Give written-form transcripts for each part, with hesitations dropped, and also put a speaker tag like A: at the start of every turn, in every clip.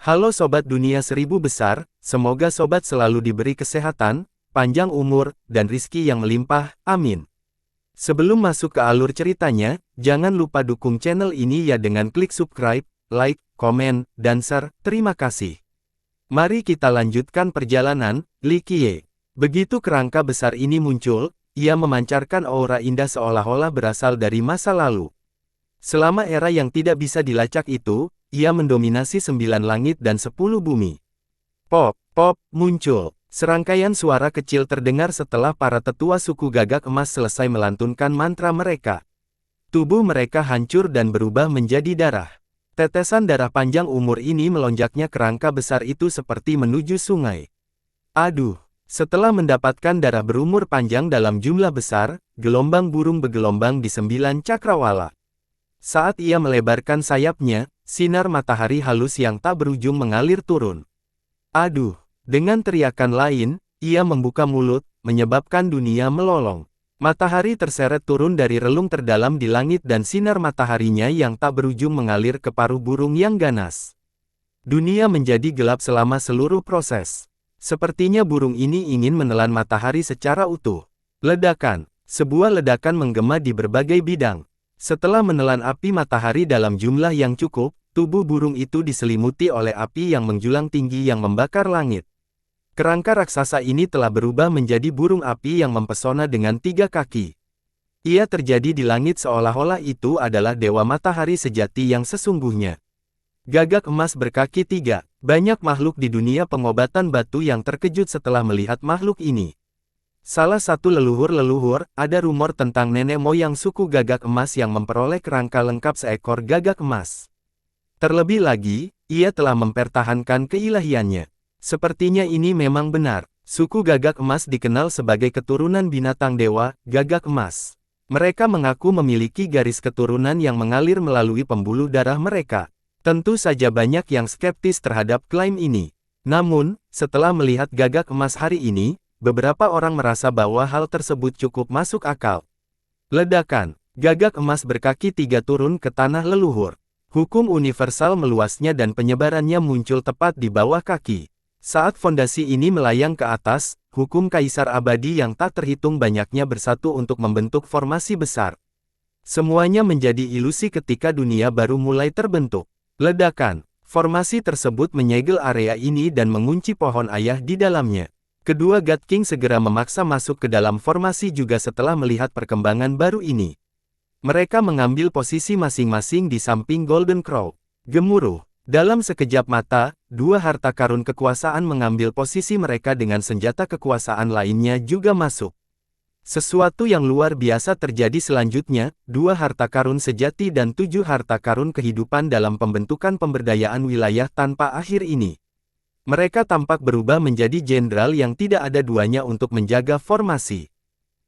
A: Halo Sobat Dunia Seribu Besar, semoga Sobat selalu diberi kesehatan, panjang umur, dan rizki yang melimpah, amin. Sebelum masuk ke alur ceritanya, jangan lupa dukung channel ini ya dengan klik subscribe, like, komen, dan share, terima kasih. Mari kita lanjutkan perjalanan, Li Qiye. Begitu kerangka besar ini muncul, ia memancarkan aura indah seolah-olah berasal dari masa lalu. Selama era yang tidak bisa dilacak itu, ia mendominasi 9 langit dan 10 bumi. Pop, pop, muncul. Serangkaian suara kecil terdengar setelah para tetua suku Gagak Emas selesai melantunkan mantra mereka. Tubuh mereka hancur dan berubah menjadi darah. Tetesan darah panjang umur ini melonjaknya kerangka besar itu seperti menuju sungai. Aduh! Setelah mendapatkan darah berumur panjang dalam jumlah besar, gelombang burung bergelombang di 9 cakrawala. Saat ia melebarkan sayapnya, sinar matahari halus yang tak berujung mengalir turun. Aduh! Dengan teriakan lain, ia membuka mulut, menyebabkan dunia melolong. Matahari terseret turun dari relung terdalam di langit dan sinar mataharinya yang tak berujung mengalir ke paruh burung yang ganas. Dunia menjadi gelap selama seluruh proses. Sepertinya burung ini ingin menelan matahari secara utuh. Ledakan. Sebuah ledakan menggema di berbagai bidang. Setelah menelan api matahari dalam jumlah yang cukup, tubuh burung itu diselimuti oleh api yang menjulang tinggi yang membakar langit. Kerangka raksasa ini telah berubah menjadi burung api yang mempesona dengan 3 kaki. Ia terjadi di langit seolah-olah itu adalah dewa matahari sejati yang sesungguhnya. Gagak emas berkaki 3. Banyak makhluk di dunia pengobatan batu yang terkejut setelah melihat makhluk ini. Salah satu leluhur-leluhur, ada rumor tentang nenek moyang suku Gagak Emas yang memperoleh kerangka lengkap seekor gagak emas. Terlebih lagi, ia telah mempertahankan keilahiannya. Sepertinya ini memang benar. Suku Gagak Emas dikenal sebagai keturunan binatang dewa, Gagak Emas. Mereka mengaku memiliki garis keturunan yang mengalir melalui pembuluh darah mereka. Tentu saja banyak yang skeptis terhadap klaim ini. Namun, setelah melihat Gagak Emas hari ini, beberapa orang merasa bahwa hal tersebut cukup masuk akal. Ledakan. Gagak Emas berkaki 3 turun ke tanah leluhur. Hukum universal meluasnya dan penyebarannya muncul tepat di bawah kaki. Saat fondasi ini melayang ke atas, hukum kaisar abadi yang tak terhitung banyaknya bersatu untuk membentuk formasi besar. Semuanya menjadi ilusi ketika dunia baru mulai terbentuk. Ledakan. Formasi tersebut menyegel area ini dan mengunci pohon ayah di dalamnya. Kedua God King segera memaksa masuk ke dalam formasi juga setelah melihat perkembangan baru ini. Mereka mengambil posisi masing-masing di samping Golden Crow. Gemuruh. Dalam sekejap mata, 2 harta karun kekuasaan mengambil posisi mereka dengan senjata kekuasaan lainnya juga masuk. Sesuatu yang luar biasa terjadi selanjutnya, 2 harta karun sejati dan 7 harta karun kehidupan dalam pembentukan pemberdayaan wilayah tanpa akhir ini. Mereka tampak berubah menjadi jenderal yang tidak ada duanya untuk menjaga formasi.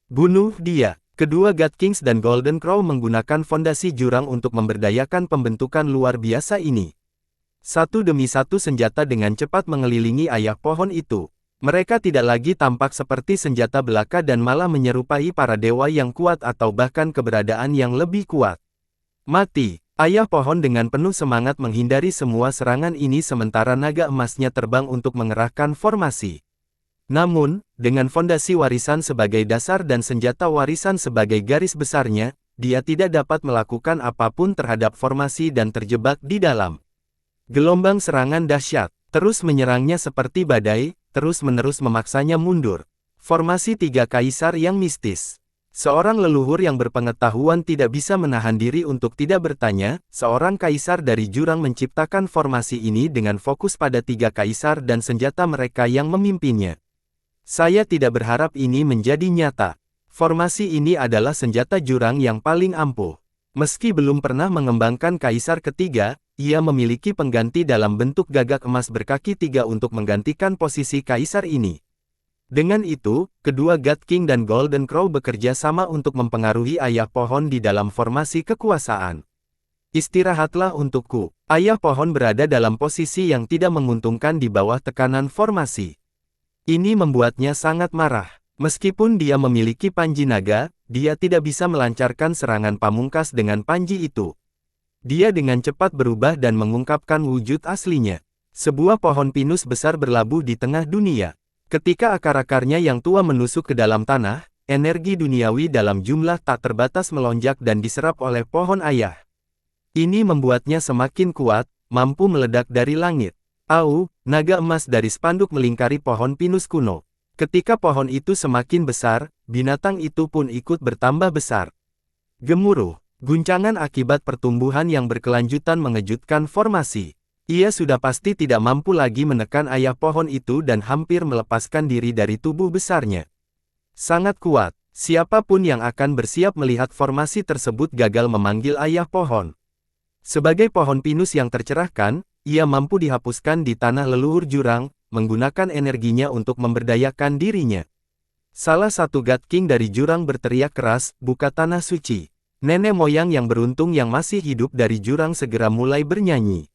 A: Bunuh dia. Kedua God Kings dan Golden Crow menggunakan fondasi jurang untuk memberdayakan pembentukan luar biasa ini. Satu demi satu senjata dengan cepat mengelilingi ayah pohon itu. Mereka tidak lagi tampak seperti senjata belaka dan malah menyerupai para dewa yang kuat atau bahkan keberadaan yang lebih kuat. Mati. Ayah pohon dengan penuh semangat menghindari semua serangan ini sementara naga emasnya terbang untuk mengerahkan formasi. Namun, dengan fondasi warisan sebagai dasar dan senjata warisan sebagai garis besarnya, dia tidak dapat melakukan apapun terhadap formasi dan terjebak di dalam. Gelombang serangan dahsyat, terus menyerangnya seperti badai, terus-menerus memaksanya mundur. Formasi 3 kaisar yang mistis. Seorang leluhur yang berpengetahuan tidak bisa menahan diri untuk tidak bertanya, seorang kaisar dari jurang menciptakan formasi ini dengan fokus pada 3 kaisar dan senjata mereka yang memimpinnya. Saya tidak berharap ini menjadi nyata. Formasi ini adalah senjata jurang yang paling ampuh. Meski belum pernah mengembangkan kaisar ketiga, ia memiliki pengganti dalam bentuk gagak emas berkaki 3 untuk menggantikan posisi kaisar ini. Dengan itu, kedua God King dan Golden Crow bekerja sama untuk mempengaruhi ayah pohon di dalam formasi kekuasaan. Istirahatlah untukku. Ayah pohon berada dalam posisi yang tidak menguntungkan di bawah tekanan formasi. Ini membuatnya sangat marah. Meskipun dia memiliki panji naga, dia tidak bisa melancarkan serangan pamungkas dengan panji itu. Dia dengan cepat berubah dan mengungkapkan wujud aslinya. Sebuah pohon pinus besar berlabuh di tengah dunia. Ketika akar-akarnya yang tua menusuk ke dalam tanah, energi duniawi dalam jumlah tak terbatas melonjak dan diserap oleh pohon ayah. Ini membuatnya semakin kuat, mampu meledak dari langit. Au, naga emas dari spanduk melingkari pohon pinus kuno. Ketika pohon itu semakin besar, binatang itu pun ikut bertambah besar. Gemuruh, guncangan akibat pertumbuhan yang berkelanjutan mengejutkan formasi. Ia sudah pasti tidak mampu lagi menekan ayah pohon itu dan hampir melepaskan diri dari tubuh besarnya. Sangat kuat, siapapun yang akan bersiap melihat formasi tersebut gagal memanggil ayah pohon. Sebagai pohon pinus yang tercerahkan, ia mampu dihapuskan di tanah leluhur jurang, menggunakan energinya untuk memberdayakan dirinya. Salah satu God King dari jurang berteriak keras, "Buka tanah suci." Nenek moyang yang beruntung yang masih hidup dari jurang segera mulai bernyanyi.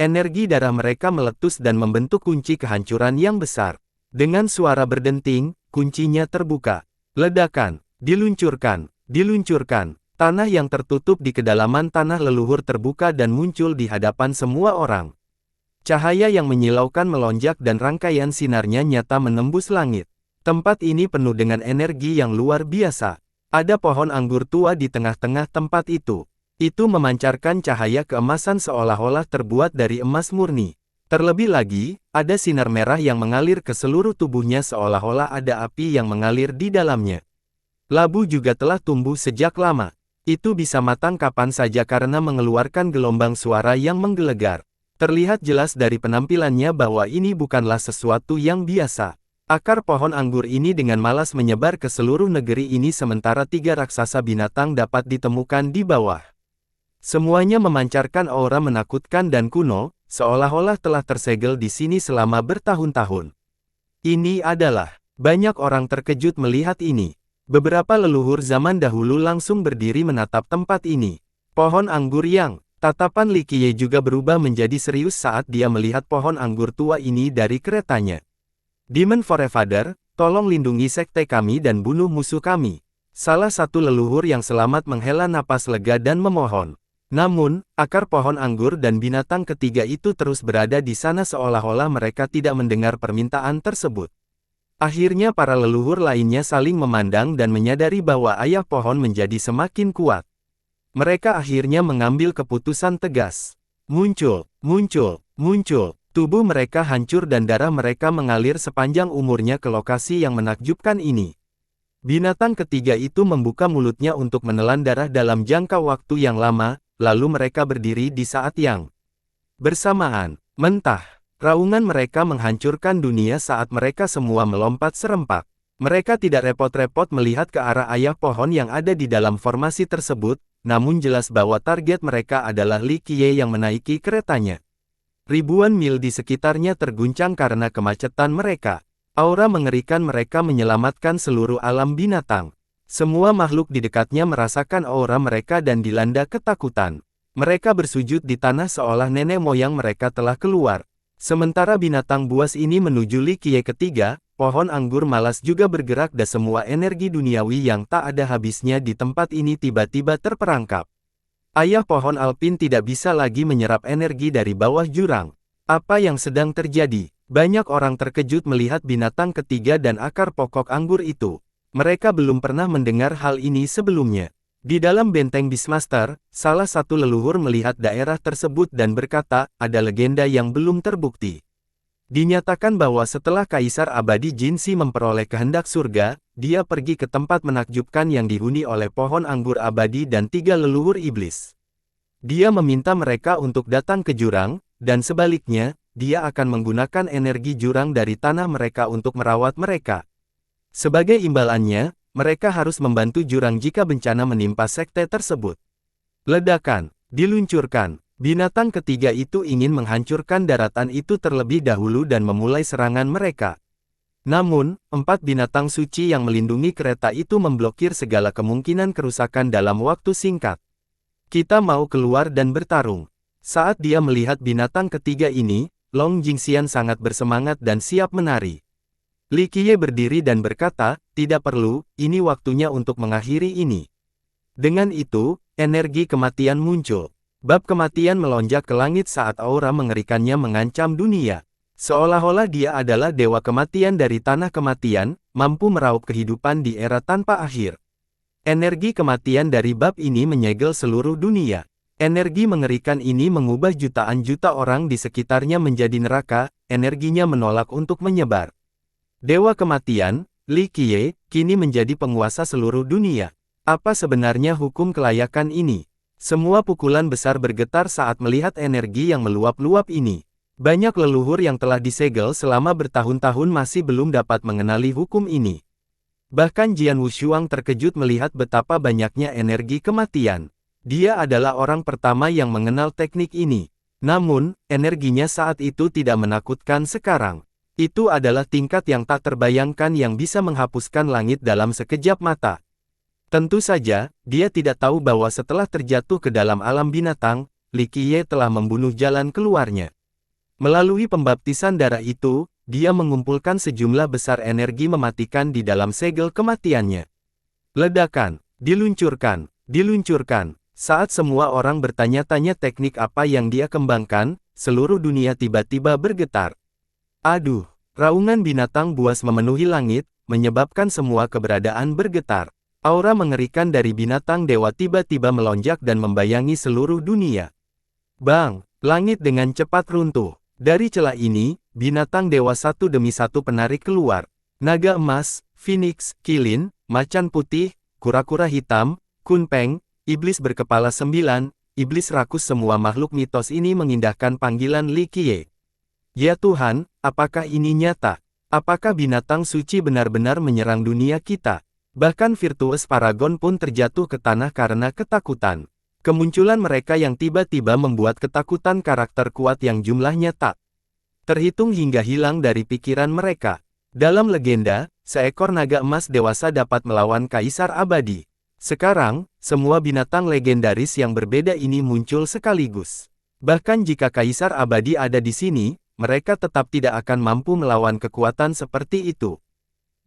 A: Energi darah mereka meletus dan membentuk kunci kehancuran yang besar. Dengan suara berdenting, kuncinya terbuka. Ledakan, diluncurkan, diluncurkan. Tanah yang tertutup di kedalaman tanah leluhur terbuka dan muncul di hadapan semua orang. Cahaya yang menyilaukan melonjak dan rangkaian sinarnya nyata menembus langit. Tempat ini penuh dengan energi yang luar biasa. Ada pohon anggur tua di tengah-tengah tempat itu. Itu memancarkan cahaya keemasan seolah-olah terbuat dari emas murni. Terlebih lagi, ada sinar merah yang mengalir ke seluruh tubuhnya seolah-olah ada api yang mengalir di dalamnya. Labu juga telah tumbuh sejak lama. Itu bisa matang kapan saja karena mengeluarkan gelombang suara yang menggelegar. Terlihat jelas dari penampilannya bahwa ini bukanlah sesuatu yang biasa. Akar pohon anggur ini dengan malas menyebar ke seluruh negeri ini sementara 3 raksasa binatang dapat ditemukan di bawah. Semuanya memancarkan aura menakutkan dan kuno, seolah-olah telah tersegel di sini selama bertahun-tahun. Ini adalah, banyak orang terkejut melihat ini. Beberapa leluhur zaman dahulu langsung berdiri menatap tempat ini. Pohon anggur yang, tatapan Li Qiye juga berubah menjadi serius saat dia melihat pohon anggur tua ini dari keretanya. Demon Forefather, tolong lindungi sekte kami dan bunuh musuh kami. Salah satu leluhur yang selamat menghela napas lega dan memohon. Namun, akar pohon anggur dan binatang ketiga itu terus berada di sana seolah-olah mereka tidak mendengar permintaan tersebut. Akhirnya para leluhur lainnya saling memandang dan menyadari bahwa ayah pohon menjadi semakin kuat. Mereka akhirnya mengambil keputusan tegas. Muncul, muncul, muncul. Tubuh mereka hancur dan darah mereka mengalir sepanjang umurnya ke lokasi yang menakjubkan ini. Binatang ketiga itu membuka mulutnya untuk menelan darah dalam jangka waktu yang lama. Lalu mereka berdiri di saat yang bersamaan. Mentah, raungan mereka menghancurkan dunia saat mereka semua melompat serempak. Mereka tidak repot-repot melihat ke arah ayah pohon yang ada di dalam formasi tersebut, namun jelas bahwa target mereka adalah Li Qiye yang menaiki keretanya. Ribuan mil di sekitarnya terguncang karena kemacetan mereka. Aura mengerikan mereka menyelamatkan seluruh alam binatang. Semua makhluk di dekatnya merasakan aura mereka dan dilanda ketakutan. Mereka bersujud di tanah seolah nenek moyang mereka telah keluar. Sementara binatang buas ini menuju Li Qiye ketiga, pohon anggur malas juga bergerak dan semua energi duniawi yang tak ada habisnya di tempat ini tiba-tiba terperangkap. Ayah pohon alpin tidak bisa lagi menyerap energi dari bawah jurang. Apa yang sedang terjadi? Banyak orang terkejut melihat binatang ketiga dan akar pokok anggur itu. Mereka belum pernah mendengar hal ini sebelumnya. Di dalam benteng Beastmaster, salah satu leluhur melihat daerah tersebut dan berkata, ada legenda yang belum terbukti. Dinyatakan bahwa setelah Kaisar Abadi Jinshi memperoleh kehendak surga, dia pergi ke tempat menakjubkan yang dihuni oleh pohon anggur abadi dan 3 leluhur iblis. Dia meminta mereka untuk datang ke jurang, dan sebaliknya, dia akan menggunakan energi jurang dari tanah mereka untuk merawat mereka. Sebagai imbalannya, mereka harus membantu jurang jika bencana menimpa sekte tersebut. Ledakan, diluncurkan. Binatang ketiga itu ingin menghancurkan daratan itu terlebih dahulu dan memulai serangan mereka. Namun, 4 binatang suci yang melindungi kereta itu memblokir segala kemungkinan kerusakan dalam waktu singkat. Kita mau keluar dan bertarung. Saat dia melihat binatang ketiga ini, Long Jingxian sangat bersemangat dan siap menari. Li Qiye berdiri dan berkata, tidak perlu, ini waktunya untuk mengakhiri ini. Dengan itu, energi kematian muncul. Bab kematian melonjak ke langit saat aura mengerikannya mengancam dunia. Seolah-olah dia adalah dewa kematian dari tanah kematian, mampu meraup kehidupan di era tanpa akhir. Energi kematian dari bab ini menyegel seluruh dunia. Energi mengerikan ini mengubah jutaan juta orang di sekitarnya menjadi neraka, energinya menolak untuk menyebar. Dewa kematian, Li Qiye, kini menjadi penguasa seluruh dunia. Apa sebenarnya hukum kelayakan ini? Semua pukulan besar bergetar saat melihat energi yang meluap-luap ini. Banyak leluhur yang telah disegel selama bertahun-tahun masih belum dapat mengenali hukum ini. Bahkan Jian Wushuang terkejut melihat betapa banyaknya energi kematian. Dia adalah orang pertama yang mengenal teknik ini. Namun, energinya saat itu tidak menakutkan sekarang. Itu adalah tingkat yang tak terbayangkan yang bisa menghapuskan langit dalam sekejap mata. Tentu saja, dia tidak tahu bahwa setelah terjatuh ke dalam alam binatang, Li Qiye telah membunuh jalan keluarnya. Melalui pembaptisan darah itu, dia mengumpulkan sejumlah besar energi mematikan di dalam segel kematiannya. Ledakan, diluncurkan, diluncurkan. Saat semua orang bertanya-tanya teknik apa yang dia kembangkan, seluruh dunia tiba-tiba bergetar. Aduh, raungan binatang buas memenuhi langit, menyebabkan semua keberadaan bergetar. Aura mengerikan dari binatang dewa tiba-tiba melonjak dan membayangi seluruh dunia. Bang, langit dengan cepat runtuh. Dari celah ini, binatang dewa satu demi satu penarik keluar. Naga emas, Phoenix, Kilin, macan putih, kura-kura hitam, kunpeng, iblis berkepala 9, iblis rakus semua makhluk mitos ini mengindahkan panggilan Li Qiye. Ya Tuhan, apakah ini nyata? Apakah binatang suci benar-benar menyerang dunia kita? Bahkan Virtuous Paragon pun terjatuh ke tanah karena ketakutan. Kemunculan mereka yang tiba-tiba membuat ketakutan karakter kuat yang jumlahnya tak terhitung hingga hilang dari pikiran mereka. Dalam legenda, seekor naga emas dewasa dapat melawan kaisar abadi. Sekarang, semua binatang legendaris yang berbeda ini muncul sekaligus. Bahkan jika kaisar abadi ada di sini, mereka tetap tidak akan mampu melawan kekuatan seperti itu.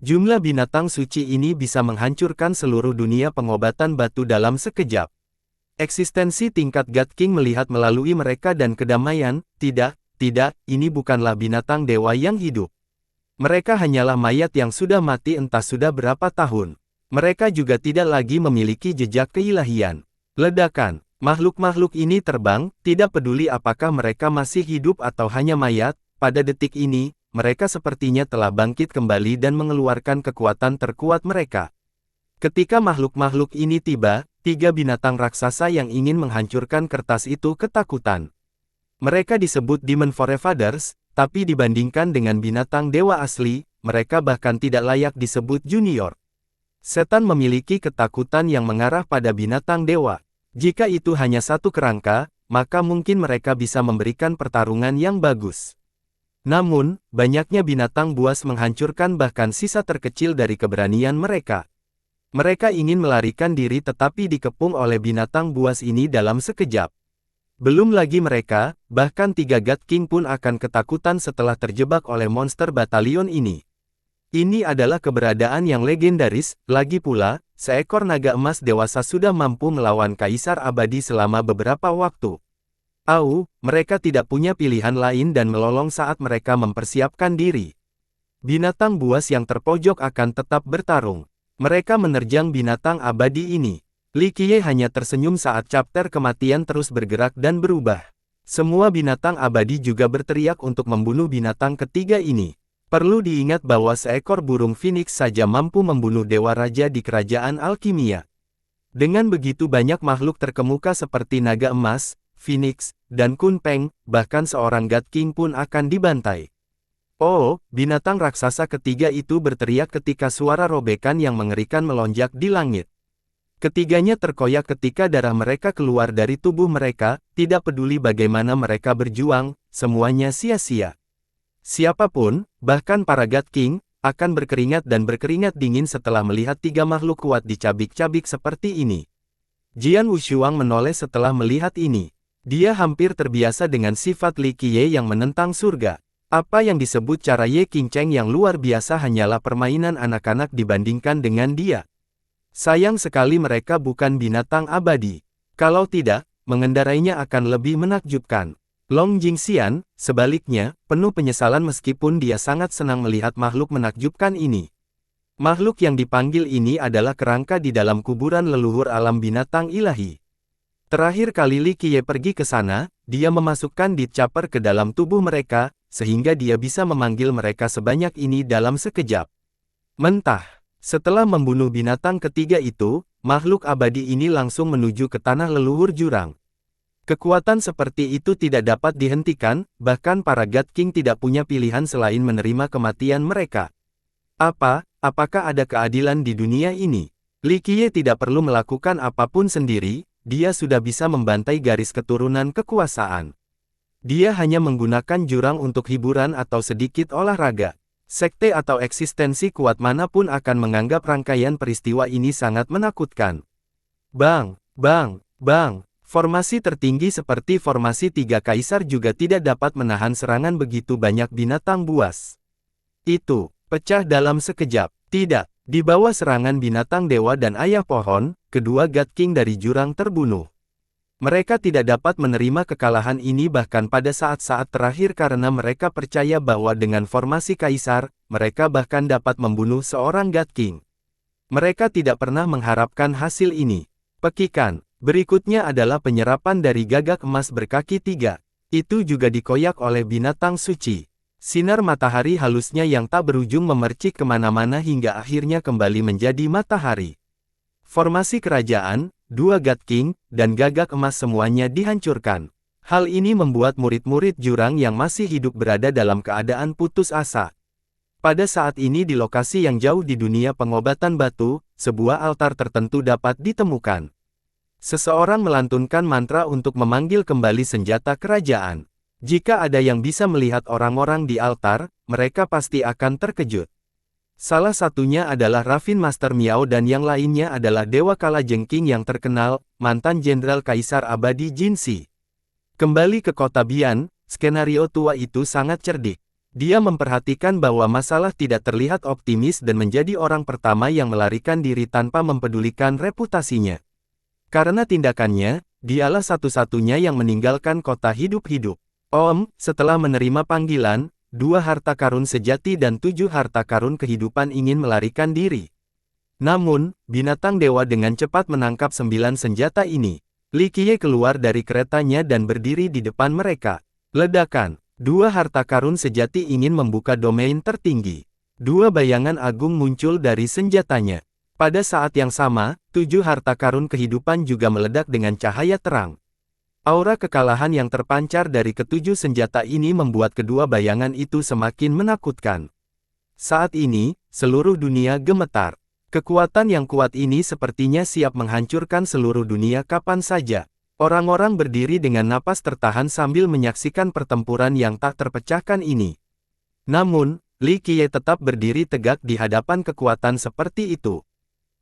A: Jumlah binatang suci ini bisa menghancurkan seluruh dunia pengobatan batu dalam sekejap. Eksistensi tingkat God King melihat melalui mereka dan kedamaian, tidak, ini bukanlah binatang dewa yang hidup. Mereka hanyalah mayat yang sudah mati entah sudah berapa tahun. Mereka juga tidak lagi memiliki jejak keilahian. Ledakan, makhluk-makhluk ini terbang, tidak peduli apakah mereka masih hidup atau hanya mayat, pada detik ini, mereka sepertinya telah bangkit kembali dan mengeluarkan kekuatan terkuat mereka. Ketika makhluk-makhluk ini tiba, 3 binatang raksasa yang ingin menghancurkan kertas itu ketakutan. Mereka disebut Demon Forefathers, tapi dibandingkan dengan binatang dewa asli, mereka bahkan tidak layak disebut junior. Setan memiliki ketakutan yang mengarah pada binatang dewa. Jika itu hanya satu kerangka, maka mungkin mereka bisa memberikan pertarungan yang bagus. Namun, banyaknya binatang buas menghancurkan bahkan sisa terkecil dari keberanian mereka. Mereka ingin melarikan diri tetapi dikepung oleh binatang buas ini dalam sekejap. Belum lagi mereka, bahkan 3 God King pun akan ketakutan setelah terjebak oleh monster batalion ini. Ini adalah keberadaan yang legendaris, lagi pula, seekor naga emas dewasa sudah mampu melawan kaisar abadi selama beberapa waktu. Mereka tidak punya pilihan lain dan melolong saat mereka mempersiapkan diri. Binatang buas yang terpojok akan tetap bertarung. Mereka menerjang binatang abadi ini. Li Qiye hanya tersenyum saat chapter kematian terus bergerak dan berubah. Semua binatang abadi juga berteriak untuk membunuh binatang ketiga ini. Perlu diingat bahwa seekor burung Phoenix saja mampu membunuh dewa raja di kerajaan alkimia. Dengan begitu banyak makhluk terkemuka seperti naga emas, Phoenix, dan kunpeng, bahkan seorang God King pun akan dibantai. Binatang raksasa ketiga itu berteriak ketika suara robekan yang mengerikan melonjak di langit. Ketiganya terkoyak ketika darah mereka keluar dari tubuh mereka, tidak peduli bagaimana mereka berjuang, semuanya sia-sia. Siapapun, bahkan para God King, akan berkeringat dan berkeringat dingin setelah melihat 3 makhluk kuat dicabik-cabik seperti ini. Jian Wushuang menoleh setelah melihat ini. Dia hampir terbiasa dengan sifat Li Qiye yang menentang surga. Apa yang disebut cara Ye Qingcheng yang luar biasa hanyalah permainan anak-anak dibandingkan dengan dia. Sayang sekali mereka bukan binatang abadi. Kalau tidak, mengendarainya akan lebih menakjubkan. Long Jingxian, sebaliknya, penuh penyesalan meskipun dia sangat senang melihat makhluk menakjubkan ini. Makhluk yang dipanggil ini adalah kerangka di dalam kuburan leluhur alam binatang ilahi. Terakhir kali Li Qiye pergi ke sana, dia memasukkan Death Chopper ke dalam tubuh mereka, sehingga dia bisa memanggil mereka sebanyak ini dalam sekejap. Mentah. Setelah membunuh binatang ketiga itu, makhluk abadi ini langsung menuju ke tanah leluhur jurang. Kekuatan seperti itu tidak dapat dihentikan, bahkan para God King tidak punya pilihan selain menerima kematian mereka. Apakah ada keadilan di dunia ini? Li Qiye tidak perlu melakukan apapun sendiri, dia sudah bisa membantai garis keturunan kekuasaan. Dia hanya menggunakan jurang untuk hiburan atau sedikit olahraga. Sekte atau eksistensi kuat manapun akan menganggap rangkaian peristiwa ini sangat menakutkan. Bang, bang, bang. Formasi tertinggi seperti formasi tiga kaisar juga tidak dapat menahan serangan begitu banyak binatang buas. Itu pecah dalam sekejap. Tidak, di bawah serangan binatang dewa dan ayah pohon, kedua God King dari jurang terbunuh. Mereka tidak dapat menerima kekalahan ini bahkan pada saat-saat terakhir karena mereka percaya bahwa dengan formasi kaisar, mereka bahkan dapat membunuh seorang God King. Mereka tidak pernah mengharapkan hasil ini. Pekikan. Berikutnya adalah penyerapan dari gagak emas berkaki tiga. Itu juga dikoyak oleh binatang suci. Sinar matahari halusnya yang tak berujung memercik kemana-mana hingga akhirnya kembali menjadi matahari. Formasi kerajaan, dua God King, dan gagak emas semuanya dihancurkan. Hal ini membuat murid-murid jurang yang masih hidup berada dalam keadaan putus asa. Pada saat ini di lokasi yang jauh di dunia pengobatan batu, sebuah altar tertentu dapat ditemukan. Seseorang melantunkan mantra untuk memanggil kembali senjata kerajaan. Jika ada yang bisa melihat orang-orang di altar, mereka pasti akan terkejut. Salah satunya adalah Raffin Master Miao dan yang lainnya adalah Dewa Kalajengking yang terkenal, mantan Jenderal Kaisar Abadi Jinxi. Kembali ke kota Bian, skenario tua itu sangat cerdik. Dia memperhatikan bahwa masalah tidak terlihat optimis dan menjadi orang pertama yang melarikan diri tanpa mempedulikan reputasinya. Karena tindakannya, dialah satu-satunya yang meninggalkan kota hidup-hidup. Setelah menerima panggilan, 2 harta karun sejati dan 7 harta karun kehidupan ingin melarikan diri. Namun, binatang dewa dengan cepat menangkap 9 senjata ini. Li Qiye keluar dari keretanya dan berdiri di depan mereka. Ledakan. 2 harta karun sejati ingin membuka domain tertinggi. 2 bayangan agung muncul dari senjatanya. Pada saat yang sama, 7 harta karun kehidupan juga meledak dengan cahaya terang. Aura kekalahan yang terpancar dari ketujuh senjata ini membuat kedua bayangan itu semakin menakutkan. Saat ini, seluruh dunia gemetar. Kekuatan yang kuat ini sepertinya siap menghancurkan seluruh dunia kapan saja. Orang-orang berdiri dengan napas tertahan sambil menyaksikan pertempuran yang tak terpecahkan ini. Namun, Li Qiye tetap berdiri tegak di hadapan kekuatan seperti itu.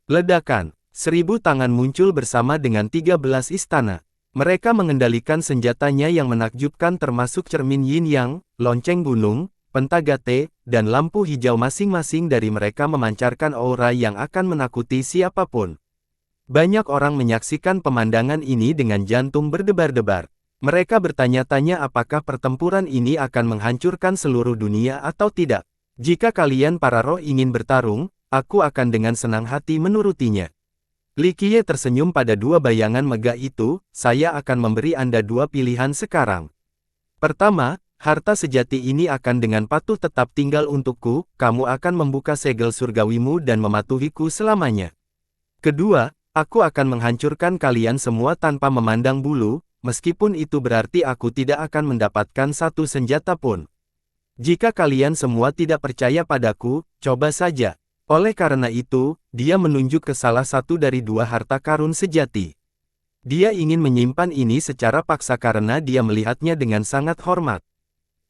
A: Ledakan. 1000 tangan muncul bersama dengan 13 istana. Mereka mengendalikan senjatanya yang menakjubkan termasuk cermin yin yang, lonceng gunung, pentagate, dan lampu hijau masing-masing dari mereka memancarkan aura yang akan menakuti siapapun. Banyak orang menyaksikan pemandangan ini dengan jantung berdebar-debar. Mereka bertanya-tanya apakah pertempuran ini akan menghancurkan seluruh dunia atau tidak. Jika kalian para roh ingin bertarung, aku akan dengan senang hati menurutinya. Li Qiye tersenyum pada 2 bayangan megah itu, saya akan memberi Anda 2 pilihan sekarang. Pertama, harta sejati ini akan dengan patuh tetap tinggal untukku, kamu akan membuka segel surgawimu dan mematuhiku selamanya. Kedua, aku akan menghancurkan kalian semua tanpa memandang bulu, meskipun itu berarti aku tidak akan mendapatkan satu senjata pun. Jika kalian semua tidak percaya padaku, coba saja. Oleh karena itu, dia menunjuk ke salah satu dari 2 harta karun sejati. Dia ingin menyimpan ini secara paksa karena dia melihatnya dengan sangat hormat.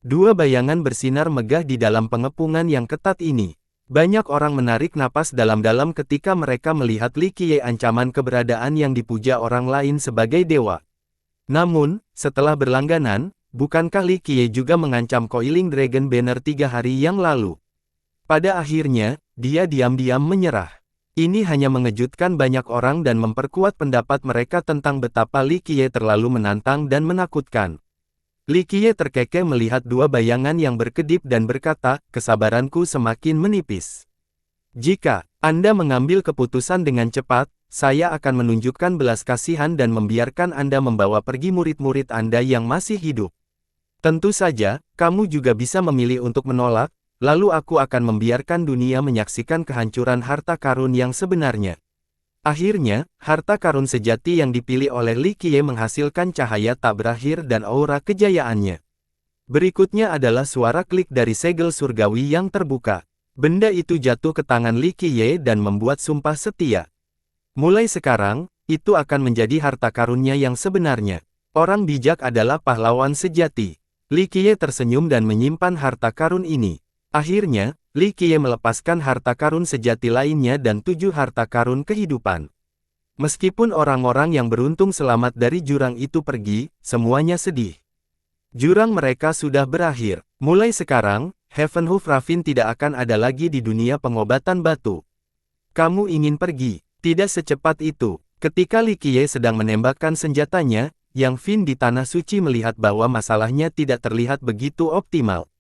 A: 2 bayangan bersinar megah di dalam pengepungan yang ketat ini. Banyak orang menarik napas dalam-dalam ketika mereka melihat Li Qiye ancaman keberadaan yang dipuja orang lain sebagai dewa. Namun, setelah berlangganan, bukankah Li Qiye juga mengancam Coiling Dragon Banner 3 hari yang lalu? Pada akhirnya, dia diam-diam menyerah. Ini hanya mengejutkan banyak orang dan memperkuat pendapat mereka tentang betapa Li Qiye terlalu menantang dan menakutkan. Li Qiye terkekeh melihat dua bayangan yang berkedip dan berkata, kesabaranku semakin menipis. Jika Anda mengambil keputusan dengan cepat, saya akan menunjukkan belas kasihan dan membiarkan Anda membawa pergi murid-murid Anda yang masih hidup. Tentu saja, kamu juga bisa memilih untuk menolak, lalu aku akan membiarkan dunia menyaksikan kehancuran harta karun yang sebenarnya. Akhirnya, harta karun sejati yang dipilih oleh Li Qiye menghasilkan cahaya tak berakhir dan aura kejayaannya. Berikutnya adalah suara klik dari segel surgawi yang terbuka. Benda itu jatuh ke tangan Li Qiye dan membuat sumpah setia. Mulai sekarang, itu akan menjadi harta karunnya yang sebenarnya. Orang bijak adalah pahlawan sejati. Li Qiye tersenyum dan menyimpan harta karun ini. Akhirnya, Li Qiye melepaskan harta karun sejati lainnya dan 7 harta karun kehidupan. Meskipun orang-orang yang beruntung selamat dari jurang itu pergi, semuanya sedih. Jurang mereka sudah berakhir. Mulai sekarang, Heavenhoof Ravine tidak akan ada lagi di dunia pengobatan batu. Kamu ingin pergi? Tidak secepat itu. Ketika Li Qiye sedang menembakkan senjatanya, Yang Fin di Tanah Suci melihat bahwa masalahnya tidak terlihat begitu optimal.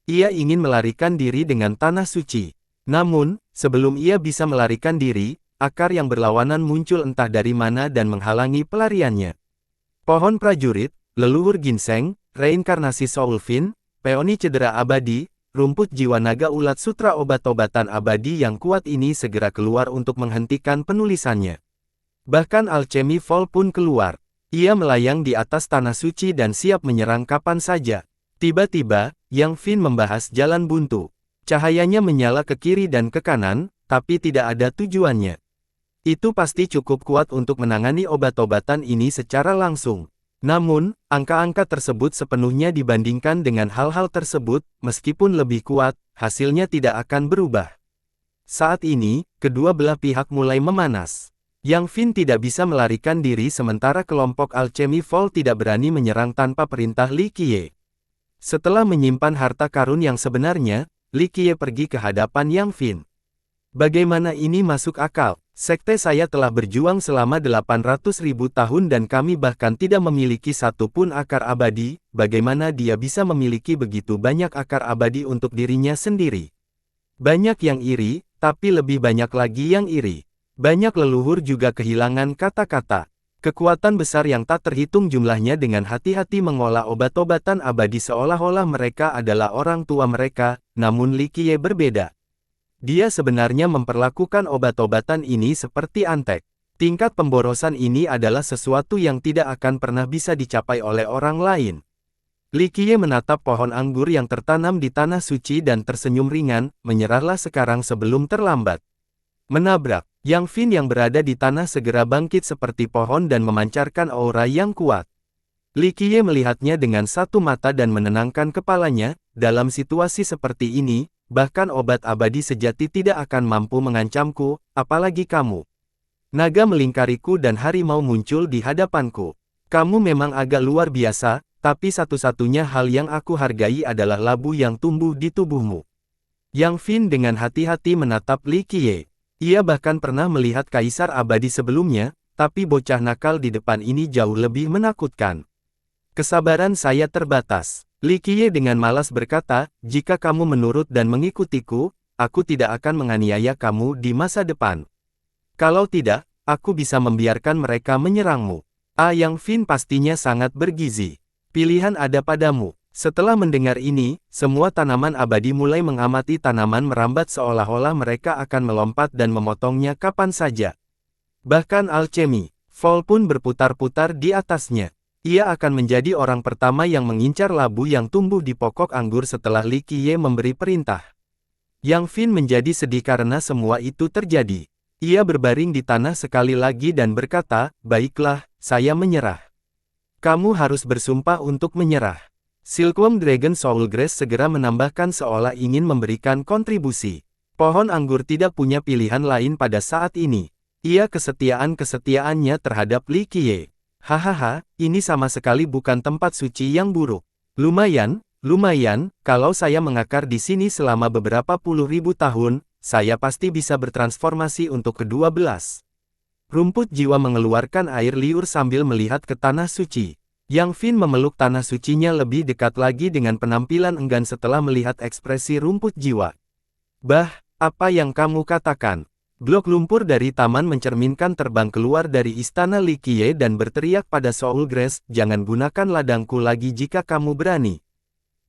A: Ia ingin melarikan diri dengan Tanah Suci. Namun, sebelum ia bisa melarikan diri, akar yang berlawanan muncul entah dari mana dan menghalangi pelariannya. Pohon prajurit, leluhur ginseng, reinkarnasi Soulfin, peoni cedera abadi, rumput jiwa naga ulat sutra obat-obatan abadi yang kuat ini segera keluar untuk menghentikan penulisannya. Bahkan alchemy Fall pun keluar. Ia melayang di atas Tanah Suci dan siap menyerang kapan saja. Tiba-tiba, Yang Fin membahas jalan buntu. Cahayanya menyala ke kiri dan ke kanan, tapi tidak ada tujuannya. Itu pasti cukup kuat untuk menangani obat-obatan ini secara langsung. Namun, angka-angka tersebut sepenuhnya dibandingkan dengan hal-hal tersebut, meskipun lebih kuat, hasilnya tidak akan berubah. Saat ini, kedua belah pihak mulai memanas. Yang Fin tidak bisa melarikan diri sementara kelompok Alchemy Fall tidak berani menyerang tanpa perintah Li Qiye. Setelah menyimpan harta karun yang sebenarnya, Li Qiye pergi ke hadapan Yang Fin. Bagaimana ini masuk akal? Sekte saya telah berjuang selama 800.000 tahun dan kami bahkan tidak memiliki satu pun akar abadi, bagaimana dia bisa memiliki begitu banyak akar abadi untuk dirinya sendiri? Banyak yang iri, tapi lebih banyak lagi yang iri. Banyak leluhur juga kehilangan kata-kata. Kekuatan besar yang tak terhitung jumlahnya dengan hati-hati mengolah obat-obatan abadi seolah-olah mereka adalah orang tua mereka, namun Li Qiye berbeda. Dia sebenarnya memperlakukan obat-obatan ini seperti antek. Tingkat pemborosan ini adalah sesuatu yang tidak akan pernah bisa dicapai oleh orang lain. Li Qiye menatap pohon anggur yang tertanam di Tanah Suci dan tersenyum ringan, menyerahlah sekarang sebelum terlambat. Menabrak. Yang Fin yang berada di tanah segera bangkit seperti pohon dan memancarkan aura yang kuat. Li Qiye melihatnya dengan satu mata dan menenangkan kepalanya, dalam situasi seperti ini, bahkan obat abadi sejati tidak akan mampu mengancamku, apalagi kamu. Naga melingkariku dan harimau muncul di hadapanku. Kamu memang agak luar biasa, tapi satu-satunya hal yang aku hargai adalah labu yang tumbuh di tubuhmu. Yang Fin dengan hati-hati menatap Li Qiye. Ia bahkan pernah melihat kaisar abadi sebelumnya, tapi bocah nakal di depan ini jauh lebih menakutkan. Kesabaran saya terbatas. Li Qiye dengan malas berkata, jika kamu menurut dan mengikutiku, aku tidak akan menganiaya kamu di masa depan. Kalau tidak, aku bisa membiarkan mereka menyerangmu. Yang Fin pastinya sangat bergizi. Pilihan ada padamu. Setelah mendengar ini, semua tanaman abadi mulai mengamati tanaman merambat seolah-olah mereka akan melompat dan memotongnya kapan saja. Bahkan Alchemy Fall pun berputar-putar di atasnya. Ia akan menjadi orang pertama yang mengincar labu yang tumbuh di pokok anggur setelah Li Qiye memberi perintah. Yang Fin menjadi sedih karena semua itu terjadi. Ia berbaring di tanah sekali lagi dan berkata, baiklah, saya menyerah. Kamu harus bersumpah untuk menyerah. Silkworm Dragon Soulgrass segera menambahkan seolah ingin memberikan kontribusi. Pohon anggur tidak punya pilihan lain pada saat ini. Ia kesetiaannya terhadap Li Qiye. Hahaha, ini sama sekali bukan tempat suci yang buruk. Lumayan, kalau saya mengakar di sini selama beberapa puluh ribu tahun, saya pasti bisa bertransformasi untuk kedua belas. Rumput jiwa mengeluarkan air liur sambil melihat ke tanah suci. Yang Fin memeluk tanah sucinya lebih dekat lagi dengan penampilan enggan setelah melihat ekspresi rumput jiwa. Bah, apa yang kamu katakan? Blok lumpur dari taman mencerminkan terbang keluar dari istana Li Qiye dan berteriak pada Soul Grace, jangan gunakan ladangku lagi jika kamu berani.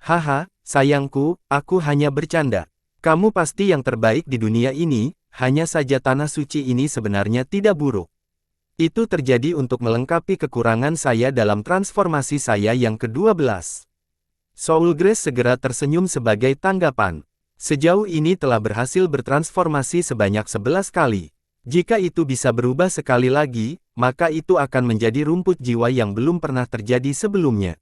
A: Haha, sayangku, aku hanya bercanda. Kamu pasti yang terbaik di dunia ini, hanya saja tanah suci ini sebenarnya tidak buruk. Itu terjadi untuk melengkapi kekurangan saya dalam transformasi saya yang ke-12. Soul Grace segera tersenyum sebagai tanggapan. Sejauh ini telah berhasil bertransformasi sebanyak 11 kali. Jika itu bisa berubah sekali lagi, maka itu akan menjadi rumput jiwa yang belum pernah terjadi sebelumnya.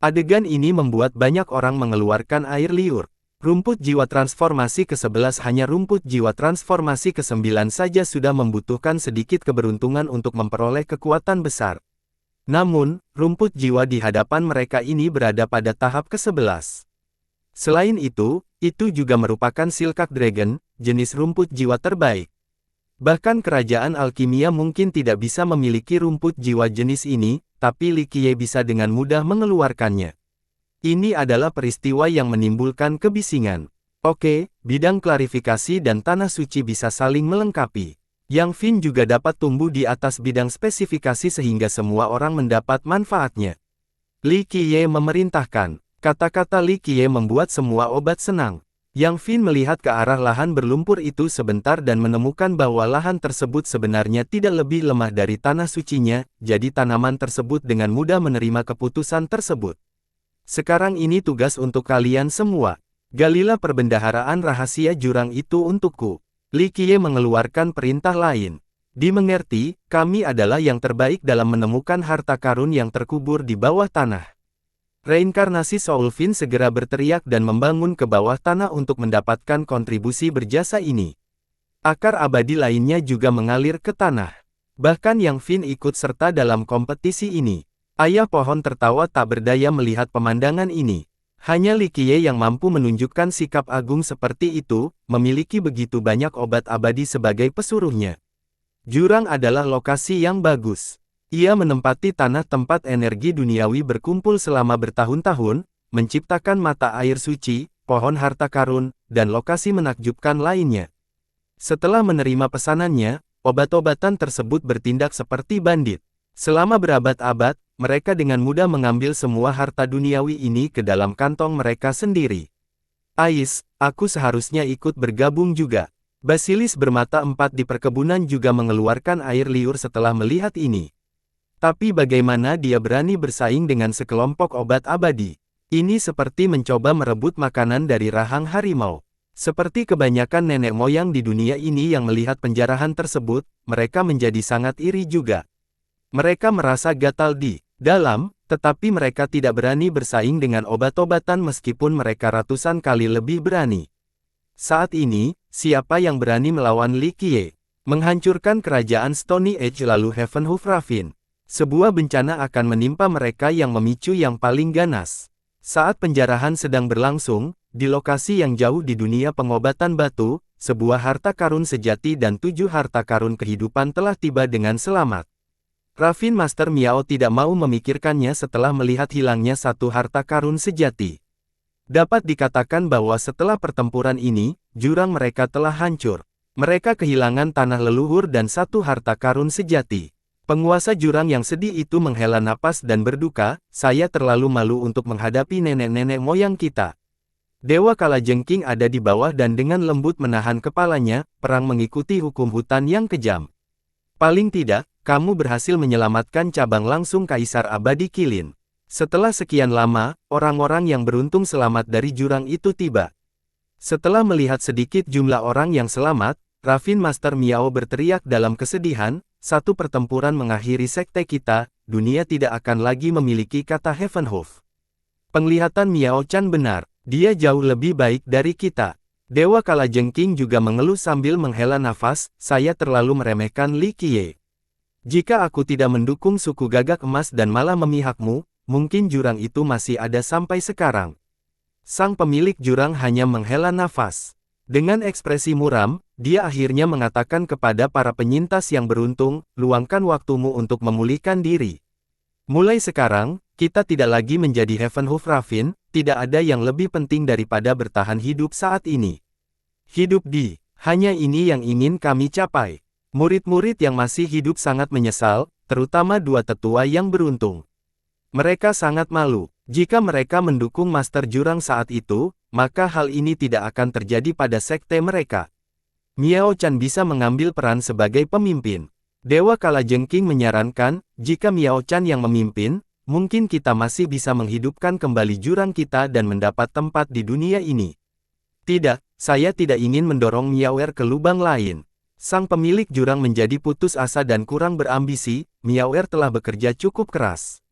A: Adegan ini membuat banyak orang mengeluarkan air liur. Rumput jiwa transformasi ke-11 hanya rumput jiwa transformasi ke-9 saja sudah membutuhkan sedikit keberuntungan untuk memperoleh kekuatan besar. Namun, rumput jiwa di hadapan mereka ini berada pada tahap ke-11. Selain itu juga merupakan Silkak Dragon, jenis rumput jiwa terbaik. Bahkan kerajaan alkimia mungkin tidak bisa memiliki rumput jiwa jenis ini, tapi Li Qiye bisa dengan mudah mengeluarkannya. Ini adalah peristiwa yang menimbulkan kebisingan. Oke, bidang klarifikasi dan tanah suci bisa saling melengkapi. Yang Fin juga dapat tumbuh di atas bidang spesifikasi sehingga semua orang mendapat manfaatnya. Li Qiye memerintahkan. Kata-kata Li Qiye membuat semua obat senang. Yang Fin melihat ke arah lahan berlumpur itu sebentar dan menemukan bahwa lahan tersebut sebenarnya tidak lebih lemah dari tanah sucinya, jadi tanaman tersebut dengan mudah menerima keputusan tersebut. Sekarang ini tugas untuk kalian semua. Galilah perbendaharaan rahasia jurang itu untukku. Li Qiye mengeluarkan perintah lain. Dimengerti, kami adalah yang terbaik dalam menemukan harta karun yang terkubur di bawah tanah. Reinkarnasi Soul Fin segera berteriak dan membangun ke bawah tanah untuk mendapatkan kontribusi berjasa ini. Akar abadi lainnya juga mengalir ke tanah. Bahkan Yang Fin ikut serta dalam kompetisi ini. Ayah pohon tertawa tak berdaya melihat pemandangan ini. Hanya Li Qiye yang mampu menunjukkan sikap agung seperti itu, memiliki begitu banyak obat abadi sebagai pesuruhnya. Jurang adalah lokasi yang bagus. Ia menempati tanah tempat energi duniawi berkumpul selama bertahun-tahun, menciptakan mata air suci, pohon harta karun, dan lokasi menakjubkan lainnya. Setelah menerima pesanannya, obat-obatan tersebut bertindak seperti bandit. Selama berabad-abad, mereka dengan mudah mengambil semua harta duniawi ini ke dalam kantong mereka sendiri. Ais, aku seharusnya ikut bergabung juga. Basilis bermata empat di perkebunan juga mengeluarkan air liur setelah melihat ini. Tapi bagaimana dia berani bersaing dengan sekelompok obat abadi? Ini seperti mencoba merebut makanan dari rahang harimau. Seperti kebanyakan nenek moyang di dunia ini yang melihat penjarahan tersebut, mereka menjadi sangat iri juga. Mereka merasa gatal di dalam, tetapi mereka tidak berani bersaing dengan obat-obatan meskipun mereka ratusan kali lebih berani. Saat ini, siapa yang berani melawan Li Qiye? Menghancurkan kerajaan Stony Age lalu Heavenhoof Ravine. Sebuah bencana akan menimpa mereka yang memicu yang paling ganas. Saat penjarahan sedang berlangsung, di lokasi yang jauh di dunia pengobatan batu, sebuah harta karun sejati dan 7 harta karun kehidupan telah tiba dengan selamat. Ravine Master Miao tidak mau memikirkannya setelah melihat hilangnya satu harta karun sejati. Dapat dikatakan bahwa setelah pertempuran ini, jurang mereka telah hancur. Mereka kehilangan tanah leluhur dan satu harta karun sejati. Penguasa jurang yang sedih itu menghela napas dan berduka, saya terlalu malu untuk menghadapi nenek-nenek moyang kita. Dewa Kalajengking ada di bawah dan dengan lembut menahan kepalanya, perang mengikuti hukum hutan yang kejam. Paling tidak, kamu berhasil menyelamatkan cabang langsung Kaisar Abadi Qilin. Setelah sekian lama, orang-orang yang beruntung selamat dari jurang itu tiba. Setelah melihat sedikit jumlah orang yang selamat, Ravine Master Miao berteriak dalam kesedihan, satu pertempuran mengakhiri sekte kita, dunia tidak akan lagi memiliki kata Heavenhoof. Penglihatan Miao Chan benar, dia jauh lebih baik dari kita. Dewa Kalajengking juga mengeluh sambil menghela nafas, saya terlalu meremehkan Li Qiye. Jika aku tidak mendukung suku Gagak Emas dan malah memihakmu, mungkin jurang itu masih ada sampai sekarang. Sang pemilik jurang hanya menghela nafas. Dengan ekspresi muram, dia akhirnya mengatakan kepada para penyintas yang beruntung, luangkan waktumu untuk memulihkan diri. Mulai sekarang, kita tidak lagi menjadi Heavenhoof-Raffin, tidak ada yang lebih penting daripada bertahan hidup saat ini. Hidup di, hanya ini yang ingin kami capai. Murid-murid yang masih hidup sangat menyesal, terutama dua tetua yang beruntung. Mereka sangat malu. Jika mereka mendukung Master Jurang saat itu, maka hal ini tidak akan terjadi pada sekte mereka. Miao Chan bisa mengambil peran sebagai pemimpin. Dewa Kalajengking menyarankan, jika Miao Chan yang memimpin, mungkin kita masih bisa menghidupkan kembali jurang kita dan mendapat tempat di dunia ini. Tidak, saya tidak ingin mendorong Miaoer ke lubang lain. Sang pemilik jurang menjadi putus asa dan kurang berambisi, Miaoer telah bekerja cukup keras.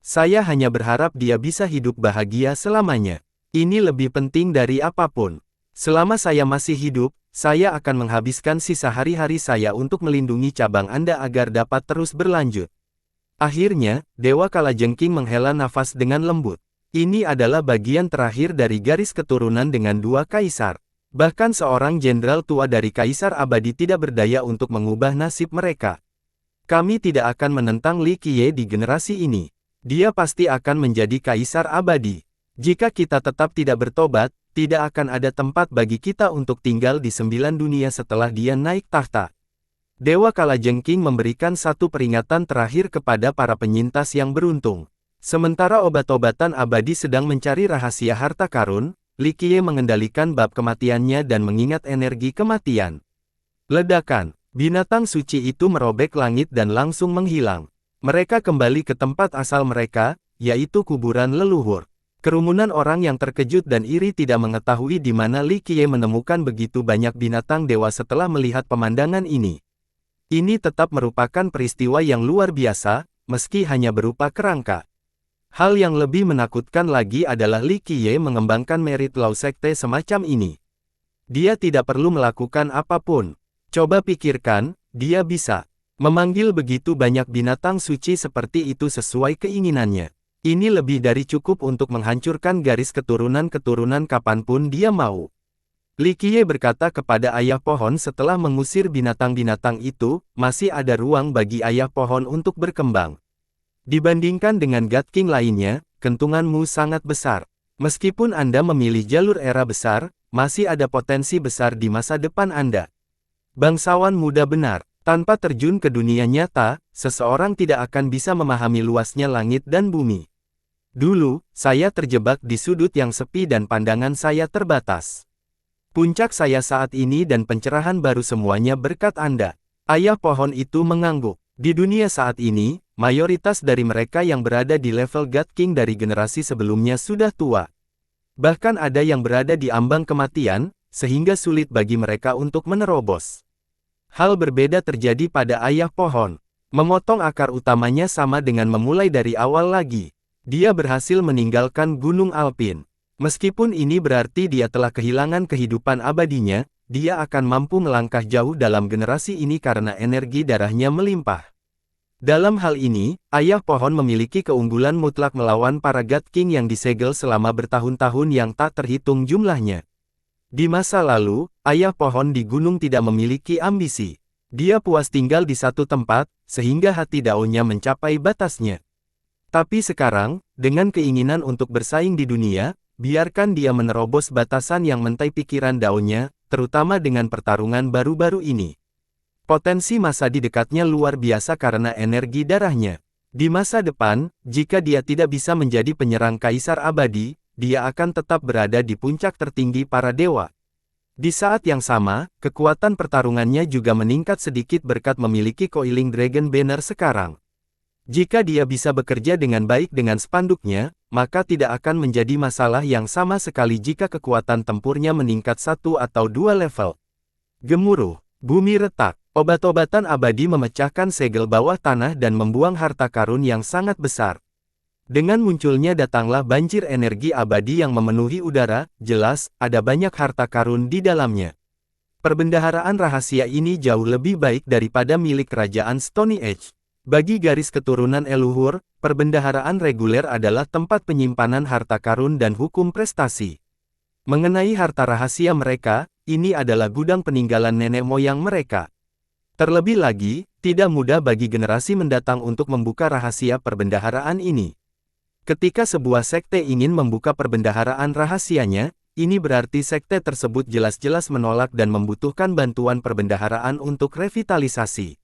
A: Saya hanya berharap dia bisa hidup bahagia selamanya. Ini lebih penting dari apapun. Selama saya masih hidup, saya akan menghabiskan sisa hari-hari saya untuk melindungi cabang Anda agar dapat terus berlanjut. Akhirnya, Dewa Kalajengking menghela nafas dengan lembut. Ini adalah bagian terakhir dari garis keturunan dengan dua kaisar. Bahkan seorang jenderal tua dari Kaisar Abadi tidak berdaya untuk mengubah nasib mereka. Kami tidak akan menentang Li Qiye di generasi ini. Dia pasti akan menjadi Kaisar Abadi. Jika kita tetap tidak bertobat, tidak akan ada tempat bagi kita untuk tinggal di 9 dunia setelah dia naik tahta. Dewa Kalajengking memberikan satu peringatan terakhir kepada para penyintas yang beruntung. Sementara obat-obatan abadi sedang mencari rahasia harta karun, Li Qiye mengendalikan bab kematiannya dan mengingat energi kematian. Ledakan, binatang suci itu merobek langit dan langsung menghilang. Mereka kembali ke tempat asal mereka, yaitu kuburan leluhur. Kerumunan orang yang terkejut dan iri tidak mengetahui di mana Li Qiye menemukan begitu banyak binatang dewa setelah melihat pemandangan ini. Ini tetap merupakan peristiwa yang luar biasa, meski hanya berupa kerangka. Hal yang lebih menakutkan lagi adalah Li Qiye mengembangkan merit law sekte semacam ini. Dia tidak perlu melakukan apapun. Coba pikirkan, dia bisa memanggil begitu banyak binatang suci seperti itu sesuai keinginannya. Ini lebih dari cukup untuk menghancurkan garis keturunan-keturunan kapanpun dia mau. Li Qiye berkata kepada ayah pohon setelah mengusir binatang-binatang itu, masih ada ruang bagi ayah pohon untuk berkembang. Dibandingkan dengan God King lainnya, kentunganmu sangat besar. Meskipun Anda memilih jalur era besar, masih ada potensi besar di masa depan Anda. Bangsawan muda benar. Tanpa terjun ke dunia nyata, seseorang tidak akan bisa memahami luasnya langit dan bumi. Dulu, saya terjebak di sudut yang sepi dan pandangan saya terbatas. Puncak saya saat ini dan pencerahan baru semuanya berkat Anda. Ayah pohon itu mengangguk. Di dunia saat ini, mayoritas dari mereka yang berada di level God King dari generasi sebelumnya sudah tua. Bahkan ada yang berada di ambang kematian, sehingga sulit bagi mereka untuk menerobos. Hal berbeda terjadi pada ayah pohon. Memotong akar utamanya sama dengan memulai dari awal lagi. Dia berhasil meninggalkan Gunung Alpin. Meskipun ini berarti dia telah kehilangan kehidupan abadinya, dia akan mampu melangkah jauh dalam generasi ini karena energi darahnya melimpah. Dalam hal ini, ayah pohon memiliki keunggulan mutlak melawan para God King yang disegel selama bertahun-tahun yang tak terhitung jumlahnya. Di masa lalu, ayah pohon di gunung tidak memiliki ambisi. Dia puas tinggal di satu tempat, sehingga hati daunnya mencapai batasnya. Tapi sekarang, dengan keinginan untuk bersaing di dunia, biarkan dia menerobos batasan yang mentai pikiran daunnya, terutama dengan pertarungan baru-baru ini. Potensi masa di dekatnya luar biasa karena energi darahnya. Di masa depan, jika dia tidak bisa menjadi penyerang Kaisar Abadi, dia akan tetap berada di puncak tertinggi para dewa. Di saat yang sama, kekuatan pertarungannya juga meningkat sedikit berkat memiliki Coiling Dragon Banner sekarang. Jika dia bisa bekerja dengan baik dengan spanduknya, maka tidak akan menjadi masalah yang sama sekali jika kekuatan tempurnya meningkat 1 atau 2 level. Gemuruh, bumi retak, obat-obatan abadi memecahkan segel bawah tanah dan membuang harta karun yang sangat besar. Dengan munculnya datanglah banjir energi abadi yang memenuhi udara, jelas, ada banyak harta karun di dalamnya. Perbendaharaan rahasia ini jauh lebih baik daripada milik kerajaan Stony Age. Bagi garis keturunan leluhur, perbendaharaan reguler adalah tempat penyimpanan harta karun dan hukum prestasi. Mengenai harta rahasia mereka, ini adalah gudang peninggalan nenek moyang mereka. Terlebih lagi, tidak mudah bagi generasi mendatang untuk membuka rahasia perbendaharaan ini. Ketika sebuah sekte ingin membuka perbendaharaan rahasianya, ini berarti sekte tersebut jelas-jelas menolak dan membutuhkan bantuan perbendaharaan untuk revitalisasi.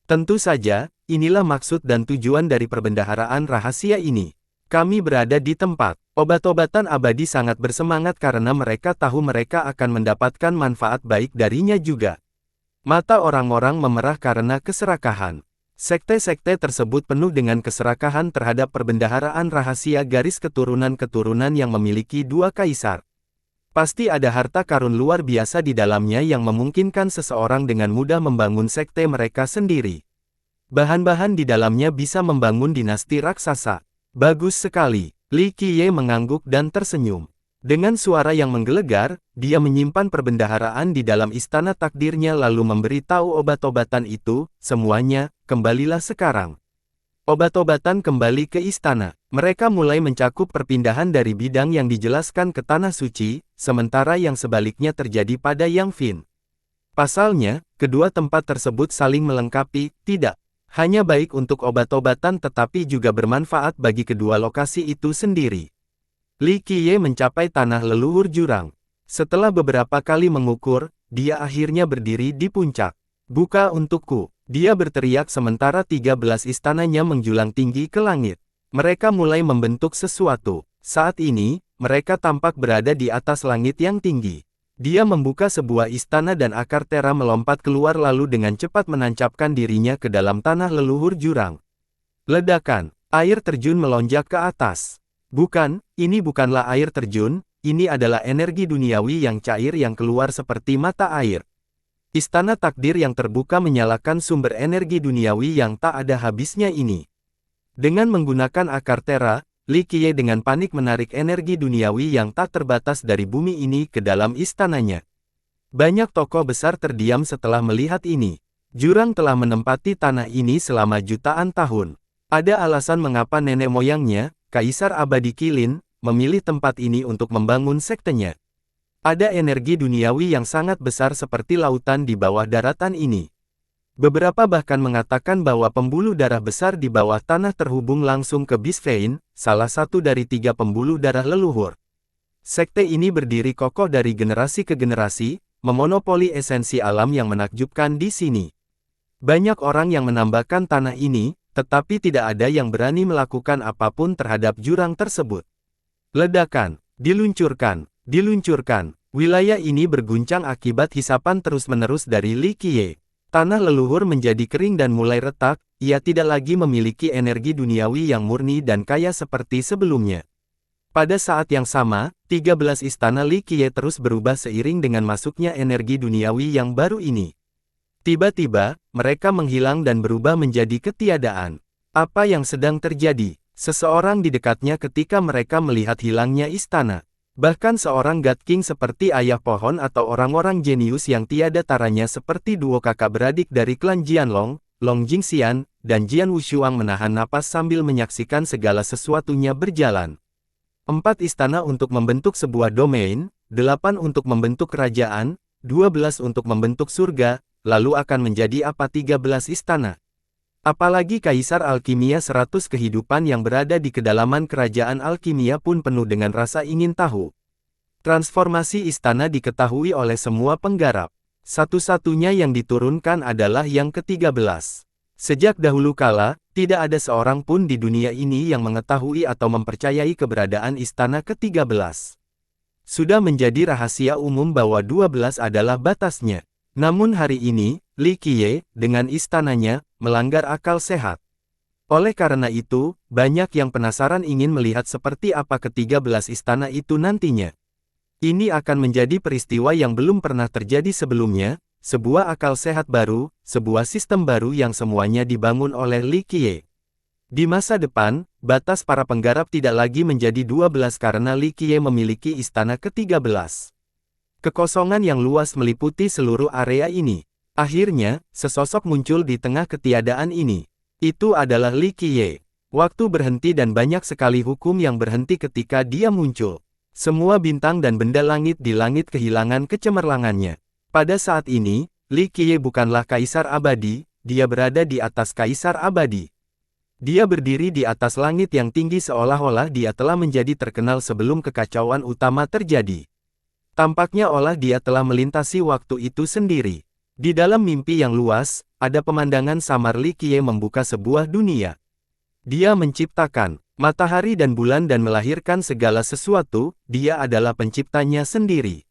A: Tentu saja, inilah maksud dan tujuan dari perbendaharaan rahasia ini. Kami berada di tempat obat-obatan abadi sangat bersemangat karena mereka tahu mereka akan mendapatkan manfaat baik darinya juga. Mata orang-orang memerah karena keserakahan. Sekte-sekte tersebut penuh dengan keserakahan terhadap perbendaharaan rahasia garis keturunan-keturunan yang memiliki dua kaisar. Pasti ada harta karun luar biasa di dalamnya yang memungkinkan seseorang dengan mudah membangun sekte mereka sendiri. Bahan-bahan di dalamnya bisa membangun dinasti raksasa. Bagus sekali. Li Qiye mengangguk dan tersenyum. Dengan suara yang menggelegar, dia menyimpan perbendaharaan di dalam istana takdirnya lalu memberitahu obat-obatan itu, semuanya, kembalilah sekarang. Obat-obatan kembali ke istana. Mereka mulai mencakup perpindahan dari bidang yang dijelaskan ke tanah suci, sementara yang sebaliknya terjadi pada Yang Fin. Pasalnya, kedua tempat tersebut saling melengkapi, tidak hanya baik untuk obat-obatan tetapi juga bermanfaat bagi kedua lokasi itu sendiri. Li Qiye mencapai tanah leluhur jurang. Setelah beberapa kali mengukur, dia akhirnya berdiri di puncak. Buka untukku. Dia berteriak sementara 13 istananya menjulang tinggi ke langit. Mereka mulai membentuk sesuatu. Saat ini, mereka tampak berada di atas langit yang tinggi. Dia membuka sebuah istana dan akar tera melompat keluar lalu dengan cepat menancapkan dirinya ke dalam tanah leluhur jurang. Ledakan, air terjun melonjak ke atas. Bukan, ini bukanlah air terjun, ini adalah energi duniawi yang cair yang keluar seperti mata air. Istana takdir yang terbuka menyalakan sumber energi duniawi yang tak ada habisnya ini. Dengan menggunakan akar tera, Li Qiye dengan panik menarik energi duniawi yang tak terbatas dari bumi ini ke dalam istananya. Banyak tokoh besar terdiam setelah melihat ini. Jurang telah menempati tanah ini selama jutaan tahun. Ada alasan mengapa nenek moyangnya, Kaisar Abadi Qilin, memilih tempat ini untuk membangun sektenya. Ada energi duniawi yang sangat besar seperti lautan di bawah daratan ini. Beberapa bahkan mengatakan bahwa pembuluh darah besar di bawah tanah terhubung langsung ke Bisvein, salah satu dari 3 pembuluh darah leluhur. Sekte ini berdiri kokoh dari generasi ke generasi, memonopoli esensi alam yang menakjubkan di sini. Banyak orang yang menambahkan tanah ini, tetapi tidak ada yang berani melakukan apapun terhadap jurang tersebut. Ledakan, diluncurkan. Wilayah ini berguncang akibat hisapan terus-menerus dari Li Qiye. Tanah leluhur menjadi kering dan mulai retak, ia tidak lagi memiliki energi duniawi yang murni dan kaya seperti sebelumnya. Pada saat yang sama, 13 istana Li Qiye terus berubah seiring dengan masuknya energi duniawi yang baru ini. Tiba-tiba, mereka menghilang dan berubah menjadi ketiadaan. Apa yang sedang terjadi? Seseorang di dekatnya ketika mereka melihat hilangnya istana. Bahkan seorang God King seperti ayah pohon atau orang-orang jenius yang tiada taranya seperti duo kakak beradik dari klan Jianlong, Long Jingxian, dan Jian Wushuang menahan napas sambil menyaksikan segala sesuatunya berjalan. 4 istana untuk membentuk sebuah domain, 8 untuk membentuk kerajaan, 12 untuk membentuk surga, lalu akan menjadi apa 13 istana? Apalagi Kaisar Alkimia 100 kehidupan yang berada di kedalaman kerajaan Alkimia pun penuh dengan rasa ingin tahu. Transformasi istana diketahui oleh semua penggarap. Satu-satunya yang diturunkan adalah yang ke-13. Sejak dahulu kala, tidak ada seorang pun di dunia ini yang mengetahui atau mempercayai keberadaan istana ke-13. Sudah menjadi rahasia umum bahwa 12 adalah batasnya. Namun hari ini, Li Qiye, dengan istananya, melanggar akal sehat. Oleh karena itu, banyak yang penasaran ingin melihat seperti apa ke-13 istana itu nantinya. Ini akan menjadi peristiwa yang belum pernah terjadi sebelumnya, sebuah akal sehat baru, sebuah sistem baru yang semuanya dibangun oleh Li Qiye. Di masa depan, batas para penggarap tidak lagi menjadi 12 karena Li Qiye memiliki istana ke-13. Kekosongan yang luas meliputi seluruh area ini. Akhirnya, sesosok muncul di tengah ketiadaan ini. Itu adalah Li Qiye. Waktu berhenti dan banyak sekali hukum yang berhenti ketika dia muncul. Semua bintang dan benda langit di langit kehilangan kecemerlangannya. Pada saat ini, Li Qiye bukanlah kaisar abadi, dia berada di atas kaisar abadi. Dia berdiri di atas langit yang tinggi seolah-olah dia telah menjadi terkenal sebelum kekacauan utama terjadi. Tampaknya olah dia telah melintasi waktu itu sendiri. Di dalam mimpi yang luas, ada pemandangan samar Li Qiye membuka sebuah dunia. Dia menciptakan matahari dan bulan dan melahirkan segala sesuatu, dia adalah penciptanya sendiri.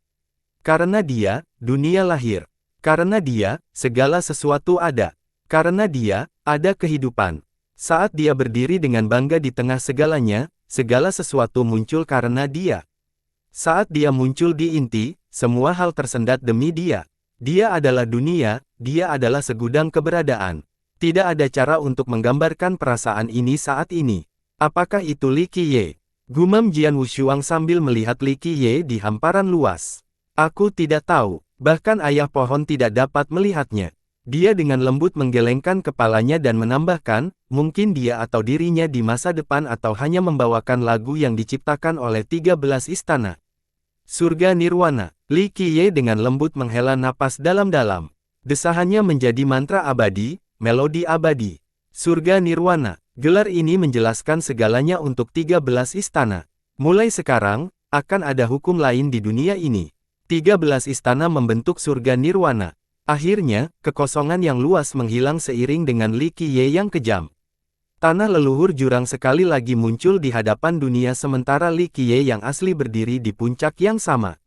A: Karena dia, dunia lahir. Karena dia, segala sesuatu ada. Karena dia, ada kehidupan. Saat dia berdiri dengan bangga di tengah segalanya, segala sesuatu muncul karena dia. Saat dia muncul di inti, semua hal tersendat demi dia. Dia adalah dunia, dia adalah segudang keberadaan. Tidak ada cara untuk menggambarkan perasaan ini saat ini. Apakah itu Li Qiye? Gumam Jian Wushuang sambil melihat Li Qiye di hamparan luas. Aku tidak tahu. Bahkan ayah pohon tidak dapat melihatnya. Dia dengan lembut menggelengkan kepalanya dan menambahkan, mungkin dia atau dirinya di masa depan atau hanya membawakan lagu yang diciptakan oleh 13 istana. Surga Nirwana. Li Qiye dengan lembut menghela napas dalam-dalam. Desahannya menjadi mantra abadi, melodi abadi. Surga Nirwana. Gelar ini menjelaskan segalanya untuk 13 istana. Mulai sekarang, akan ada hukum lain di dunia ini. 13 istana membentuk surga Nirwana. Akhirnya, kekosongan yang luas menghilang seiring dengan Li Qiye yang kejam. Tanah leluhur jurang sekali lagi muncul di hadapan dunia sementara Li Qiye yang asli berdiri di puncak yang sama.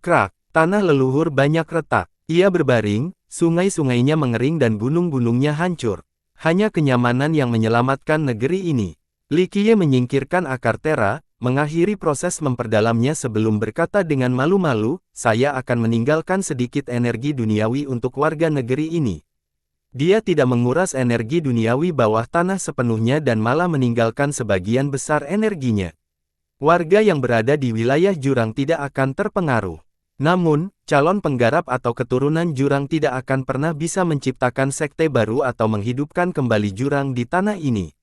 A: Krak, tanah leluhur banyak retak. Ia berbaring, sungai-sungainya mengering dan gunung-gunungnya hancur. Hanya kenyamanan yang menyelamatkan negeri ini. Li Qiye menyingkirkan akar tera, mengakhiri proses memperdalamnya sebelum berkata dengan malu-malu, saya akan meninggalkan sedikit energi duniawi untuk warga negeri ini. Dia tidak menguras energi duniawi bawah tanah sepenuhnya dan malah meninggalkan sebagian besar energinya. Warga yang berada di wilayah jurang tidak akan terpengaruh. Namun, calon penggarap atau keturunan jurang tidak akan pernah bisa menciptakan sekte baru atau menghidupkan kembali jurang di tanah ini.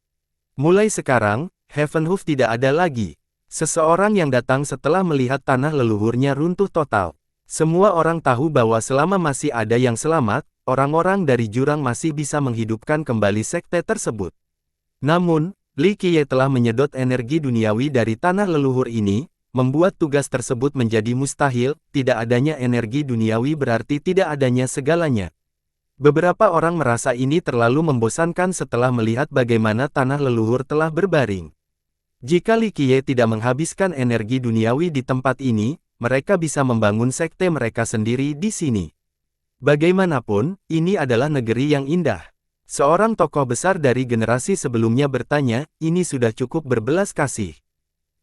A: Mulai sekarang, Heavenhoof tidak ada lagi. Seseorang yang datang setelah melihat tanah leluhurnya runtuh total. Semua orang tahu bahwa selama masih ada yang selamat, orang-orang dari jurang masih bisa menghidupkan kembali sekte tersebut. Namun, Li Qiye telah menyedot energi duniawi dari tanah leluhur ini, membuat tugas tersebut menjadi mustahil. Tidak adanya energi duniawi berarti tidak adanya segalanya. Beberapa orang merasa ini terlalu membosankan setelah melihat bagaimana tanah leluhur telah berbaring. Jika Li Qiye tidak menghabiskan energi duniawi di tempat ini, mereka bisa membangun sekte mereka sendiri di sini. Bagaimanapun, ini adalah negeri yang indah. Seorang tokoh besar dari generasi sebelumnya bertanya, ini sudah cukup berbelas kasih.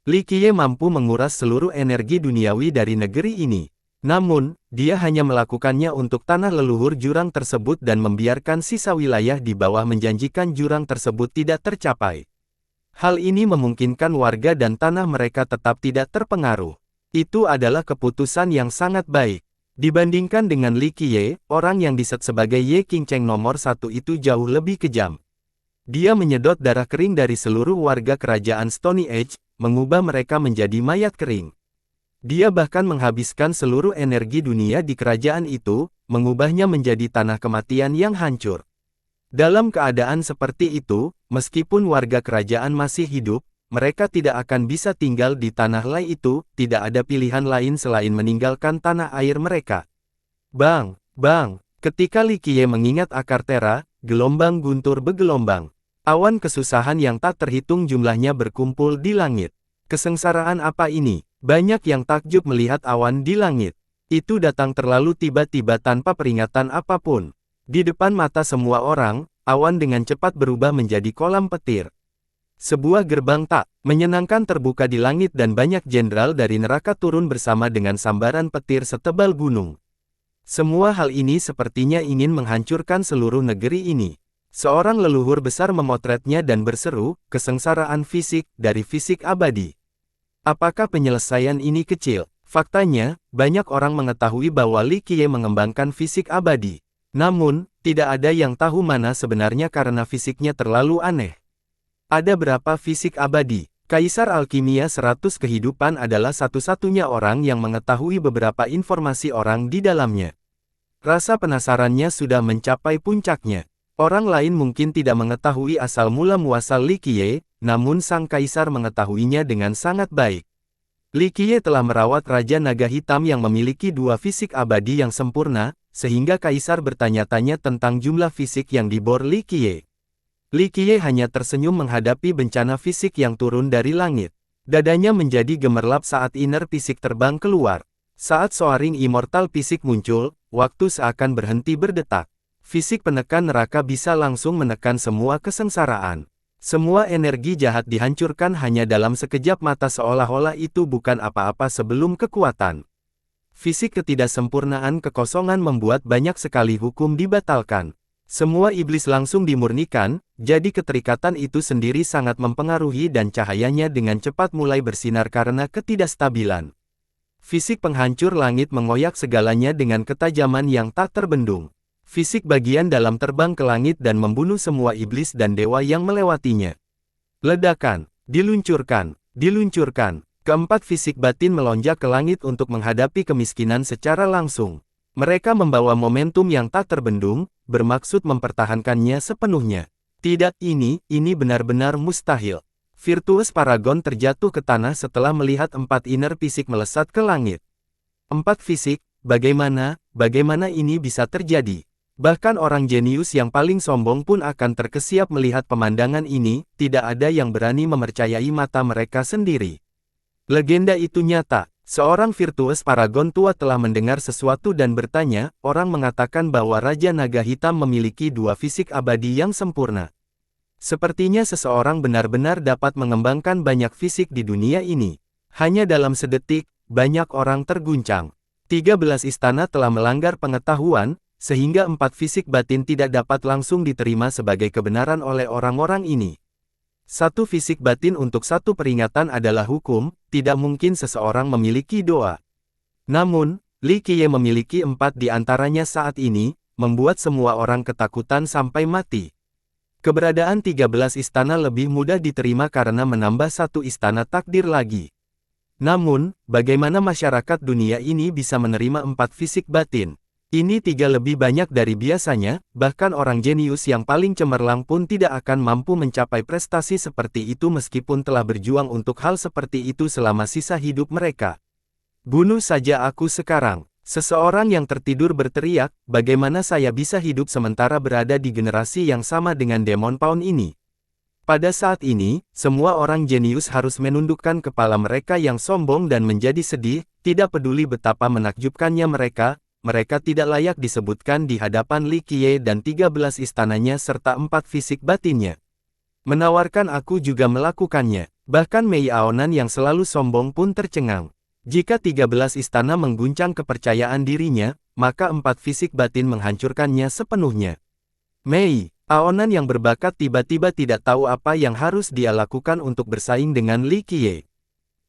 A: Li Qiye mampu menguras seluruh energi duniawi dari negeri ini. Namun, dia hanya melakukannya untuk tanah leluhur jurang tersebut dan membiarkan sisa wilayah di bawah menjanjikan jurang tersebut tidak tercapai. Hal ini memungkinkan warga dan tanah mereka tetap tidak terpengaruh. Itu adalah keputusan yang sangat baik. Dibandingkan dengan Li Qiye, orang yang diset sebagai Ye Qingcheng nomor 1 itu jauh lebih kejam. Dia menyedot darah kering dari seluruh warga kerajaan Stony Age, mengubah mereka menjadi mayat kering. Dia bahkan menghabiskan seluruh energi dunia di kerajaan itu, mengubahnya menjadi tanah kematian yang hancur. Dalam keadaan seperti itu, meskipun warga kerajaan masih hidup, mereka tidak akan bisa tinggal di tanah lai itu, tidak ada pilihan lain selain meninggalkan tanah air mereka. Bang, bang, ketika Li Qiye mengingat akar tera, gelombang guntur bergelombang. Awan kesusahan yang tak terhitung jumlahnya berkumpul di langit. Kesengsaraan apa ini? Banyak yang takjub melihat awan di langit. Itu datang terlalu tiba-tiba tanpa peringatan apapun. Di depan mata semua orang, awan dengan cepat berubah menjadi kolam petir. Sebuah gerbang tak menyenangkan terbuka di langit dan banyak jenderal dari neraka turun bersama dengan sambaran petir setebal gunung. Semua hal ini sepertinya ingin menghancurkan seluruh negeri ini. Seorang leluhur besar memotretnya dan berseru, kesengsaraan fisik dari fisik abadi. Apakah penyelesaian ini kecil? Faktanya, banyak orang mengetahui bahwa Li Qiye mengembangkan fisik abadi. Namun, tidak ada yang tahu mana sebenarnya karena fisiknya terlalu aneh. Ada berapa fisik abadi? Kaisar Alkimia 100 Kehidupan adalah satu-satunya orang yang mengetahui beberapa informasi orang di dalamnya. Rasa penasarannya sudah mencapai puncaknya. Orang lain mungkin tidak mengetahui asal mula muasal Li Qiye, namun sang kaisar mengetahuinya dengan sangat baik. Li Qiye telah merawat Raja Naga Hitam yang memiliki 2 fisik abadi yang sempurna, sehingga kaisar bertanya-tanya tentang jumlah fisik yang dibor Li Qiye. Li Qiye hanya tersenyum menghadapi bencana fisik yang turun dari langit. Dadanya menjadi gemerlap saat inner fisik terbang keluar. Saat soaring immortal fisik muncul, waktu seakan berhenti berdetak. Fisik penekan neraka bisa langsung menekan semua kesengsaraan. Semua energi jahat dihancurkan hanya dalam sekejap mata, seolah-olah itu bukan apa-apa sebelum kekuatan. Fisik ketidaksempurnaan kekosongan membuat banyak sekali hukum dibatalkan. Semua iblis langsung dimurnikan, jadi keterikatan itu sendiri sangat mempengaruhi dan cahayanya dengan cepat mulai bersinar karena ketidakstabilan. Fisik penghancur langit mengoyak segalanya dengan ketajaman yang tak terbendung. Fisik bagian dalam terbang ke langit dan membunuh semua iblis dan dewa yang melewatinya. Ledakan, diluncurkan, diluncurkan. Keempat fisik batin melonjak ke langit untuk menghadapi kemiskinan secara langsung. Mereka membawa momentum yang tak terbendung, bermaksud mempertahankannya sepenuhnya. Tidak, ini benar-benar mustahil. Virtuous Paragon terjatuh ke tanah setelah melihat 4 inner fisik melesat ke langit. 4 fisik, bagaimana ini bisa terjadi? Bahkan orang jenius yang paling sombong pun akan terkesiap melihat pemandangan ini, tidak ada yang berani mempercayai mata mereka sendiri. Legenda itu nyata. Seorang Virtuous Paragon tua telah mendengar sesuatu dan bertanya, orang mengatakan bahwa Raja Naga Hitam memiliki 2 fisik abadi yang sempurna. Sepertinya seseorang benar-benar dapat mengembangkan banyak fisik di dunia ini. Hanya dalam sedetik, banyak orang terguncang. 13 istana telah melanggar pengetahuan, sehingga 4 fisik batin tidak dapat langsung diterima sebagai kebenaran oleh orang-orang ini. 1 fisik batin untuk 1 peringatan adalah hukum, tidak mungkin seseorang memiliki doa. Namun, Li Qiye memiliki 4 di antaranya saat ini, membuat semua orang ketakutan sampai mati. Keberadaan 13 istana lebih mudah diterima karena menambah 1 istana takdir lagi. Namun, bagaimana masyarakat dunia ini bisa menerima 4 fisik batin? Ini 3 lebih banyak dari biasanya, bahkan orang jenius yang paling cemerlang pun tidak akan mampu mencapai prestasi seperti itu meskipun telah berjuang untuk hal seperti itu selama sisa hidup mereka. Bunuh saja aku sekarang. Seseorang yang tertidur berteriak, bagaimana saya bisa hidup sementara berada di generasi yang sama dengan Demon Pound ini? Pada saat ini, semua orang jenius harus menundukkan kepala mereka yang sombong dan menjadi sedih, tidak peduli betapa menakjubkannya mereka tidak layak disebutkan di hadapan Li Qiye dan 13 istananya serta 4 fisik batinnya. Menawarkan aku juga melakukannya. Bahkan Mei Aonan yang selalu sombong pun tercengang. Jika 13 istana mengguncang kepercayaan dirinya, maka 4 fisik batin menghancurkannya sepenuhnya. Mei Aonan yang berbakat tiba-tiba tidak tahu apa yang harus dia lakukan untuk bersaing dengan Li Qiye.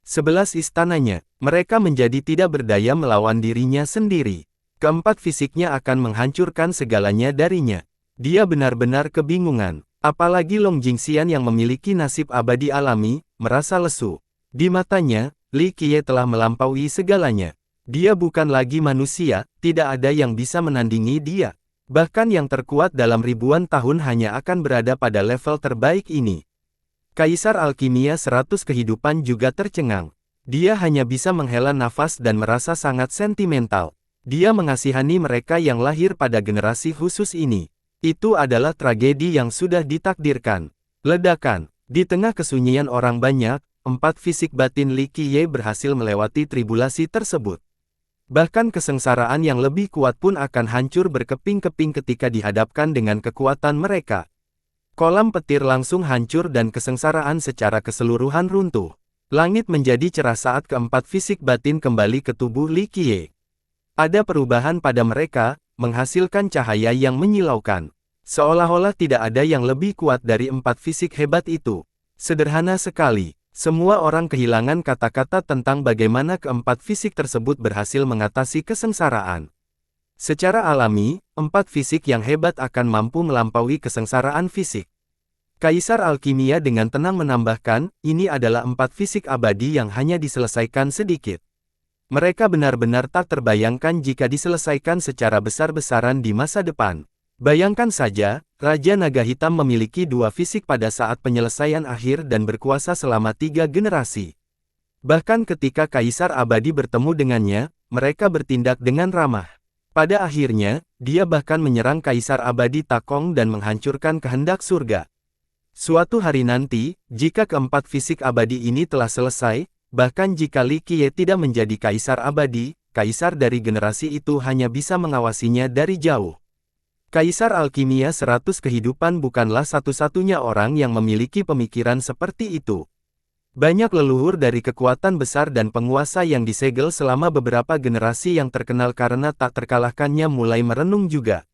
A: 11 istananya, mereka menjadi tidak berdaya melawan dirinya sendiri. Keempat fisiknya akan menghancurkan segalanya darinya. Dia benar-benar kebingungan. Apalagi Long Jingxian yang memiliki nasib abadi alami, merasa lesu. Di matanya, Li Qiye telah melampaui segalanya. Dia bukan lagi manusia, tidak ada yang bisa menandingi dia. Bahkan yang terkuat dalam ribuan tahun hanya akan berada pada level terbaik ini. Kaisar Alkimia 100 Kehidupan juga tercengang. Dia hanya bisa menghela nafas dan merasa sangat sentimental. Dia mengasihani mereka yang lahir pada generasi khusus ini. Itu adalah tragedi yang sudah ditakdirkan. Ledakan. Di tengah kesunyian orang banyak, 4 fisik batin Li Qiye berhasil melewati tribulasi tersebut. Bahkan kesengsaraan yang lebih kuat pun akan hancur berkeping-keping ketika dihadapkan dengan kekuatan mereka. Kolam petir langsung hancur dan kesengsaraan secara keseluruhan runtuh. Langit menjadi cerah saat keempat fisik batin kembali ke tubuh Li Qiye. Ada perubahan pada mereka, menghasilkan cahaya yang menyilaukan. Seolah-olah tidak ada yang lebih kuat dari 4 fisik hebat itu. Sederhana sekali, semua orang kehilangan kata-kata tentang bagaimana keempat fisik tersebut berhasil mengatasi kesengsaraan. Secara alami, 4 fisik yang hebat akan mampu melampaui kesengsaraan fisik. Kaisar Alkimia dengan tenang menambahkan, ini adalah 4 fisik abadi yang hanya diselesaikan sedikit. Mereka benar-benar tak terbayangkan jika diselesaikan secara besar-besaran di masa depan. Bayangkan saja, Raja Naga Hitam memiliki 2 fisik pada saat penyelesaian akhir dan berkuasa selama 3 generasi. Bahkan ketika Kaisar Abadi bertemu dengannya, mereka bertindak dengan ramah. Pada akhirnya, dia bahkan menyerang Kaisar Abadi Takong dan menghancurkan kehendak surga. Suatu hari nanti, jika keempat fisik abadi ini telah selesai, bahkan jika Li Qiye tidak menjadi Kaisar Abadi, Kaisar dari generasi itu hanya bisa mengawasinya dari jauh. Kaisar Alkimia 100 kehidupan bukanlah satu-satunya orang yang memiliki pemikiran seperti itu. Banyak leluhur dari kekuatan besar dan penguasa yang disegel selama beberapa generasi yang terkenal karena tak terkalahkannya mulai merenung juga.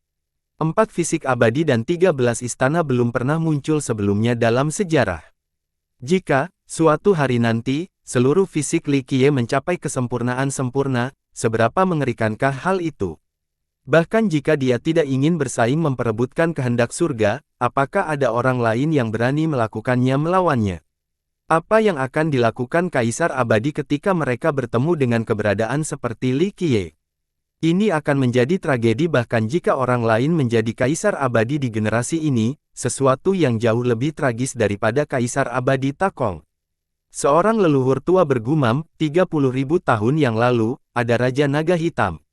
A: 4 fisik abadi dan 13 istana belum pernah muncul sebelumnya dalam sejarah. Jika, suatu hari nanti, seluruh fisik Li Qiye mencapai kesempurnaan sempurna, seberapa mengerikankah hal itu? Bahkan jika dia tidak ingin bersaing memperebutkan kehendak surga, apakah ada orang lain yang berani melakukannya melawannya? Apa yang akan dilakukan Kaisar Abadi ketika mereka bertemu dengan keberadaan seperti Li Qiye? Ini akan menjadi tragedi bahkan jika orang lain menjadi Kaisar Abadi di generasi ini, sesuatu yang jauh lebih tragis daripada Kaisar Abadi Takong. Seorang leluhur tua bergumam, 30.000 tahun yang lalu, ada Raja Naga Hitam.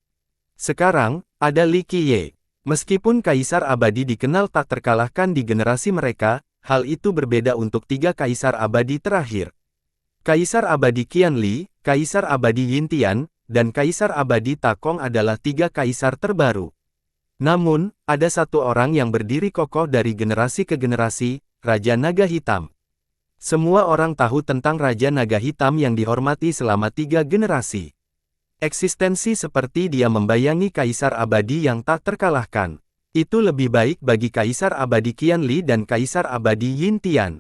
A: Sekarang, ada Li Qiye. Meskipun Kaisar Abadi dikenal tak terkalahkan di generasi mereka, hal itu berbeda untuk 3 Kaisar Abadi terakhir. Kaisar Abadi Qianli, Kaisar Abadi Yintian, dan Kaisar Abadi Takong adalah 3 kaisar terbaru. Namun, ada satu orang yang berdiri kokoh dari generasi ke generasi, Raja Naga Hitam. Semua orang tahu tentang Raja Naga Hitam yang dihormati selama 3 generasi. Eksistensi seperti dia membayangi Kaisar Abadi yang tak terkalahkan. Itu lebih baik bagi Kaisar Abadi Qianli dan Kaisar Abadi Yintian.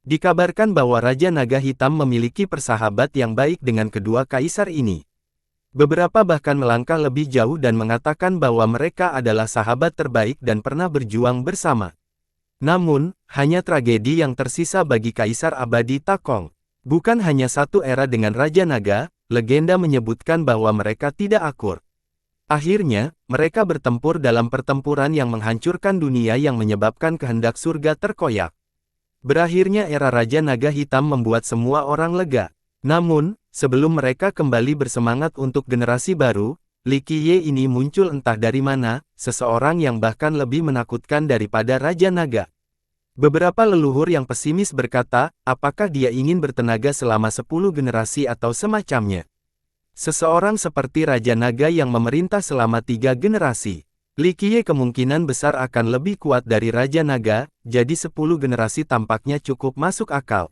A: Dikabarkan bahwa Raja Naga Hitam memiliki persahabat yang baik dengan kedua kaisar ini. Beberapa bahkan melangkah lebih jauh dan mengatakan bahwa mereka adalah sahabat terbaik dan pernah berjuang bersama. Namun, hanya tragedi yang tersisa bagi Kaisar Abadi Takong. Bukan hanya satu era dengan Raja Naga, legenda menyebutkan bahwa mereka tidak akur. Akhirnya, mereka bertempur dalam pertempuran yang menghancurkan dunia yang menyebabkan kehendak surga terkoyak. Berakhirnya era Raja Naga Hitam membuat semua orang lega. Namun, sebelum mereka kembali bersemangat untuk generasi baru, Li Qiye ini muncul entah dari mana, seseorang yang bahkan lebih menakutkan daripada Raja Naga. Beberapa leluhur yang pesimis berkata, apakah dia ingin bertenaga selama 10 generasi atau semacamnya. Seseorang seperti Raja Naga yang memerintah selama 3 generasi. Li Qiye kemungkinan besar akan lebih kuat dari Raja Naga, jadi 10 generasi tampaknya cukup masuk akal.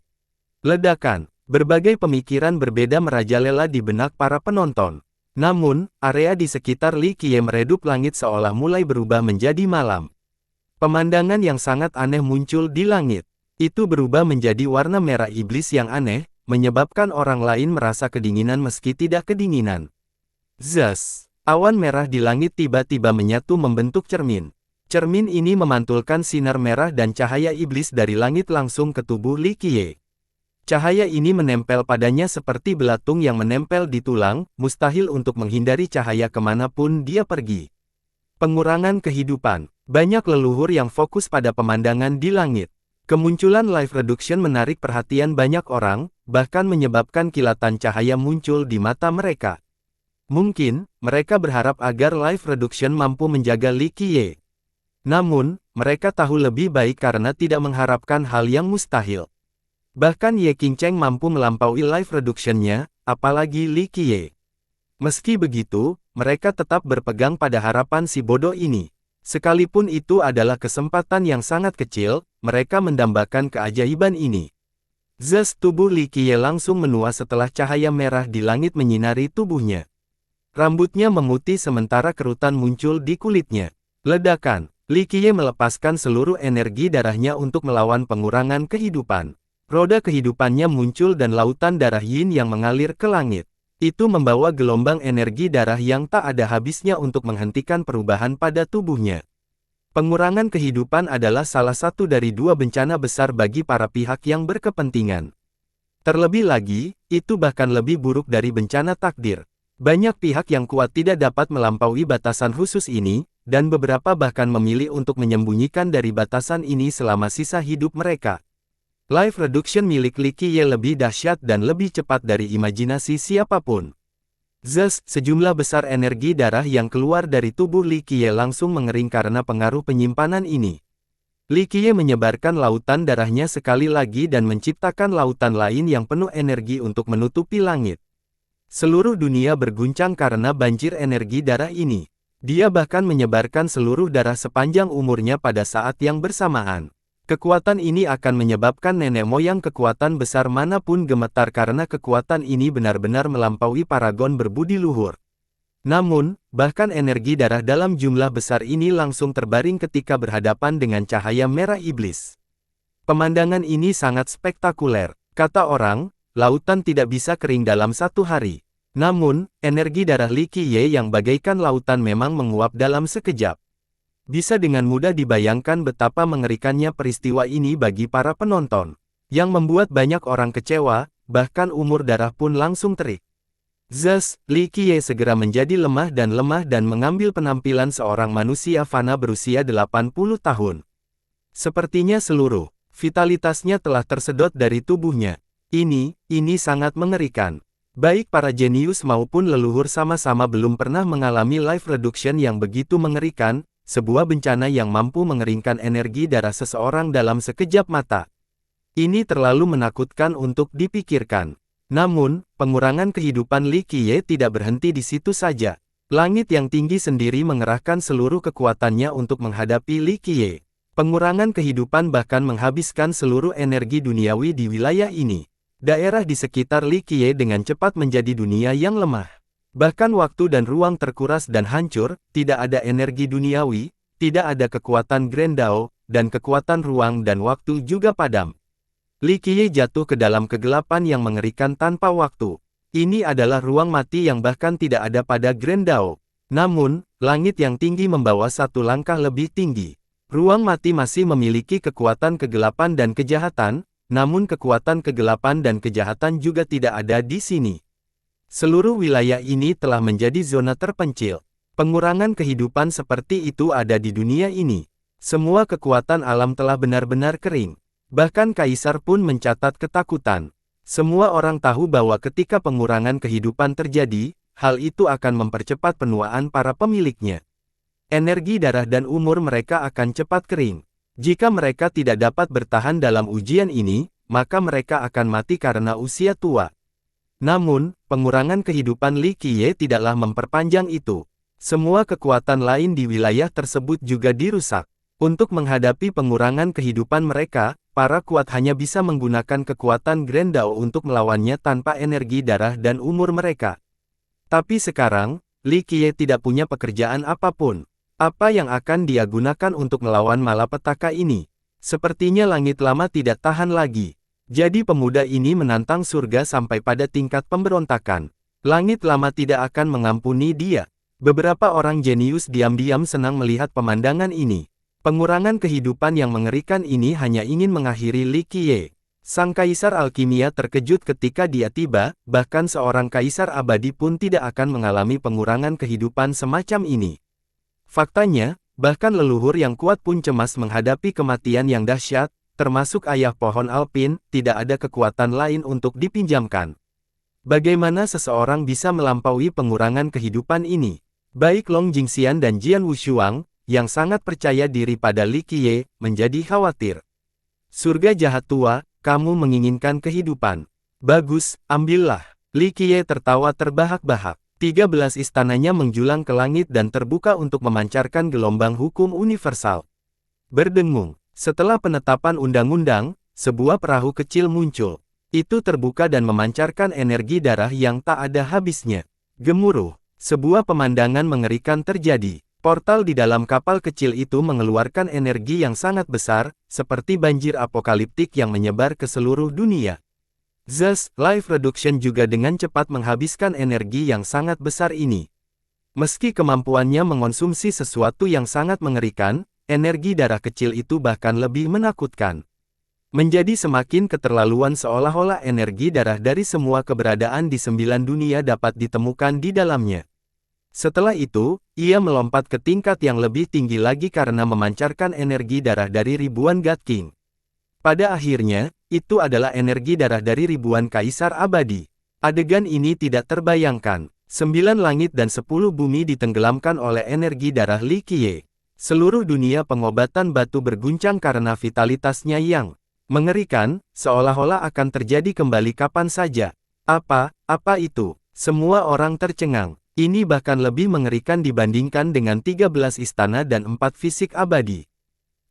A: Ledakan. Berbagai pemikiran berbeda merajalela di benak para penonton. Namun, area di sekitar Li Qiye meredup langit seolah mulai berubah menjadi malam. Pemandangan yang sangat aneh muncul di langit. Itu berubah menjadi warna merah iblis yang aneh, menyebabkan orang lain merasa kedinginan meski tidak kedinginan. Zas! Awan merah di langit tiba-tiba menyatu membentuk cermin. Cermin ini memantulkan sinar merah dan cahaya iblis dari langit langsung ke tubuh Li Qiye. Cahaya ini menempel padanya seperti belatung yang menempel di tulang, mustahil untuk menghindari cahaya kemanapun dia pergi. Pengurangan kehidupan. Banyak leluhur yang fokus pada pemandangan di langit. Kemunculan live reduction menarik perhatian banyak orang, bahkan menyebabkan kilatan cahaya muncul di mata mereka. Mungkin, mereka berharap agar live reduction mampu menjaga Li Qiye. Namun, mereka tahu lebih baik karena tidak mengharapkan hal yang mustahil. Bahkan Ye Qingcheng mampu melampaui life reduction-nya, apalagi Li Qiye. Meski begitu, mereka tetap berpegang pada harapan si bodoh ini. Sekalipun itu adalah kesempatan yang sangat kecil, mereka mendambakan keajaiban ini. Zas tubuh Li Qiye langsung menua setelah cahaya merah di langit menyinari tubuhnya. Rambutnya memutih sementara kerutan muncul di kulitnya. Ledakan. Li Qiye melepaskan seluruh energi darahnya untuk melawan pengurangan kehidupan. Roda kehidupannya muncul dan lautan darah yin yang mengalir ke langit. Itu membawa gelombang energi darah yang tak ada habisnya untuk menghentikan perubahan pada tubuhnya. Pengurangan kehidupan adalah salah satu dari dua bencana besar bagi para pihak yang berkepentingan. Terlebih lagi, itu bahkan lebih buruk dari bencana takdir. Banyak pihak yang kuat tidak dapat melampaui batasan khusus ini, dan beberapa bahkan memilih untuk menyembunyikan dari batasan ini selama sisa hidup mereka. Life reduction milik Li Qiye lebih dahsyat dan lebih cepat dari imajinasi siapapun. Sejumlah besar energi darah yang keluar dari tubuh Li Qiye langsung mengering karena pengaruh penyimpanan ini. Li Qiye menyebarkan lautan darahnya sekali lagi dan menciptakan lautan lain yang penuh energi untuk menutupi langit. Seluruh dunia berguncang karena banjir energi darah ini. Dia bahkan menyebarkan seluruh darah sepanjang umurnya pada saat yang bersamaan. Kekuatan ini akan menyebabkan nenek moyang kekuatan besar manapun gemetar karena kekuatan ini benar-benar melampaui paragon berbudi luhur. Namun, bahkan energi darah dalam jumlah besar ini langsung terbaring ketika berhadapan dengan cahaya merah iblis. Pemandangan ini sangat spektakuler. Kata orang, lautan tidak bisa kering dalam satu hari. Namun, energi darah Li Qiye yang bagaikan lautan memang menguap dalam sekejap. Bisa dengan mudah dibayangkan betapa mengerikannya peristiwa ini bagi para penonton. Yang membuat banyak orang kecewa, bahkan umur darah pun langsung terik. Li Qiye segera menjadi lemah dan mengambil penampilan seorang manusia fana berusia 80 tahun. Sepertinya seluruh vitalitasnya telah tersedot dari tubuhnya. Ini sangat mengerikan. Baik para jenius maupun leluhur sama-sama belum pernah mengalami life reduction yang begitu mengerikan, sebuah bencana yang mampu mengeringkan energi darah seseorang dalam sekejap mata. Ini terlalu menakutkan untuk dipikirkan. Namun, pengurangan kehidupan Li Qiye tidak berhenti di situ saja. Langit yang tinggi sendiri mengerahkan seluruh kekuatannya untuk menghadapi Li Qiye. Pengurangan kehidupan bahkan menghabiskan seluruh energi duniawi di wilayah ini. Daerah di sekitar Li Qiye dengan cepat menjadi dunia yang lemah. Bahkan waktu dan ruang terkuras dan hancur, tidak ada energi duniawi, tidak ada kekuatan Grendao, dan kekuatan ruang dan waktu juga padam. Li Qiye jatuh ke dalam kegelapan yang mengerikan tanpa waktu. Ini adalah ruang mati yang bahkan tidak ada pada Grendao. Namun, langit yang tinggi membawa satu langkah lebih tinggi. Ruang mati masih memiliki kekuatan kegelapan dan kejahatan, namun kekuatan kegelapan dan kejahatan juga tidak ada di sini. Seluruh wilayah ini telah menjadi zona terpencil. Pengurangan kehidupan seperti itu ada di dunia ini. Semua kekuatan alam telah benar-benar kering. Bahkan kaisar pun mencatat ketakutan. Semua orang tahu bahwa ketika pengurangan kehidupan terjadi, hal itu akan mempercepat penuaan para pemiliknya. Energi darah dan umur mereka akan cepat kering. Jika mereka tidak dapat bertahan dalam ujian ini, maka mereka akan mati karena usia tua. Namun, pengurangan kehidupan Li Qiye tidaklah memperpanjang itu. Semua kekuatan lain di wilayah tersebut juga dirusak. Untuk menghadapi pengurangan kehidupan mereka, para kuat hanya bisa menggunakan kekuatan Grendao untuk melawannya tanpa energi darah dan umur mereka. Tapi sekarang, Li Qiye tidak punya pekerjaan apapun. Apa yang akan dia gunakan untuk melawan malapetaka ini? Sepertinya langit lama tidak tahan lagi. Jadi pemuda ini menantang surga sampai pada tingkat pemberontakan. Langit lama tidak akan mengampuni dia. Beberapa orang jenius diam-diam senang melihat pemandangan ini. Pengurangan kehidupan yang mengerikan ini hanya ingin mengakhiri Li Qiye. Sang kaisar alkimia terkejut ketika dia tiba, bahkan seorang kaisar abadi pun tidak akan mengalami pengurangan kehidupan semacam ini. Faktanya, bahkan leluhur yang kuat pun cemas menghadapi kematian yang dahsyat, termasuk ayah pohon alpin, tidak ada kekuatan lain untuk dipinjamkan. Bagaimana seseorang bisa melampaui pengurangan kehidupan ini? Baik Long Jingxian dan Jian Wushuang, yang sangat percaya diri pada Li Qiye, menjadi khawatir. Surga jahat tua, kamu menginginkan kehidupan. Bagus, ambillah. Li Qiye tertawa terbahak-bahak. 13 istananya menjulang ke langit dan terbuka untuk memancarkan gelombang hukum universal. Berdengung. Setelah penetapan undang-undang, sebuah perahu kecil muncul. Itu terbuka dan memancarkan energi darah yang tak ada habisnya. Gemuruh. Sebuah pemandangan mengerikan terjadi. Portal di dalam kapal kecil itu mengeluarkan energi yang sangat besar, seperti banjir apokaliptik yang menyebar ke seluruh dunia. Life Reduction juga dengan cepat menghabiskan energi yang sangat besar ini. Meski kemampuannya mengonsumsi sesuatu yang sangat mengerikan, energi darah kecil itu bahkan lebih menakutkan. Menjadi semakin keterlaluan seolah-olah energi darah dari semua keberadaan di 9 dunia dapat ditemukan di dalamnya. Setelah itu, ia melompat ke tingkat yang lebih tinggi lagi karena memancarkan energi darah dari ribuan God King. Pada akhirnya, itu adalah energi darah dari ribuan kaisar abadi. Adegan ini tidak terbayangkan. 9 langit dan 10 bumi ditenggelamkan oleh energi darah Li Qiye. Seluruh dunia pengobatan batu berguncang karena vitalitasnya yang mengerikan, seolah-olah akan terjadi kembali kapan saja. Apa itu? Semua orang tercengang. Ini bahkan lebih mengerikan dibandingkan dengan 13 istana dan 4 fisik abadi.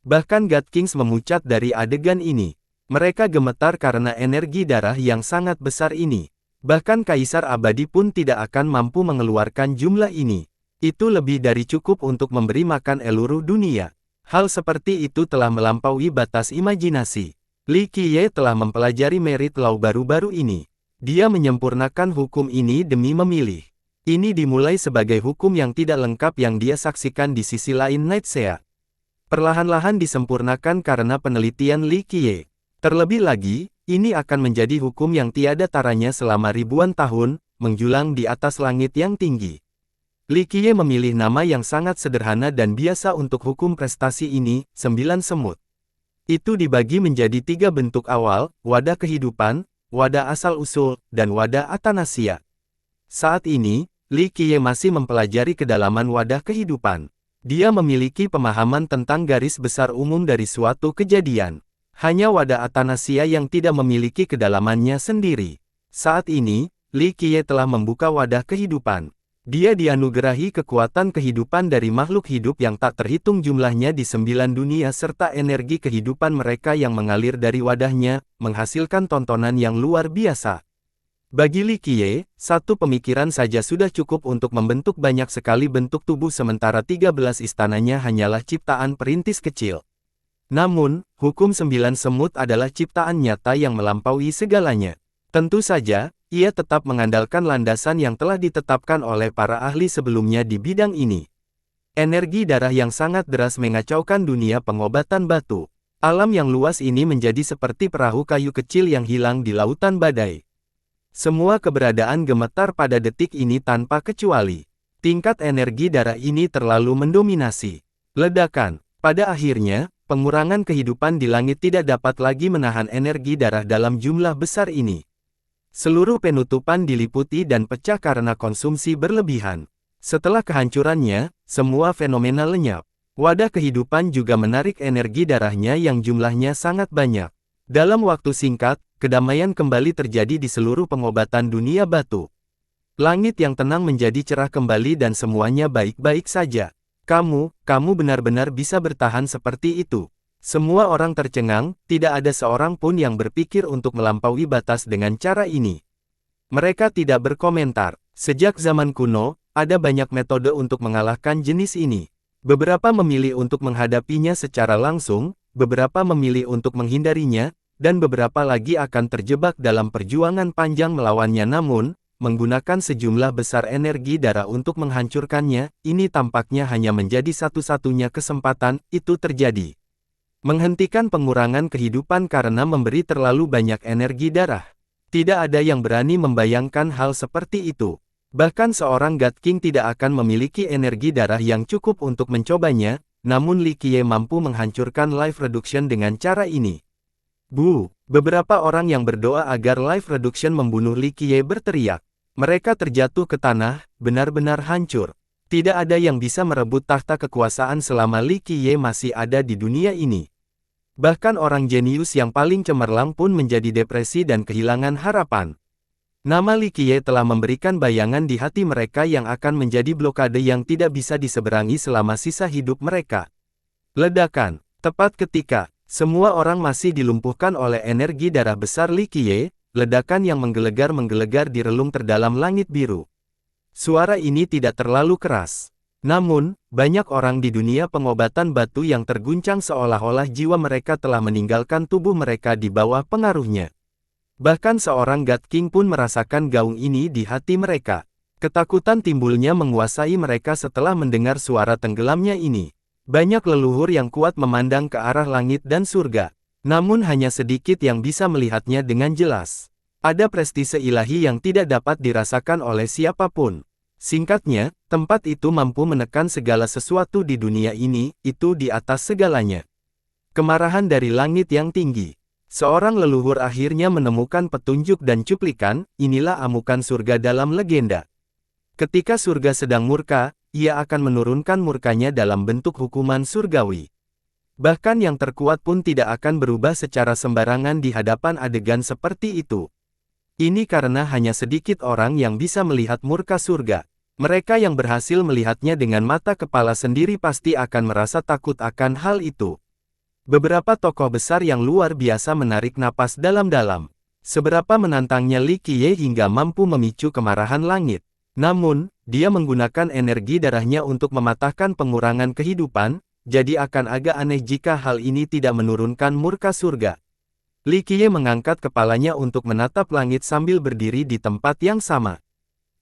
A: Bahkan God Kings memucat dari adegan ini. Mereka gemetar karena energi darah yang sangat besar ini. Bahkan kaisar abadi pun tidak akan mampu mengeluarkan jumlah ini. Itu lebih dari cukup untuk memberi makan seluruh dunia. Hal seperti itu telah melampaui batas imajinasi. Li Qiye telah mempelajari merit law baru-baru ini. Dia menyempurnakan hukum ini demi memilih. Ini dimulai sebagai hukum yang tidak lengkap yang dia saksikan di sisi lain Night Sea. Perlahan-lahan disempurnakan karena penelitian Li Qiye. Terlebih lagi, ini akan menjadi hukum yang tiada taranya selama ribuan tahun, menjulang di atas langit yang tinggi. Li Qiye memilih nama yang sangat sederhana dan biasa untuk hukum prestasi ini, 9 semut. Itu dibagi menjadi 3 bentuk awal, wadah kehidupan, wadah asal-usul, dan wadah Atanasia. Saat ini, Li Qiye masih mempelajari kedalaman wadah kehidupan. Dia memiliki pemahaman tentang garis besar umum dari suatu kejadian. Hanya wadah Atanasia yang tidak memiliki kedalamannya sendiri. Saat ini, Li Qiye telah membuka wadah kehidupan. Dia dianugerahi kekuatan kehidupan dari makhluk hidup yang tak terhitung jumlahnya di 9 dunia serta energi kehidupan mereka yang mengalir dari wadahnya, menghasilkan tontonan yang luar biasa. Bagi Li Qiye, satu pemikiran saja sudah cukup untuk membentuk banyak sekali bentuk tubuh sementara 13 istananya hanyalah ciptaan perintis kecil. Namun, hukum 9 semut adalah ciptaan nyata yang melampaui segalanya. Tentu saja, ia tetap mengandalkan landasan yang telah ditetapkan oleh para ahli sebelumnya di bidang ini. Energi darah yang sangat deras mengacaukan dunia pengobatan batu. Alam yang luas ini menjadi seperti perahu kayu kecil yang hilang di lautan badai. Semua keberadaan gemetar pada detik ini tanpa kecuali. Tingkat energi darah ini terlalu mendominasi. Ledakan. Pada akhirnya, pengurangan kehidupan di langit tidak dapat lagi menahan energi darah dalam jumlah besar ini. Seluruh penutupan diliputi dan pecah karena konsumsi berlebihan. Setelah kehancurannya, semua fenomena lenyap. Wadah kehidupan juga menarik energi darahnya yang jumlahnya sangat banyak. Dalam waktu singkat, kedamaian kembali terjadi di seluruh pengobatan dunia batu. Langit yang tenang menjadi cerah kembali dan semuanya baik-baik saja. Kamu benar-benar bisa bertahan seperti itu. Semua orang tercengang, tidak ada seorang pun yang berpikir untuk melampaui batas dengan cara ini. Mereka tidak berkomentar. Sejak zaman kuno, ada banyak metode untuk mengalahkan jenis ini. Beberapa memilih untuk menghadapinya secara langsung, beberapa memilih untuk menghindarinya, dan beberapa lagi akan terjebak dalam perjuangan panjang melawannya namun, menggunakan sejumlah besar energi darah untuk menghancurkannya, ini tampaknya hanya menjadi satu-satunya kesempatan itu terjadi. Menghentikan pengurangan kehidupan karena memberi terlalu banyak energi darah. Tidak ada yang berani membayangkan hal seperti itu. Bahkan seorang God King tidak akan memiliki energi darah yang cukup untuk mencobanya, namun Li Qiye mampu menghancurkan life reduction dengan cara ini. Beberapa orang yang berdoa agar life reduction membunuh Li Qiye berteriak. Mereka terjatuh ke tanah, benar-benar hancur. Tidak ada yang bisa merebut tahta kekuasaan selama Li Qiye masih ada di dunia ini. Bahkan orang jenius yang paling cemerlang pun menjadi depresi dan kehilangan harapan. Nama Li Qiye telah memberikan bayangan di hati mereka yang akan menjadi blokade yang tidak bisa diseberangi selama sisa hidup mereka. Ledakan. Tepat ketika semua orang masih dilumpuhkan oleh energi darah besar Li Qiye, ledakan yang menggelegar-menggelegar di relung terdalam langit biru. Suara ini tidak terlalu keras. Namun, banyak orang di dunia pengobatan batu yang terguncang seolah-olah jiwa mereka telah meninggalkan tubuh mereka di bawah pengaruhnya. Bahkan seorang God King pun merasakan gaung ini di hati mereka. Ketakutan timbulnya menguasai mereka setelah mendengar suara tenggelamnya ini. Banyak leluhur yang kuat memandang ke arah langit dan surga. Namun hanya sedikit yang bisa melihatnya dengan jelas. Ada prestise ilahi yang tidak dapat dirasakan oleh siapapun. Singkatnya, tempat itu mampu menekan segala sesuatu di dunia ini, itu di atas segalanya. Kemarahan dari langit yang tinggi. Seorang leluhur akhirnya menemukan petunjuk dan cuplikan, inilah amukan surga dalam legenda. Ketika surga sedang murka, ia akan menurunkan murkanya dalam bentuk hukuman surgawi. Bahkan yang terkuat pun tidak akan berubah secara sembarangan di hadapan adegan seperti itu. Ini karena hanya sedikit orang yang bisa melihat murka surga. Mereka yang berhasil melihatnya dengan mata kepala sendiri pasti akan merasa takut akan hal itu. Beberapa tokoh besar yang luar biasa menarik napas dalam-dalam. Seberapa menantangnya Li Qiye hingga mampu memicu kemarahan langit. Namun, dia menggunakan energi darahnya untuk mematahkan pengurangan kehidupan, jadi akan agak aneh jika hal ini tidak menurunkan murka surga. Li Qiye mengangkat kepalanya untuk menatap langit sambil berdiri di tempat yang sama.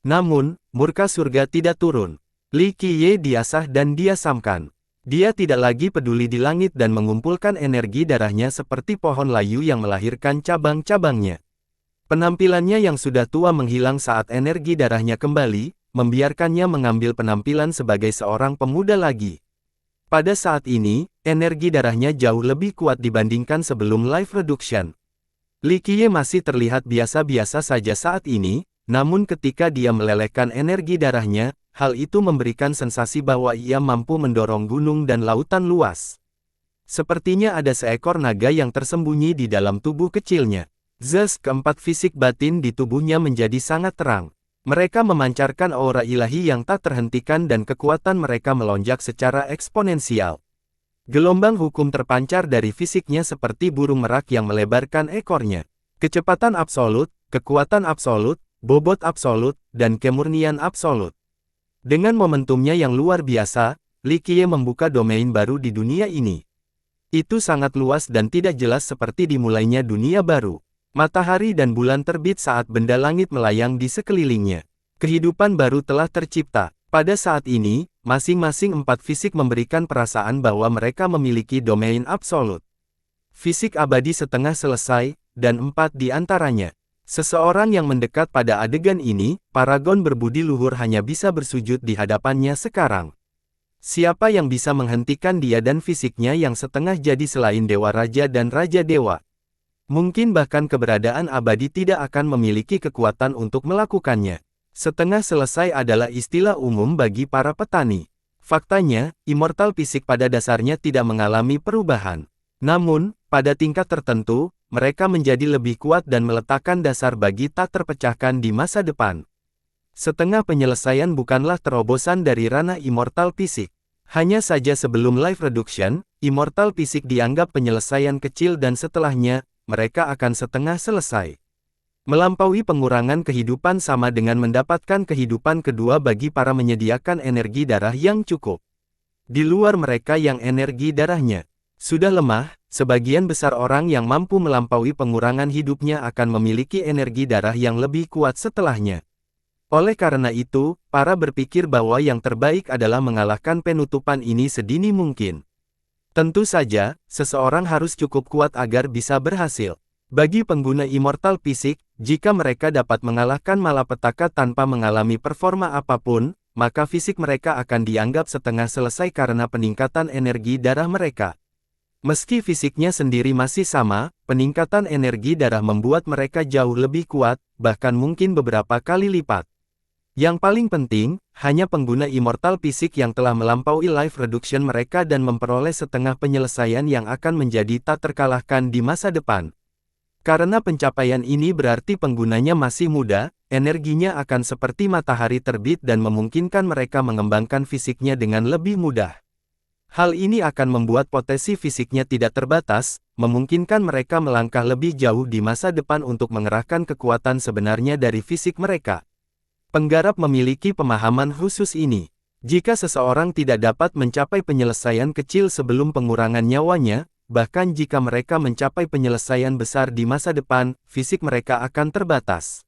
A: Namun, murka surga tidak turun. Li Qiye diasah dan diasamkan. Dia tidak lagi peduli di langit dan mengumpulkan energi darahnya seperti pohon layu yang melahirkan cabang-cabangnya. Penampilannya yang sudah tua menghilang saat energi darahnya kembali, membiarkannya mengambil penampilan sebagai seorang pemuda lagi. Pada saat ini, energi darahnya jauh lebih kuat dibandingkan sebelum life reduction. Li Qiye masih terlihat biasa-biasa saja saat ini, namun ketika dia melelehkan energi darahnya, hal itu memberikan sensasi bahwa ia mampu mendorong gunung dan lautan luas. Sepertinya ada seekor naga yang tersembunyi di dalam tubuh kecilnya. Zat keempat fisik batin di tubuhnya menjadi sangat terang. Mereka memancarkan aura ilahi yang tak terhentikan dan kekuatan mereka melonjak secara eksponensial. Gelombang hukum terpancar dari fisiknya seperti burung merak yang melebarkan ekornya. Kecepatan absolut, kekuatan absolut, bobot absolut, dan kemurnian absolut. Dengan momentumnya yang luar biasa, Li Qiye membuka domain baru di dunia ini. Itu sangat luas dan tidak jelas seperti dimulainya dunia baru. Matahari dan bulan terbit saat benda langit melayang di sekelilingnya. Kehidupan baru telah tercipta. Pada saat ini, masing-masing empat fisik memberikan perasaan bahwa mereka memiliki domain absolut. Fisik abadi setengah selesai, dan empat di antaranya. Seseorang yang mendekat pada adegan ini, paragon berbudi luhur hanya bisa bersujud di hadapannya sekarang. Siapa yang bisa menghentikan dia dan fisiknya yang setengah jadi selain Dewa Raja dan Raja Dewa? Mungkin bahkan keberadaan abadi tidak akan memiliki kekuatan untuk melakukannya. Setengah selesai adalah istilah umum bagi para petani. Faktanya, immortal fisik pada dasarnya tidak mengalami perubahan. Namun, pada tingkat tertentu, mereka menjadi lebih kuat dan meletakkan dasar bagi tak terpecahkan di masa depan. Setengah penyelesaian bukanlah terobosan dari ranah immortal fisik. Hanya saja sebelum life reduction, immortal fisik dianggap penyelesaian kecil dan setelahnya, mereka akan setengah selesai. Melampaui pengurangan kehidupan sama dengan mendapatkan kehidupan kedua bagi para menyediakan energi darah yang cukup. Di luar mereka yang energi darahnya sudah lemah, sebagian besar orang yang mampu melampaui pengurangan hidupnya akan memiliki energi darah yang lebih kuat setelahnya. Oleh karena itu, para berpikir bahwa yang terbaik adalah mengalahkan penutupan ini sedini mungkin. Tentu saja, seseorang harus cukup kuat agar bisa berhasil. Bagi pengguna immortal fisik, jika mereka dapat mengalahkan malapetaka tanpa mengalami performa apapun, maka fisik mereka akan dianggap setengah selesai karena peningkatan energi darah mereka. Meski fisiknya sendiri masih sama, peningkatan energi darah membuat mereka jauh lebih kuat, bahkan mungkin beberapa kali lipat. Yang paling penting, hanya pengguna immortal fisik yang telah melampaui life reduction mereka dan memperoleh setengah penyelesaian yang akan menjadi tak terkalahkan di masa depan. Karena pencapaian ini berarti penggunanya masih muda, energinya akan seperti matahari terbit dan memungkinkan mereka mengembangkan fisiknya dengan lebih mudah. Hal ini akan membuat potensi fisiknya tidak terbatas, memungkinkan mereka melangkah lebih jauh di masa depan untuk mengerahkan kekuatan sebenarnya dari fisik mereka. Penggarap memiliki pemahaman khusus ini. Jika seseorang tidak dapat mencapai penyelesaian kecil sebelum pengurangan nyawanya, bahkan jika mereka mencapai penyelesaian besar di masa depan, fisik mereka akan terbatas.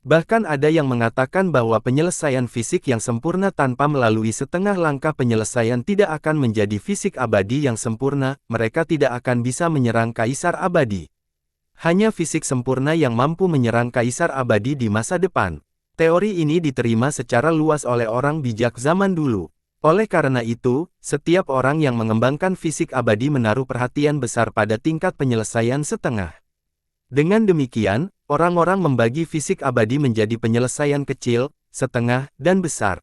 A: Bahkan ada yang mengatakan bahwa penyelesaian fisik yang sempurna tanpa melalui setengah langkah penyelesaian tidak akan menjadi fisik abadi yang sempurna, mereka tidak akan bisa menyerang kaisar abadi. Hanya fisik sempurna yang mampu menyerang kaisar abadi di masa depan. Teori ini diterima secara luas oleh orang bijak zaman dulu. Oleh karena itu, setiap orang yang mengembangkan fisik abadi menaruh perhatian besar pada tingkat penyelesaian setengah. Dengan demikian, orang-orang membagi fisik abadi menjadi penyelesaian kecil, setengah, dan besar.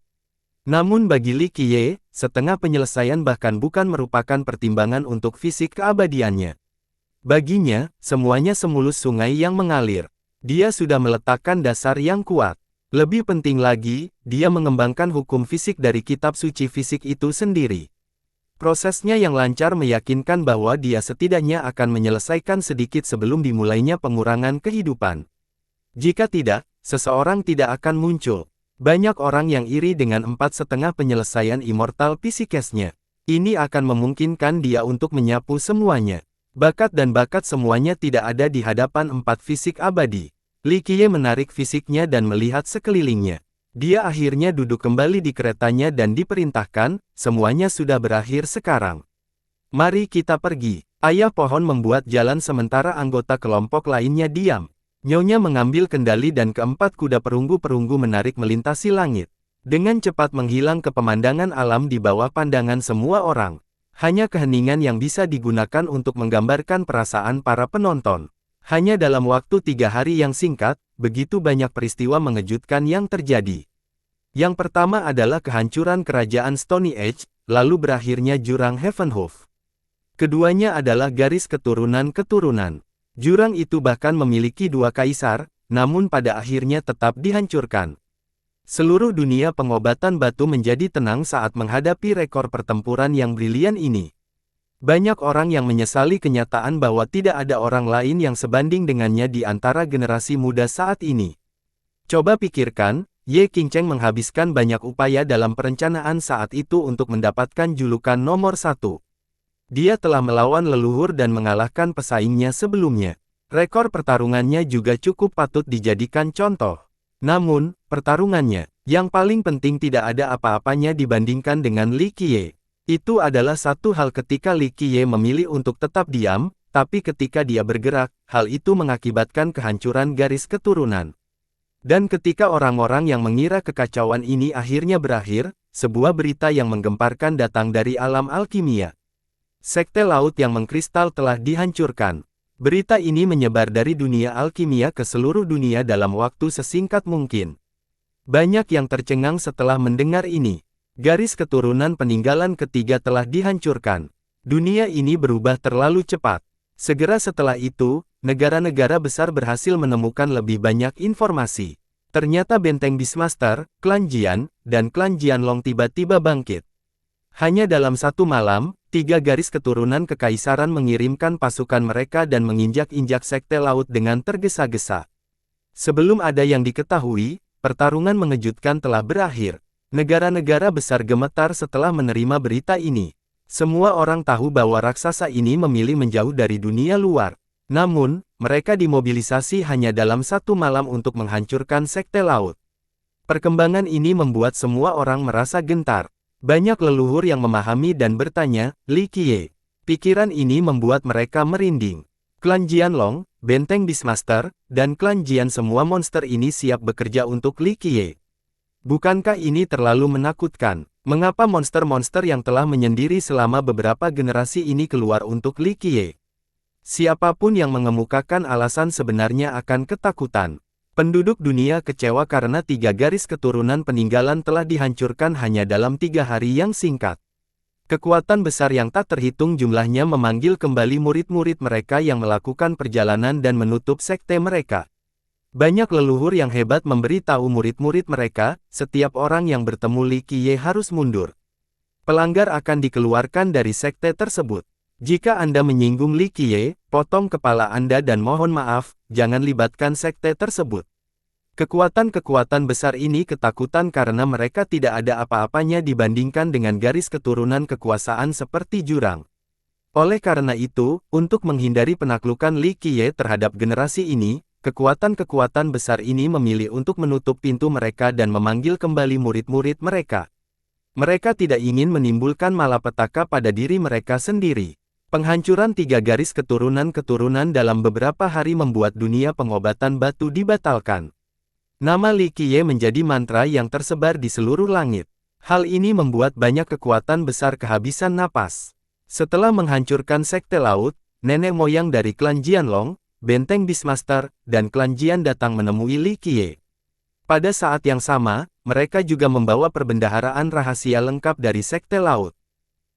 A: Namun bagi Li Qiye, setengah penyelesaian bahkan bukan merupakan pertimbangan untuk fisik keabadiannya. Baginya, semuanya semulus sungai yang mengalir. Dia sudah meletakkan dasar yang kuat. Lebih penting lagi, dia mengembangkan hukum fisik dari kitab suci fisik itu sendiri. Prosesnya yang lancar meyakinkan bahwa dia setidaknya akan menyelesaikan sedikit sebelum dimulainya pengurangan kehidupan. Jika tidak, seseorang tidak akan muncul. Banyak orang yang iri dengan 4,5 penyelesaian immortal psikesnya. Ini akan memungkinkan dia untuk menyapu semuanya. Bakat dan bakat semuanya tidak ada di hadapan 4 fisik abadi. Li Qiye menarik fisiknya dan melihat sekelilingnya. Dia akhirnya duduk kembali di keretanya dan diperintahkan, semuanya sudah berakhir sekarang. Mari kita pergi. Ayah pohon membuat jalan sementara anggota kelompok lainnya diam. Nyonya mengambil kendali dan keempat kuda perunggu-perunggu menarik melintasi langit. Dengan cepat menghilang ke pemandangan alam di bawah pandangan semua orang. Hanya keheningan yang bisa digunakan untuk menggambarkan perasaan para penonton. Hanya dalam waktu 3 hari yang singkat, begitu banyak peristiwa mengejutkan yang terjadi. Yang pertama adalah kehancuran kerajaan Stony Age, lalu berakhirnya jurang Heavenhoof. Keduanya adalah garis keturunan-keturunan. Jurang itu bahkan memiliki 2 kaisar, namun pada akhirnya tetap dihancurkan. Seluruh dunia pengobatan batu menjadi tenang saat menghadapi rekor pertempuran yang brilian ini. Banyak orang yang menyesali kenyataan bahwa tidak ada orang lain yang sebanding dengannya di antara generasi muda saat ini. Coba pikirkan, Ye Qingcheng menghabiskan banyak upaya dalam perencanaan saat itu untuk mendapatkan julukan nomor 1. Dia telah melawan leluhur dan mengalahkan pesaingnya sebelumnya. Rekor pertarungannya juga cukup patut dijadikan contoh. Namun, pertarungannya, yang paling penting tidak ada apa-apanya dibandingkan dengan Li Qiye. Itu adalah satu hal ketika Li Qiye memilih untuk tetap diam, tapi ketika dia bergerak, hal itu mengakibatkan kehancuran garis keturunan. Dan ketika orang-orang yang mengira kekacauan ini akhirnya berakhir, sebuah berita yang menggemparkan datang dari alam alkimia. Sekte laut yang mengkristal telah dihancurkan. Berita ini menyebar dari dunia alkimia ke seluruh dunia dalam waktu sesingkat mungkin. Banyak yang tercengang setelah mendengar ini. Garis keturunan peninggalan ketiga telah dihancurkan. Dunia ini berubah terlalu cepat. Segera setelah itu, negara-negara besar berhasil menemukan lebih banyak informasi. Ternyata benteng Beastmaster, klan Jian, dan klan Jianlong tiba-tiba bangkit. Hanya dalam satu malam, 3 garis keturunan kekaisaran mengirimkan pasukan mereka dan menginjak-injak sekte laut dengan tergesa-gesa. Sebelum ada yang diketahui, pertarungan mengejutkan telah berakhir. Negara-negara besar gemetar setelah menerima berita ini. Semua orang tahu bahwa raksasa ini memilih menjauh dari dunia luar. Namun, mereka dimobilisasi hanya dalam satu malam untuk menghancurkan sekte laut. Perkembangan ini membuat semua orang merasa gentar. Banyak leluhur yang memahami dan bertanya, Li Qiye. Pikiran ini membuat mereka merinding. Klan Jianlong, benteng Beastmaster, dan klan Jian semua monster ini siap bekerja untuk Li Qiye. Bukankah ini terlalu menakutkan? Mengapa monster-monster yang telah menyendiri selama beberapa generasi ini keluar untuk Li Qiye? Siapapun yang mengemukakan alasan sebenarnya akan ketakutan. Penduduk dunia kecewa karena 3 garis keturunan peninggalan telah dihancurkan hanya dalam 3 hari yang singkat. Kekuatan besar yang tak terhitung jumlahnya memanggil kembali murid-murid mereka yang melakukan perjalanan dan menutup sekte mereka. Banyak leluhur yang hebat memberitahu murid-murid mereka, setiap orang yang bertemu Li Qiye harus mundur. Pelanggar akan dikeluarkan dari sekte tersebut. Jika Anda menyinggung Li Qiye, potong kepala Anda dan mohon maaf, jangan libatkan sekte tersebut. Kekuatan-kekuatan besar ini ketakutan karena mereka tidak ada apa-apanya dibandingkan dengan garis keturunan kekuasaan seperti jurang. Oleh karena itu, untuk menghindari penaklukan Li Qiye terhadap generasi ini, kekuatan-kekuatan besar ini memilih untuk menutup pintu mereka dan memanggil kembali murid-murid mereka. Mereka tidak ingin menimbulkan malapetaka pada diri mereka sendiri. Penghancuran 3 garis keturunan-keturunan dalam beberapa hari membuat dunia pengobatan batu dibatalkan. Nama Li Qiye menjadi mantra yang tersebar di seluruh langit. Hal ini membuat banyak kekuatan besar kehabisan napas. Setelah menghancurkan Sekte Laut, nenek moyang dari klan Jianlong, Benteng Beastmaster, dan klan Jian datang menemui Li Qiye. Pada saat yang sama, mereka juga membawa perbendaharaan rahasia lengkap dari Sekte Laut.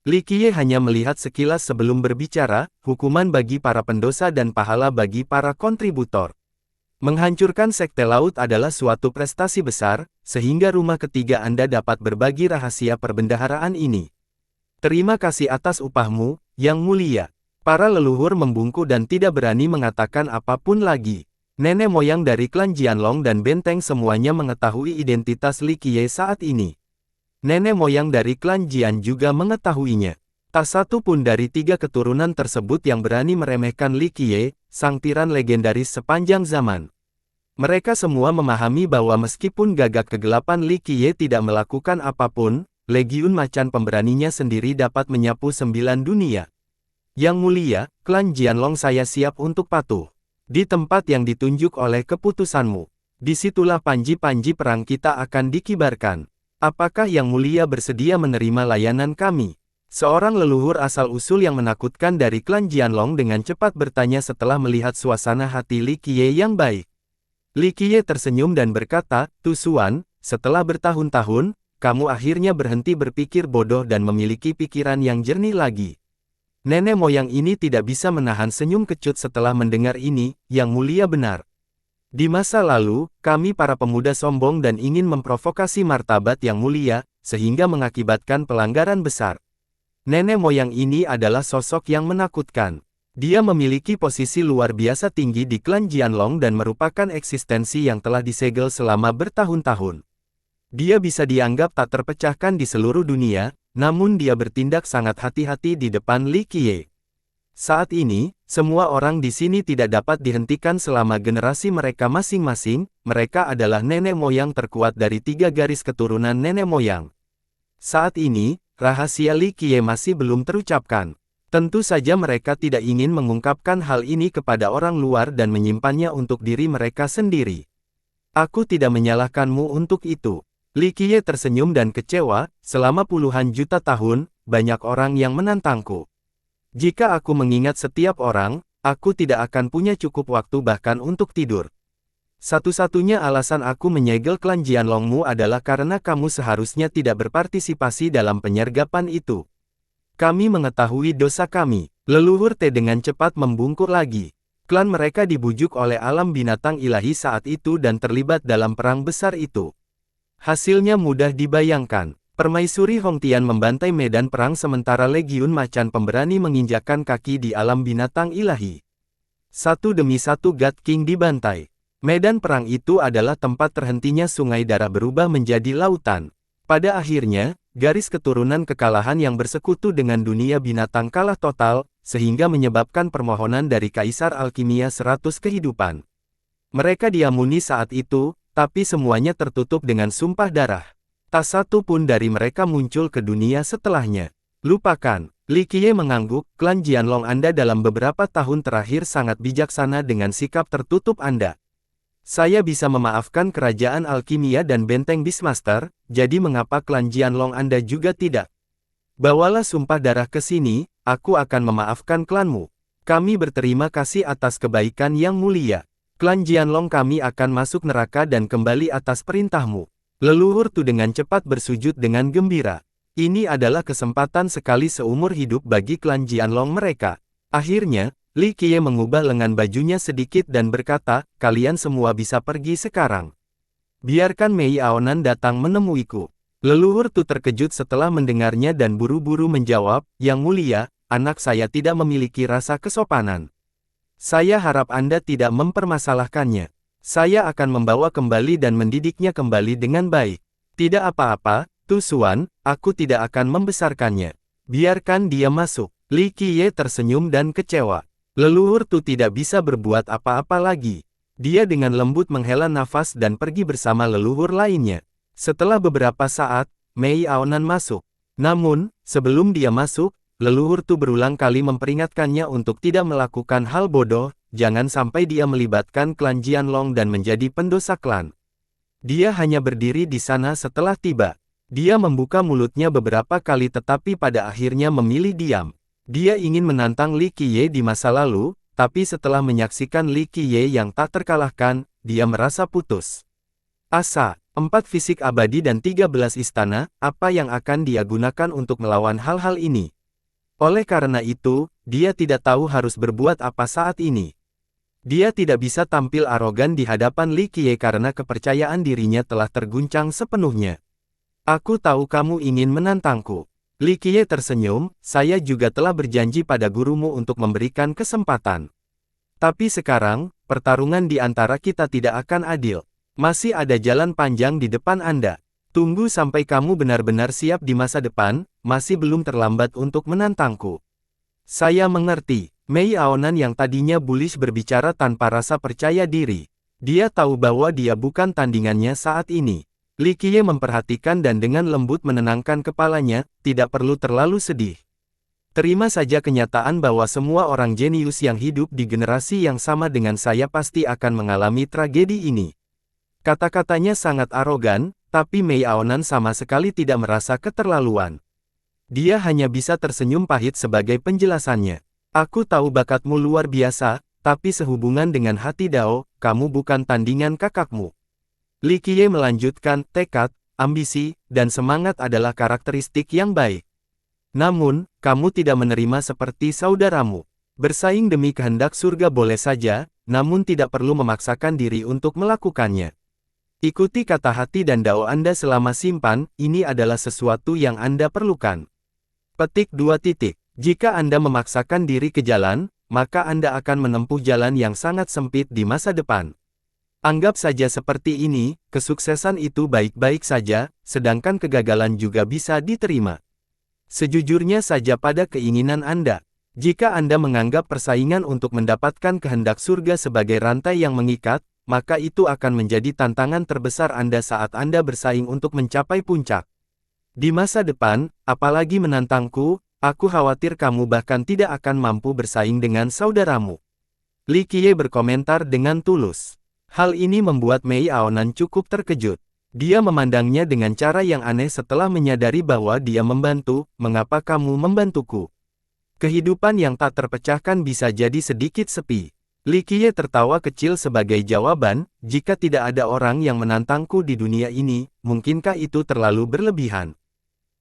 A: Li Qiye hanya melihat sekilas sebelum berbicara, hukuman bagi para pendosa dan pahala bagi para kontributor. Menghancurkan Sekte Laut adalah suatu prestasi besar, sehingga rumah ketiga Anda dapat berbagi rahasia perbendaharaan ini. Terima kasih atas upahmu, Yang Mulia. Para leluhur membungkuk dan tidak berani mengatakan apapun lagi. Nenek moyang dari klan Jianlong dan Benteng semuanya mengetahui identitas Li Qiye saat ini. Nenek moyang dari klan Jian juga mengetahuinya. Tak satu pun dari 3 keturunan tersebut yang berani meremehkan Li Qiye, sang tiran legendaris sepanjang zaman. Mereka semua memahami bahwa meskipun gagak kegelapan Li Qiye tidak melakukan apapun, Legiun Macan pemberaninya sendiri dapat menyapu 9 dunia. Yang Mulia, klan Jianlong saya siap untuk patuh. Di tempat yang ditunjuk oleh keputusanmu. Disitulah panji-panji perang kita akan dikibarkan. Apakah Yang Mulia bersedia menerima layanan kami? Seorang leluhur asal-usul yang menakutkan dari klan Jianlong dengan cepat bertanya setelah melihat suasana hati Li Qiye yang baik. Li Qiye tersenyum dan berkata, "Tusuan, setelah bertahun-tahun, kamu akhirnya berhenti berpikir bodoh dan memiliki pikiran yang jernih lagi." Nenek moyang ini tidak bisa menahan senyum kecut setelah mendengar ini, Yang Mulia benar. Di masa lalu, kami para pemuda sombong dan ingin memprovokasi martabat Yang Mulia, sehingga mengakibatkan pelanggaran besar. Nenek moyang ini adalah sosok yang menakutkan. Dia memiliki posisi luar biasa tinggi di klan Jianlong dan merupakan eksistensi yang telah disegel selama bertahun-tahun. Dia bisa dianggap tak terpecahkan di seluruh dunia, namun dia bertindak sangat hati-hati di depan Li Qiye. Saat ini, semua orang di sini tidak dapat dihentikan selama generasi mereka masing-masing, mereka adalah nenek moyang terkuat dari 3 garis keturunan nenek moyang. Saat ini, rahasia Li Qiye masih belum terucapkan. Tentu saja mereka tidak ingin mengungkapkan hal ini kepada orang luar dan menyimpannya untuk diri mereka sendiri. Aku tidak menyalahkanmu untuk itu. Li Qiye tersenyum dan kecewa, selama puluhan juta tahun, banyak orang yang menantangku. Jika aku mengingat setiap orang, aku tidak akan punya cukup waktu bahkan untuk tidur. Satu-satunya alasan aku menyegel klan Jianlongmu adalah karena kamu seharusnya tidak berpartisipasi dalam penyergapan itu. Kami mengetahui dosa kami. Leluhur Te dengan cepat membungkuk lagi. Klan mereka dibujuk oleh alam binatang ilahi saat itu dan terlibat dalam perang besar itu. Hasilnya mudah dibayangkan. Permaisuri Hongtian membantai medan perang sementara Legiun Macan pemberani menginjakkan kaki di alam binatang ilahi. Satu demi satu God King dibantai. Medan perang itu adalah tempat terhentinya sungai darah berubah menjadi lautan. Pada akhirnya, garis keturunan kekalahan yang bersekutu dengan dunia binatang kalah total, sehingga menyebabkan permohonan dari Kaisar Alkimia 100 kehidupan. Mereka diamuni saat itu, tapi semuanya tertutup dengan sumpah darah. Tak satu pun dari mereka muncul ke dunia setelahnya. Lupakan. Li Qiye mengangguk, klan Jianlong Anda dalam beberapa tahun terakhir sangat bijaksana dengan sikap tertutup Anda. Saya bisa memaafkan kerajaan Alkimia dan Benteng Beastmaster, jadi mengapa klan Jianlong Anda juga tidak? Bawalah sumpah darah ke sini, aku akan memaafkan klanmu. Kami berterima kasih atas kebaikan yang mulia. Klan Jianlong kami akan masuk neraka dan kembali atas perintahmu. Leluhur Tu dengan cepat bersujud dengan gembira. Ini adalah kesempatan sekali seumur hidup bagi klan Jianlong mereka. Akhirnya, Li Qiye mengubah lengan bajunya sedikit dan berkata, kalian semua bisa pergi sekarang. Biarkan Mei Aonan datang menemuiku. Leluhur Tu terkejut setelah mendengarnya dan buru-buru menjawab, Yang Mulia, anak saya tidak memiliki rasa kesopanan. Saya harap Anda tidak mempermasalahkannya. Saya akan membawa kembali dan mendidiknya kembali dengan baik. Tidak apa-apa, Tusuan, aku tidak akan membesarkannya. Biarkan dia masuk. Li Qiye tersenyum dan kecewa. Leluhur Tu tidak bisa berbuat apa-apa lagi. Dia dengan lembut menghela nafas dan pergi bersama leluhur lainnya. Setelah beberapa saat, Mei Aonan masuk. Namun, sebelum dia masuk, leluhur Tu berulang kali memperingatkannya untuk tidak melakukan hal bodoh, jangan sampai dia melibatkan klan Jianlong dan menjadi pendosa klan. Dia hanya berdiri di sana setelah tiba. Dia membuka mulutnya beberapa kali tetapi pada akhirnya memilih diam. Dia ingin menantang Li Qiye di masa lalu, tapi setelah menyaksikan Li Qiye yang tak terkalahkan, dia merasa putus asa. 4 fisik abadi dan 13 istana, apa yang akan dia gunakan untuk melawan hal-hal ini? Oleh karena itu, dia tidak tahu harus berbuat apa saat ini. Dia tidak bisa tampil arogan di hadapan Li Qiye karena kepercayaan dirinya telah terguncang sepenuhnya. Aku tahu kamu ingin menantangku. Li Qiye tersenyum, saya juga telah berjanji pada gurumu untuk memberikan kesempatan. Tapi sekarang, pertarungan di antara kita tidak akan adil. Masih ada jalan panjang di depan Anda. Tunggu sampai kamu benar-benar siap di masa depan, masih belum terlambat untuk menantangku. Saya mengerti. Mei Aonan yang tadinya bullish berbicara tanpa rasa percaya diri. Dia tahu bahwa dia bukan tandingannya saat ini. Li Qiye memperhatikan dan dengan lembut menenangkan kepalanya, tidak perlu terlalu sedih. Terima saja kenyataan bahwa semua orang jenius yang hidup di generasi yang sama dengan saya pasti akan mengalami tragedi ini. Kata-katanya sangat arogan, tapi Mei Aonan sama sekali tidak merasa keterlaluan. Dia hanya bisa tersenyum pahit sebagai penjelasannya. Aku tahu bakatmu luar biasa, tapi sehubungan dengan hati Dao, kamu bukan tandingan kakakmu. Li Qiye melanjutkan, tekad, ambisi, dan semangat adalah karakteristik yang baik. Namun, kamu tidak menerima seperti saudaramu. Bersaing demi kehendak surga boleh saja, namun tidak perlu memaksakan diri untuk melakukannya. Ikuti kata hati dan Dao Anda selama simpan, ini adalah sesuatu yang Anda perlukan. Petik 2. Jika Anda memaksakan diri ke jalan, maka Anda akan menempuh jalan yang sangat sempit di masa depan. Anggap saja seperti ini, kesuksesan itu baik-baik saja, sedangkan kegagalan juga bisa diterima. Sejujurnya saja pada keinginan Anda. Jika Anda menganggap persaingan untuk mendapatkan kehendak surga sebagai rantai yang mengikat, maka itu akan menjadi tantangan terbesar Anda saat Anda bersaing untuk mencapai puncak. Di masa depan, apalagi menantangku, aku khawatir kamu bahkan tidak akan mampu bersaing dengan saudaramu. Li Qiye berkomentar dengan tulus. Hal ini membuat Mei Aonan cukup terkejut. Dia memandangnya dengan cara yang aneh setelah menyadari bahwa dia membantu, mengapa kamu membantuku? Kehidupan yang tak terpecahkan bisa jadi sedikit sepi. Li Qiye tertawa kecil sebagai jawaban, jika tidak ada orang yang menantangku di dunia ini, mungkinkah itu terlalu berlebihan?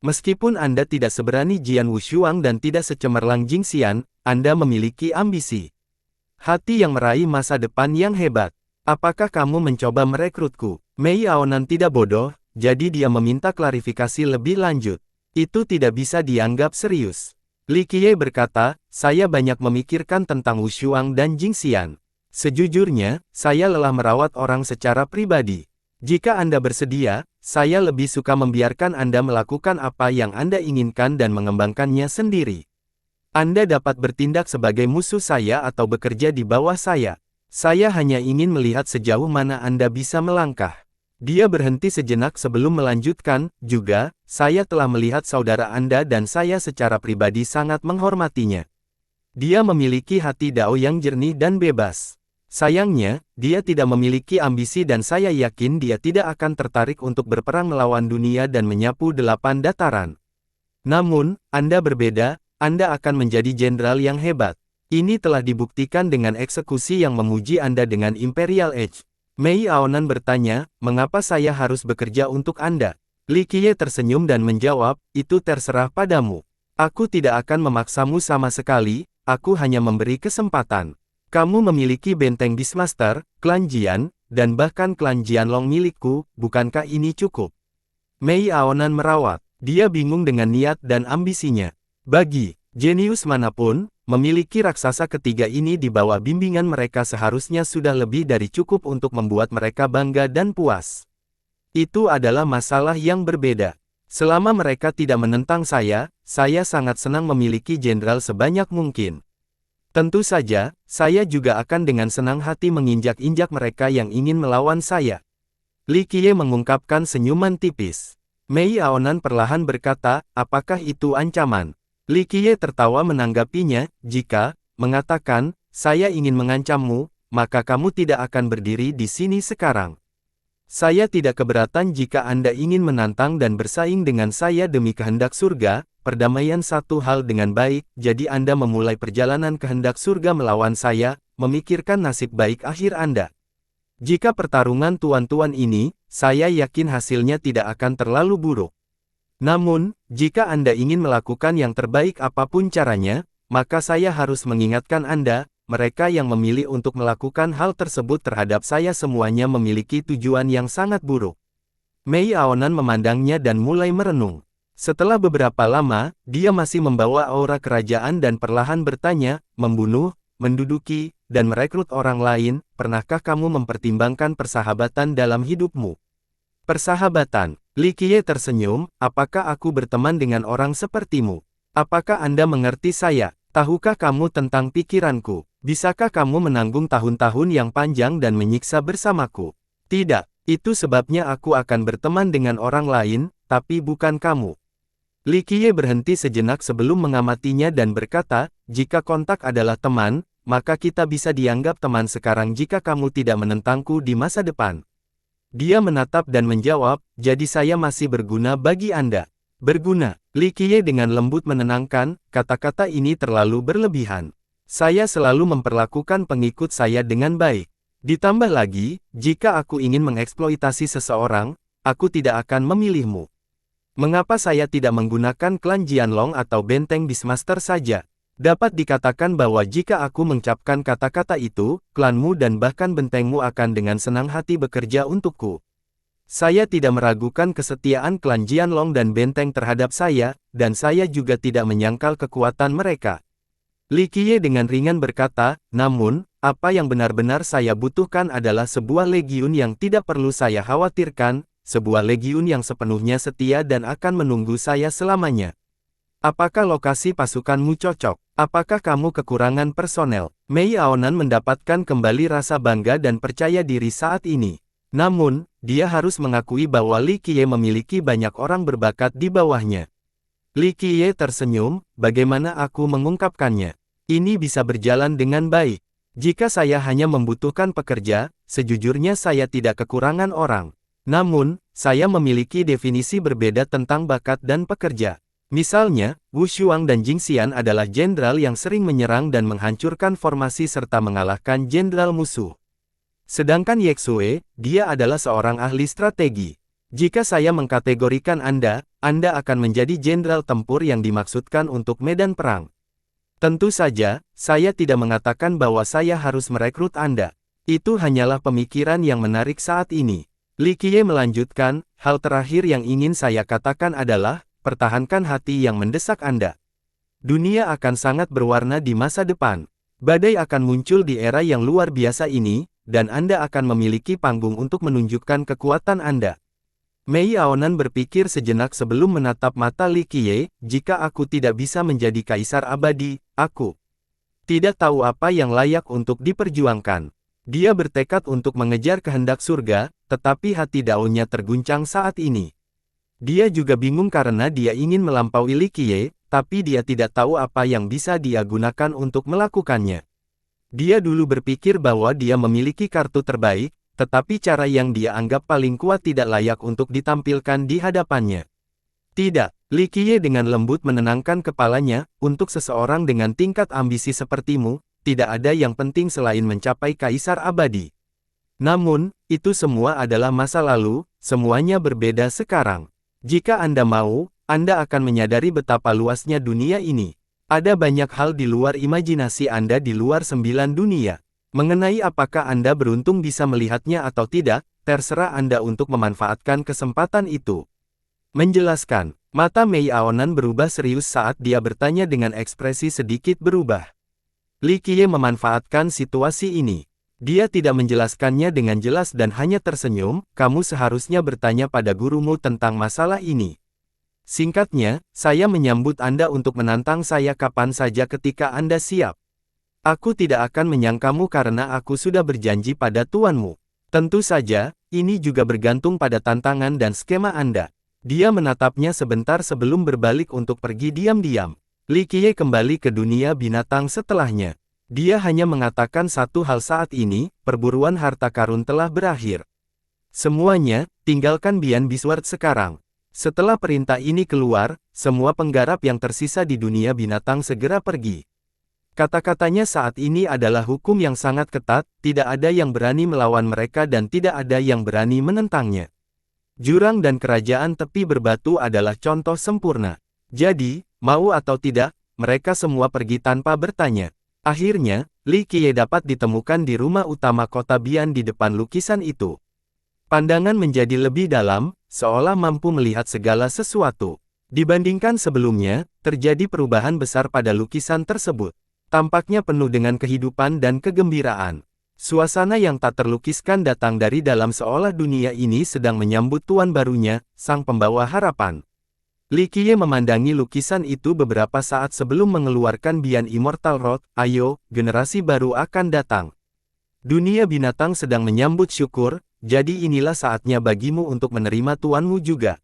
A: Meskipun Anda tidak seberani Jian Wushuang dan tidak secemerlang Jing Xian, Anda memiliki ambisi. Hati yang meraih masa depan yang hebat. Apakah kamu mencoba merekrutku? Mei Aonan tidak bodoh, jadi dia meminta klarifikasi lebih lanjut. Itu tidak bisa dianggap serius. Li Qiye berkata, saya banyak memikirkan tentang Wushuang dan Jing Xian. Sejujurnya, saya lelah merawat orang secara pribadi. Jika Anda bersedia, saya lebih suka membiarkan Anda melakukan apa yang Anda inginkan dan mengembangkannya sendiri. Anda dapat bertindak sebagai musuh saya atau bekerja di bawah saya. Saya hanya ingin melihat sejauh mana Anda bisa melangkah. Dia berhenti sejenak sebelum melanjutkan, juga, saya telah melihat saudara Anda dan saya secara pribadi sangat menghormatinya. Dia memiliki hati Dao yang jernih dan bebas. Sayangnya, dia tidak memiliki ambisi dan saya yakin dia tidak akan tertarik untuk berperang melawan dunia dan menyapu 8 dataran. Namun, Anda berbeda, Anda akan menjadi jenderal yang hebat. Ini telah dibuktikan dengan eksekusi yang memuji Anda dengan Imperial Edge. Mei Aonan bertanya, mengapa saya harus bekerja untuk Anda? Li Qiye tersenyum dan menjawab, itu terserah padamu. Aku tidak akan memaksamu sama sekali, aku hanya memberi kesempatan. Kamu memiliki benteng Beastmaster, klan Jian, dan bahkan klan Jianlong milikku, bukankah ini cukup? Mei Aonan merawat. Dia bingung dengan niat dan ambisinya. Bagi jenius manapun, memiliki raksasa ketiga ini di bawah bimbingan mereka seharusnya sudah lebih dari cukup untuk membuat mereka bangga dan puas. Itu adalah masalah yang berbeda. Selama mereka tidak menentang saya sangat senang memiliki jenderal sebanyak mungkin. Tentu saja, saya juga akan dengan senang hati menginjak-injak mereka yang ingin melawan saya. Li Qiye mengungkapkan senyuman tipis. Mei Aonan perlahan berkata, apakah itu ancaman? Li Qiye tertawa menanggapinya, jika, mengatakan, saya ingin mengancammu, maka kamu tidak akan berdiri di sini sekarang. Saya tidak keberatan jika Anda ingin menantang dan bersaing dengan saya demi kehendak surga, perdamaian satu hal dengan baik, jadi Anda memulai perjalanan kehendak surga melawan saya, memikirkan nasib baik akhir Anda. Jika pertarungan tuan-tuan ini, saya yakin hasilnya tidak akan terlalu buruk. Namun, jika Anda ingin melakukan yang terbaik apapun caranya, maka saya harus mengingatkan Anda, mereka yang memilih untuk melakukan hal tersebut terhadap saya semuanya memiliki tujuan yang sangat buruk. Mei Aonan memandangnya dan mulai merenung. Setelah beberapa lama, dia masih membawa aura kerajaan dan perlahan bertanya, membunuh, menduduki, dan merekrut orang lain, pernahkah kamu mempertimbangkan persahabatan dalam hidupmu? Persahabatan. Li Qiye tersenyum, apakah aku berteman dengan orang sepertimu? Apakah Anda mengerti saya? Tahukah kamu tentang pikiranku? Bisakah kamu menanggung tahun-tahun yang panjang dan menyiksa bersamaku? Tidak, itu sebabnya aku akan berteman dengan orang lain, tapi bukan kamu. Li Qiye berhenti sejenak sebelum mengamatinya dan berkata, jika kontak adalah teman, maka kita bisa dianggap teman sekarang jika kamu tidak menentangku di masa depan. Dia menatap dan menjawab, jadi saya masih berguna bagi Anda. Berguna. Li Qiye dengan lembut menenangkan, kata-kata ini terlalu berlebihan. Saya selalu memperlakukan pengikut saya dengan baik. Ditambah lagi, jika aku ingin mengeksploitasi seseorang, aku tidak akan memilihmu. Mengapa saya tidak menggunakan klan Jianlong atau benteng Beastmaster saja? Dapat dikatakan bahwa jika aku mengucapkan kata-kata itu, klanmu dan bahkan bentengmu akan dengan senang hati bekerja untukku. Saya tidak meragukan kesetiaan klan Jianlong dan benteng terhadap saya, dan saya juga tidak menyangkal kekuatan mereka. Li Qiye dengan ringan berkata, namun, apa yang benar-benar saya butuhkan adalah sebuah legiun yang tidak perlu saya khawatirkan, sebuah legiun yang sepenuhnya setia dan akan menunggu saya selamanya. Apakah lokasi pasukanmu cocok? Apakah kamu kekurangan personel? Mei Aonan mendapatkan kembali rasa bangga dan percaya diri saat ini. Namun, dia harus mengakui bahwa Li Qiye memiliki banyak orang berbakat di bawahnya. Li Qiye tersenyum, bagaimana aku mengungkapkannya? Ini bisa berjalan dengan baik. Jika saya hanya membutuhkan pekerja, sejujurnya saya tidak kekurangan orang. Namun, saya memiliki definisi berbeda tentang bakat dan pekerja. Misalnya, Wu Xuang dan Jing Xian adalah jenderal yang sering menyerang dan menghancurkan formasi serta mengalahkan jenderal musuh. Sedangkan Ye Xue, dia adalah seorang ahli strategi. Jika saya mengkategorikan Anda akan menjadi jenderal tempur yang dimaksudkan untuk medan perang. Tentu saja, saya tidak mengatakan bahwa saya harus merekrut Anda. Itu hanyalah pemikiran yang menarik saat ini. Li Qiye melanjutkan, hal terakhir yang ingin saya katakan adalah, pertahankan hati yang mendesak Anda. Dunia akan sangat berwarna di masa depan. Badai akan muncul di era yang luar biasa ini, dan Anda akan memiliki panggung untuk menunjukkan kekuatan Anda. Mei Aonan berpikir sejenak sebelum menatap mata Li Qiye, jika aku tidak bisa menjadi kaisar abadi, aku tidak tahu apa yang layak untuk diperjuangkan. Dia bertekad untuk mengejar kehendak surga, tetapi hati daunnya terguncang saat ini. Dia juga bingung karena dia ingin melampaui Li Qiye, tapi dia tidak tahu apa yang bisa dia gunakan untuk melakukannya. Dia dulu berpikir bahwa dia memiliki kartu terbaik, tetapi cara yang dia anggap paling kuat tidak layak untuk ditampilkan di hadapannya. Tidak, Li Qiye dengan lembut menenangkan kepalanya, untuk seseorang dengan tingkat ambisi sepertimu, tidak ada yang penting selain mencapai kaisar abadi. Namun, itu semua adalah masa lalu, semuanya berbeda sekarang. Jika Anda mau, Anda akan menyadari betapa luasnya dunia ini. Ada banyak hal di luar imajinasi Anda di luar 9 dunia. Mengenai apakah Anda beruntung bisa melihatnya atau tidak, terserah Anda untuk memanfaatkan kesempatan itu. Menjelaskan, mata Mei Aonan berubah serius saat dia bertanya dengan ekspresi sedikit berubah. Li Qiye memanfaatkan situasi ini. Dia tidak menjelaskannya dengan jelas dan hanya tersenyum, kamu seharusnya bertanya pada gurumu tentang masalah ini. Singkatnya, saya menyambut Anda untuk menantang saya kapan saja ketika Anda siap. Aku tidak akan menyangkamu karena aku sudah berjanji pada tuanmu. Tentu saja, ini juga bergantung pada tantangan dan skema Anda. Dia menatapnya sebentar sebelum berbalik untuk pergi diam-diam. Li Qiye kembali ke dunia binatang setelahnya. Dia hanya mengatakan satu hal saat ini, perburuan harta karun telah berakhir. Semuanya, tinggalkan Bian Bisward sekarang. Setelah perintah ini keluar, semua penggarap yang tersisa di dunia binatang segera pergi. Kata-katanya saat ini adalah hukum yang sangat ketat, tidak ada yang berani melawan mereka dan tidak ada yang berani menentangnya. Jurang dan kerajaan tepi berbatu adalah contoh sempurna. Jadi, mau atau tidak, mereka semua pergi tanpa bertanya. Akhirnya, Li Qiye dapat ditemukan di rumah utama kota Bian di depan lukisan itu. Pandangan menjadi lebih dalam, seolah mampu melihat segala sesuatu. Dibandingkan sebelumnya, terjadi perubahan besar pada lukisan tersebut. Tampaknya penuh dengan kehidupan dan kegembiraan. Suasana yang tak terlukiskan datang dari dalam seolah dunia ini sedang menyambut tuan barunya, sang pembawa harapan. Li Qiye memandangi lukisan itu beberapa saat sebelum mengeluarkan Bian Immortal Rod. Ayo, generasi baru akan datang. Dunia binatang sedang menyambut syukur, jadi inilah saatnya bagimu untuk menerima tuanmu juga.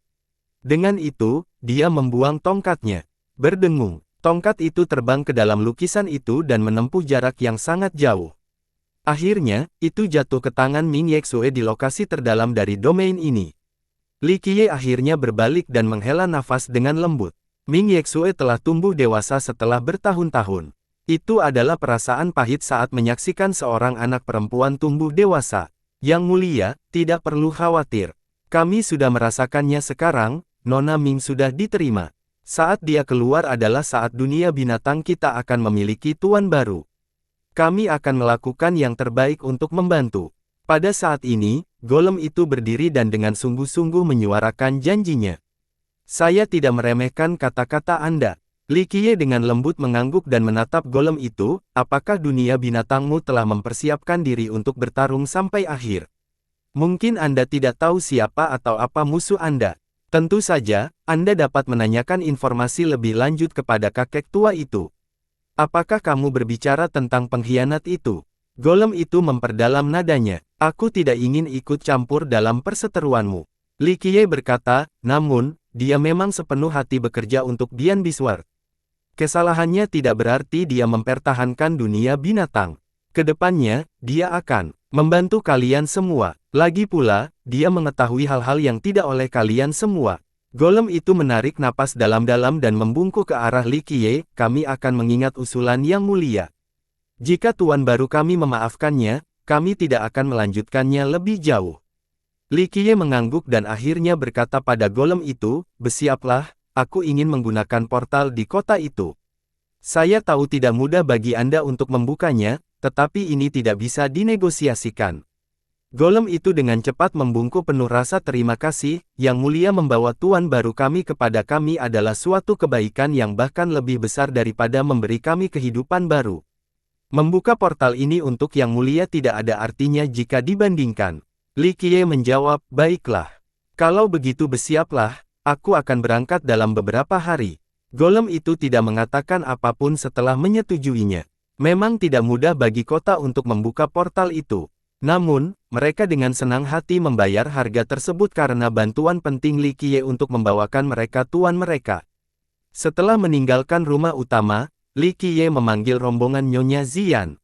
A: Dengan itu, dia membuang tongkatnya. Berdengung. Tongkat itu terbang ke dalam lukisan itu dan menempuh jarak yang sangat jauh. Akhirnya, itu jatuh ke tangan Ming Yexue di lokasi terdalam dari domain ini. Li Qiye akhirnya berbalik dan menghela nafas dengan lembut. Ming Yexue telah tumbuh dewasa setelah bertahun-tahun. Itu adalah perasaan pahit saat menyaksikan seorang anak perempuan tumbuh dewasa. Yang mulia, tidak perlu khawatir. Kami sudah merasakannya sekarang, Nona Ming sudah diterima. Saat dia keluar adalah saat dunia binatang kita akan memiliki tuan baru. Kami akan melakukan yang terbaik untuk membantu. Pada saat ini, golem itu berdiri dan dengan sungguh-sungguh menyuarakan janjinya. Saya tidak meremehkan kata-kata Anda. Li Qiye dengan lembut mengangguk dan menatap golem itu, apakah dunia binatangmu telah mempersiapkan diri untuk bertarung sampai akhir? Mungkin Anda tidak tahu siapa atau apa musuh Anda. Tentu saja, Anda dapat menanyakan informasi lebih lanjut kepada kakek tua itu. Apakah kamu berbicara tentang pengkhianat itu? Golem itu memperdalam nadanya. Aku tidak ingin ikut campur dalam perseteruanmu. Li Qiye berkata, namun, dia memang sepenuh hati bekerja untuk Bian Bisward. Kesalahannya tidak berarti dia mempertahankan dunia binatang. Kedepannya, dia akan membantu kalian semua. Lagi pula, dia mengetahui hal-hal yang tidak oleh kalian semua. Golem itu menarik napas dalam-dalam dan membungkuk ke arah Li Qiye, kami akan mengingat usulan yang mulia. Jika tuan baru kami memaafkannya, kami tidak akan melanjutkannya lebih jauh. Li Qiye mengangguk dan akhirnya berkata pada golem itu, bersiaplah, aku ingin menggunakan portal di kota itu. Saya tahu tidak mudah bagi Anda untuk membukanya, tetapi ini tidak bisa dinegosiasikan. Golem itu dengan cepat membungkuk penuh rasa terima kasih, yang mulia membawa tuan baru kami kepada kami adalah suatu kebaikan yang bahkan lebih besar daripada memberi kami kehidupan baru. Membuka portal ini untuk yang mulia tidak ada artinya jika dibandingkan. Li Qiye menjawab, baiklah. Kalau begitu bersiaplah, aku akan berangkat dalam beberapa hari. Golem itu tidak mengatakan apapun setelah menyetujuinya. Memang tidak mudah bagi kota untuk membuka portal itu. Namun, mereka dengan senang hati membayar harga tersebut karena bantuan penting Li Qiye untuk membawakan mereka tuan mereka. Setelah meninggalkan rumah utama, Li Qiye memanggil rombongan Nyonya Zian.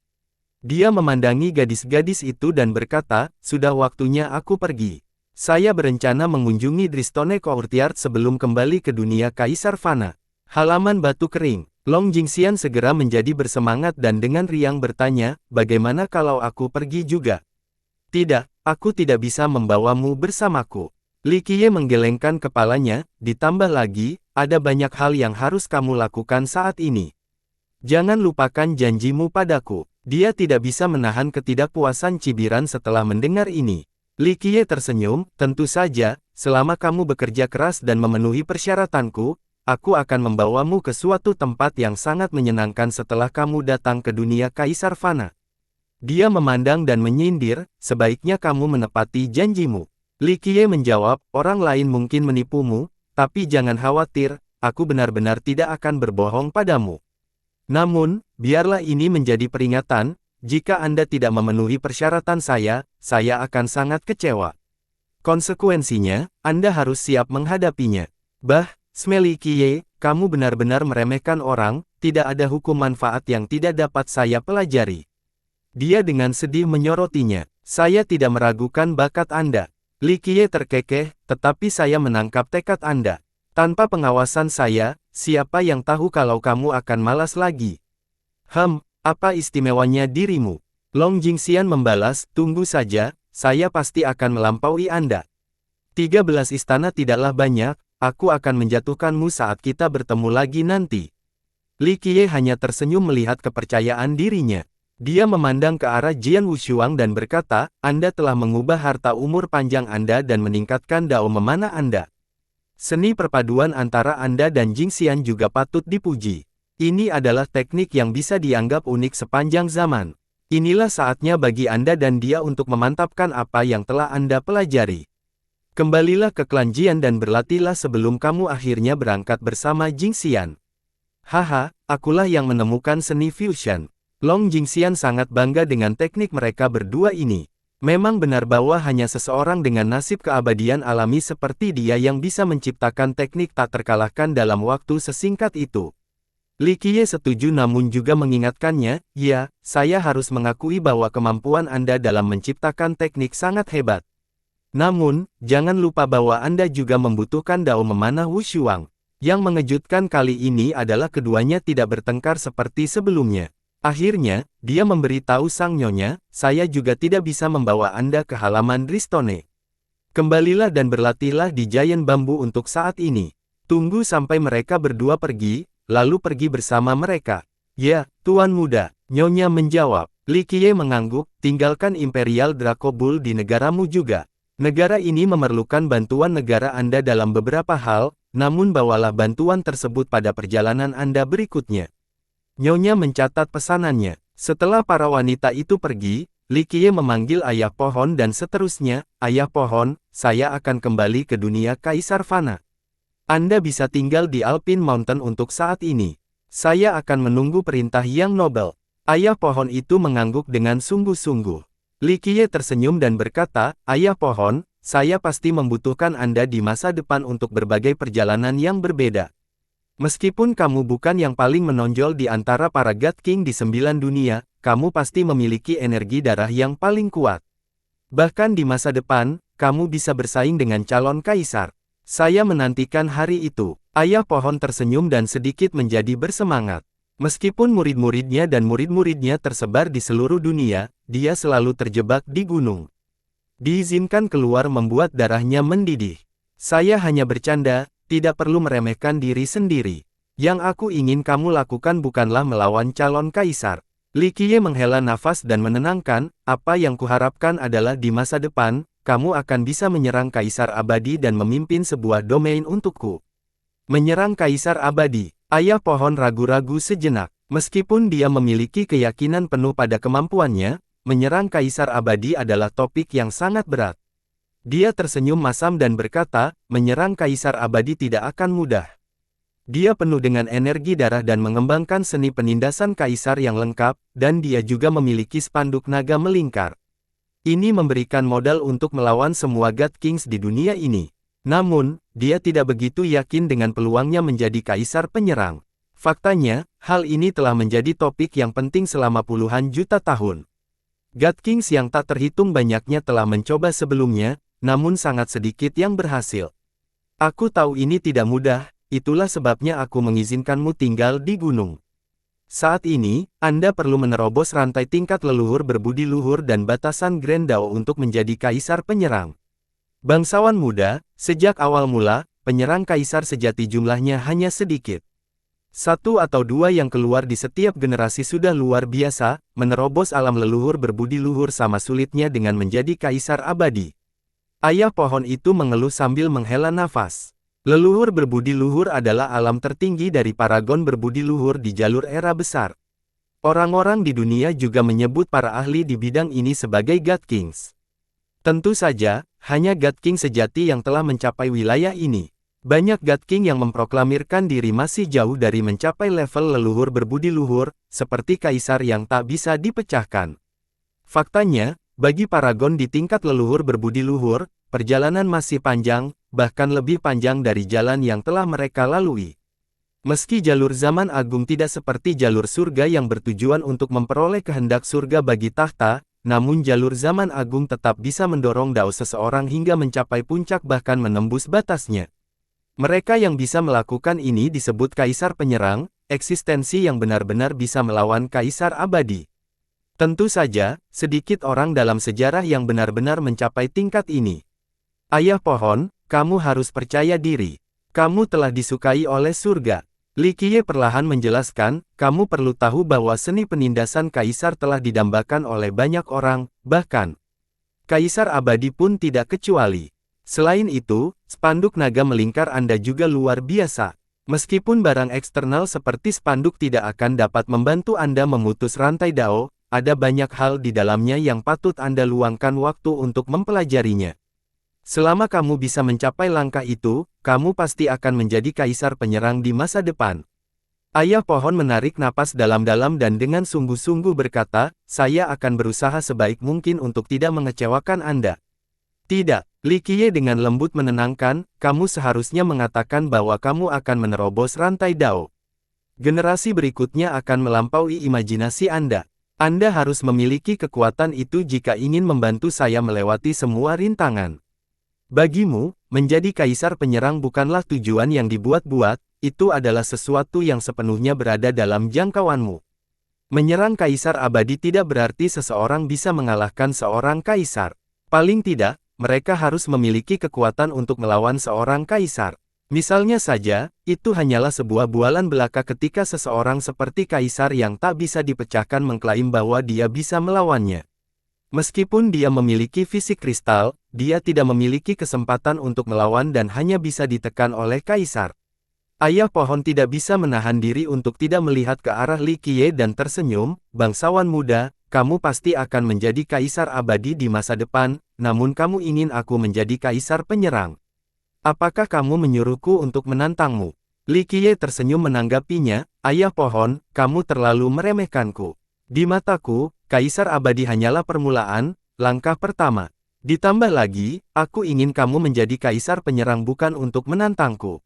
A: Dia memandangi gadis-gadis itu dan berkata, sudah waktunya aku pergi. Saya berencana mengunjungi Dristone Courtyard sebelum kembali ke dunia Kaisar Fana. Halaman batu kering. Long Jingxian segera menjadi bersemangat dan dengan riang bertanya, bagaimana kalau aku pergi juga? Tidak, aku tidak bisa membawamu bersamaku. Li Qiye menggelengkan kepalanya, ditambah lagi, ada banyak hal yang harus kamu lakukan saat ini. Jangan lupakan janjimu padaku. Dia tidak bisa menahan ketidakpuasan cibiran setelah mendengar ini. Li Qiye tersenyum, tentu saja, selama kamu bekerja keras dan memenuhi persyaratanku, aku akan membawamu ke suatu tempat yang sangat menyenangkan setelah kamu datang ke dunia Kaisar Fana. Dia memandang dan menyindir, sebaiknya kamu menepati janjimu. Li Qiye menjawab, orang lain mungkin menipumu, tapi jangan khawatir, aku benar-benar tidak akan berbohong padamu. Namun, biarlah ini menjadi peringatan, jika Anda tidak memenuhi persyaratan saya akan sangat kecewa. Konsekuensinya, Anda harus siap menghadapinya. Smelly Kie, kamu benar-benar meremehkan orang, tidak ada hukum manfaat yang tidak dapat saya pelajari. Dia dengan sedih menyorotinya. Saya tidak meragukan bakat Anda. Li Kie terkekeh, tetapi saya menangkap tekad Anda. Tanpa pengawasan saya, siapa yang tahu kalau kamu akan malas lagi? Apa istimewanya dirimu? Long Jingxian membalas, tunggu saja, saya pasti akan melampaui Anda. 13 istana tidaklah banyak, aku akan menjatuhkanmu saat kita bertemu lagi nanti. Li Kie hanya tersenyum melihat kepercayaan dirinya. Dia memandang ke arah Jian Wushuang dan berkata, Anda telah mengubah harta umur panjang Anda dan meningkatkan dao memanah Anda. Seni perpaduan antara Anda dan Jingxian juga patut dipuji. Ini adalah teknik yang bisa dianggap unik sepanjang zaman. Inilah saatnya bagi Anda dan dia untuk memantapkan apa yang telah Anda pelajari. Kembalilah ke klan Jian dan berlatihlah sebelum kamu akhirnya berangkat bersama Jingxian. Haha, akulah yang menemukan seni fusion. Long Jingxian sangat bangga dengan teknik mereka berdua ini. Memang benar bahwa hanya seseorang dengan nasib keabadian alami seperti dia yang bisa menciptakan teknik tak terkalahkan dalam waktu sesingkat itu. Li Kie setuju namun juga mengingatkannya, ya, saya harus mengakui bahwa kemampuan Anda dalam menciptakan teknik sangat hebat. Namun, jangan lupa bahwa Anda juga membutuhkan dao memanah Wushuang. Yang mengejutkan kali ini adalah keduanya tidak bertengkar seperti sebelumnya. Akhirnya, dia memberitahu sang nyonya, saya juga tidak bisa membawa Anda ke halaman Dristone. Kembalilah dan berlatihlah di Giant Bambu untuk saat ini. Tunggu sampai mereka berdua pergi, lalu pergi bersama mereka. Ya, Tuan Muda, nyonya menjawab. Li Kie mengangguk, tinggalkan Imperial Draco Bull di negaramu juga. Negara ini memerlukan bantuan negara Anda dalam beberapa hal, namun bawalah bantuan tersebut pada perjalanan Anda berikutnya. Nyonya mencatat pesanannya. Setelah para wanita itu pergi, Li Kie memanggil ayah pohon dan seterusnya, ayah pohon, saya akan kembali ke dunia Kaisar Fana. Anda bisa tinggal di Alpine Mountain untuk saat ini. Saya akan menunggu perintah yang nobel. Ayah pohon itu mengangguk dengan sungguh-sungguh. Li Kie tersenyum dan berkata, ayah pohon, saya pasti membutuhkan Anda di masa depan untuk berbagai perjalanan yang berbeda. Meskipun kamu bukan yang paling menonjol di antara para God King di 9 dunia, kamu pasti memiliki energi darah yang paling kuat. Bahkan di masa depan, kamu bisa bersaing dengan calon kaisar. Saya menantikan hari itu. Ayah pohon tersenyum dan sedikit menjadi bersemangat. Meskipun murid-muridnya dan murid-muridnya tersebar di seluruh dunia, dia selalu terjebak di gunung. Diizinkan keluar membuat darahnya mendidih. Saya hanya bercanda. Tidak perlu meremehkan diri sendiri. Yang aku ingin kamu lakukan bukanlah melawan calon kaisar. Li Kie menghela nafas dan menenangkan, apa yang kuharapkan adalah di masa depan, kamu akan bisa menyerang kaisar abadi dan memimpin sebuah domain untukku. Menyerang kaisar abadi. Ayah pohon ragu-ragu sejenak. Meskipun dia memiliki keyakinan penuh pada kemampuannya, menyerang kaisar abadi adalah topik yang sangat berat. Dia tersenyum masam dan berkata, menyerang kaisar abadi tidak akan mudah. Dia penuh dengan energi darah dan mengembangkan seni penindasan kaisar yang lengkap, dan dia juga memiliki spanduk naga melingkar. Ini memberikan modal untuk melawan semua God Kings di dunia ini. Namun, dia tidak begitu yakin dengan peluangnya menjadi kaisar penyerang. Faktanya, hal ini telah menjadi topik yang penting selama puluhan juta tahun. God Kings yang tak terhitung banyaknya telah mencoba sebelumnya, namun sangat sedikit yang berhasil. Aku tahu ini tidak mudah, itulah sebabnya aku mengizinkanmu tinggal di gunung. Saat ini, Anda perlu menerobos rantai tingkat leluhur berbudi luhur dan batasan Grand Dao untuk menjadi kaisar penyerang. Bangsawan muda, sejak awal mula, penyerang kaisar sejati jumlahnya hanya sedikit. 1 atau 2 yang keluar di setiap generasi sudah luar biasa, menerobos alam leluhur berbudi luhur sama sulitnya dengan menjadi kaisar abadi. Ayah pohon itu mengeluh sambil menghela nafas. Leluhur berbudi luhur adalah alam tertinggi dari paragon berbudi luhur di jalur era besar. Orang-orang di dunia juga menyebut para ahli di bidang ini sebagai God Kings. Tentu saja, hanya God King sejati yang telah mencapai wilayah ini. Banyak God King yang memproklamirkan diri masih jauh dari mencapai level leluhur berbudi luhur, seperti kaisar yang tak bisa dipecahkan. Faktanya, bagi paragon di tingkat leluhur berbudi luhur, perjalanan masih panjang, bahkan lebih panjang dari jalan yang telah mereka lalui. Meski jalur zaman agung tidak seperti jalur surga yang bertujuan untuk memperoleh kehendak surga bagi tahta, namun jalur zaman agung tetap bisa mendorong dao seseorang hingga mencapai puncak bahkan menembus batasnya. Mereka yang bisa melakukan ini disebut kaisar penyerang, eksistensi yang benar-benar bisa melawan kaisar abadi. Tentu saja, sedikit orang dalam sejarah yang benar-benar mencapai tingkat ini. Ayah pohon, kamu harus percaya diri. Kamu telah disukai oleh surga. Li Qiye perlahan menjelaskan, kamu perlu tahu bahwa seni penindasan kaisar telah didambakan oleh banyak orang, bahkan kaisar abadi pun tidak kecuali. Selain itu, spanduk naga melingkar Anda juga luar biasa. Meskipun barang eksternal seperti spanduk tidak akan dapat membantu Anda memutus rantai dao, ada banyak hal di dalamnya yang patut Anda luangkan waktu untuk mempelajarinya. Selama kamu bisa mencapai langkah itu, kamu pasti akan menjadi kaisar penyerang di masa depan. Ayah pohon menarik napas dalam-dalam dan dengan sungguh-sungguh berkata, saya akan berusaha sebaik mungkin untuk tidak mengecewakan Anda. Tidak, Li Qiye dengan lembut menenangkan, kamu seharusnya mengatakan bahwa kamu akan menerobos rantai dao. Generasi berikutnya akan melampaui imajinasi Anda. Anda harus memiliki kekuatan itu jika ingin membantu saya melewati semua rintangan. Bagimu, menjadi kaisar penyerang bukanlah tujuan yang dibuat-buat, itu adalah sesuatu yang sepenuhnya berada dalam jangkauanmu. Menyerang kaisar abadi tidak berarti seseorang bisa mengalahkan seorang kaisar. Paling tidak, mereka harus memiliki kekuatan untuk melawan seorang kaisar. Misalnya saja, itu hanyalah sebuah bualan belaka ketika seseorang seperti kaisar yang tak bisa dipecahkan mengklaim bahwa dia bisa melawannya. Meskipun dia memiliki fisik kristal, dia tidak memiliki kesempatan untuk melawan dan hanya bisa ditekan oleh kaisar. Ayah pohon tidak bisa menahan diri untuk tidak melihat ke arah Li Qiye dan tersenyum, bangsawan muda, kamu pasti akan menjadi kaisar abadi di masa depan, namun kamu ingin aku menjadi kaisar penyerang. Apakah kamu menyuruhku untuk menantangmu? Li Qiye tersenyum menanggapinya, ayah pohon, kamu terlalu meremehkanku. Di mataku, kaisar abadi hanyalah permulaan, langkah pertama. Ditambah lagi, aku ingin kamu menjadi kaisar penyerang bukan untuk menantangku.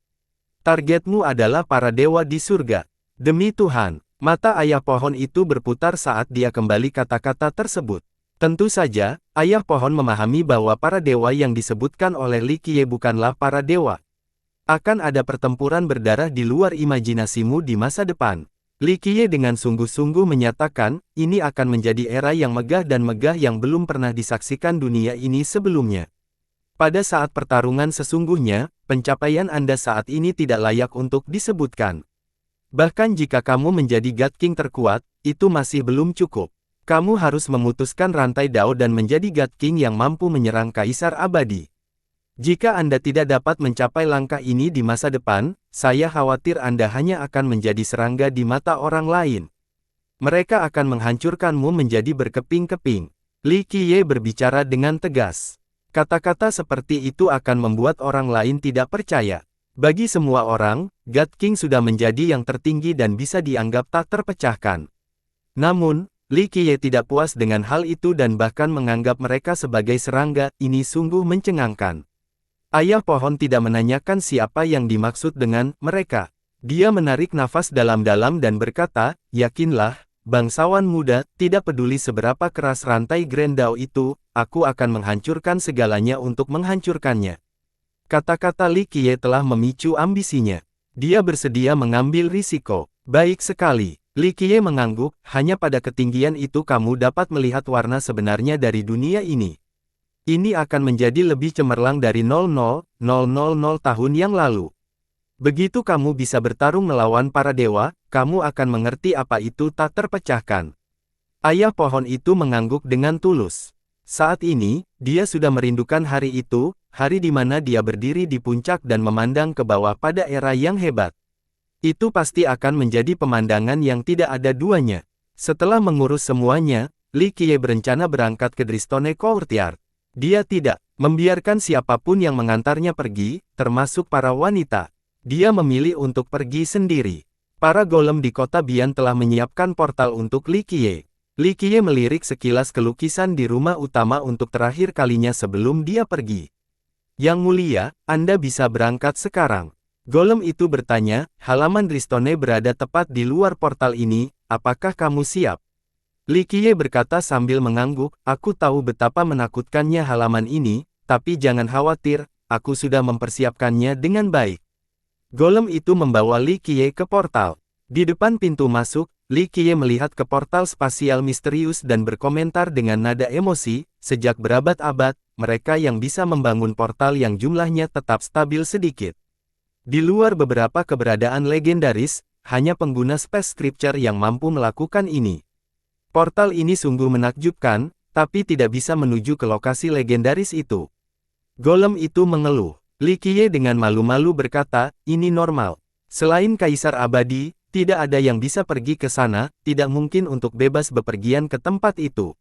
A: Targetmu adalah para dewa di surga. Demi Tuhan, mata ayah pohon itu berputar saat dia kembali kata-kata tersebut. Tentu saja, ayah pohon memahami bahwa para dewa yang disebutkan oleh Li Qiye bukanlah para dewa. Akan ada pertempuran berdarah di luar imajinasimu di masa depan. Li Qiye dengan sungguh-sungguh menyatakan, ini akan menjadi era yang megah dan megah yang belum pernah disaksikan dunia ini sebelumnya. Pada saat pertarungan sesungguhnya, pencapaian Anda saat ini tidak layak untuk disebutkan. Bahkan jika kamu menjadi God King terkuat, itu masih belum cukup. Kamu harus memutuskan rantai dao dan menjadi God King yang mampu menyerang kaisar abadi. Jika Anda tidak dapat mencapai langkah ini di masa depan, saya khawatir Anda hanya akan menjadi serangga di mata orang lain. Mereka akan menghancurkanmu menjadi berkeping-keping. Li Qiye berbicara dengan tegas. Kata-kata seperti itu akan membuat orang lain tidak percaya. Bagi semua orang, God King sudah menjadi yang tertinggi dan bisa dianggap tak terpecahkan. Namun, Li Qiye tidak puas dengan hal itu dan bahkan menganggap mereka sebagai serangga, ini sungguh mencengangkan. Ayah pohon tidak menanyakan siapa yang dimaksud dengan mereka. Dia menarik nafas dalam-dalam dan berkata, yakinlah, bangsawan muda, tidak peduli seberapa keras rantai Grand Dao itu, aku akan menghancurkan segalanya untuk menghancurkannya. Kata-kata Li Qiye telah memicu ambisinya. Dia bersedia mengambil risiko. Baik sekali. Li Qiye mengangguk, hanya pada ketinggian itu kamu dapat melihat warna sebenarnya dari dunia ini. Ini akan menjadi lebih cemerlang dari 00,000 tahun yang lalu. Begitu kamu bisa bertarung melawan para dewa, kamu akan mengerti apa itu tak terpecahkan. Ayah pohon itu mengangguk dengan tulus. Saat ini, dia sudah merindukan hari itu, hari di mana dia berdiri di puncak dan memandang ke bawah pada era yang hebat. Itu pasti akan menjadi pemandangan yang tidak ada duanya. Setelah mengurus semuanya, Li Qiye berencana berangkat ke Dristone Courtyard. Dia tidak membiarkan siapapun yang mengantarnya pergi, termasuk para wanita. Dia memilih untuk pergi sendiri. Para golem di kota Bian telah menyiapkan portal untuk Li Qiye. Li Qiye melirik sekilas ke lukisan di rumah utama untuk terakhir kalinya sebelum dia pergi. Yang mulia, Anda bisa berangkat sekarang. Golem itu bertanya, halaman Dristone berada tepat di luar portal ini, apakah kamu siap? Li Qiye berkata sambil mengangguk, aku tahu betapa menakutkannya halaman ini, tapi jangan khawatir, aku sudah mempersiapkannya dengan baik. Golem itu membawa Li Qiye ke portal. Di depan pintu masuk, Li Qiye melihat ke portal spasial misterius dan berkomentar dengan nada emosi, sejak berabad-abad, mereka yang bisa membangun portal yang jumlahnya tetap stabil sedikit. Di luar beberapa keberadaan legendaris, hanya pengguna Space Scripture yang mampu melakukan ini. Portal ini sungguh menakjubkan, tapi tidak bisa menuju ke lokasi legendaris itu. Golem itu mengeluh. Li Qiye dengan malu-malu berkata, ini normal. Selain Kaisar Abadi, tidak ada yang bisa pergi ke sana, tidak mungkin untuk bebas bepergian ke tempat itu.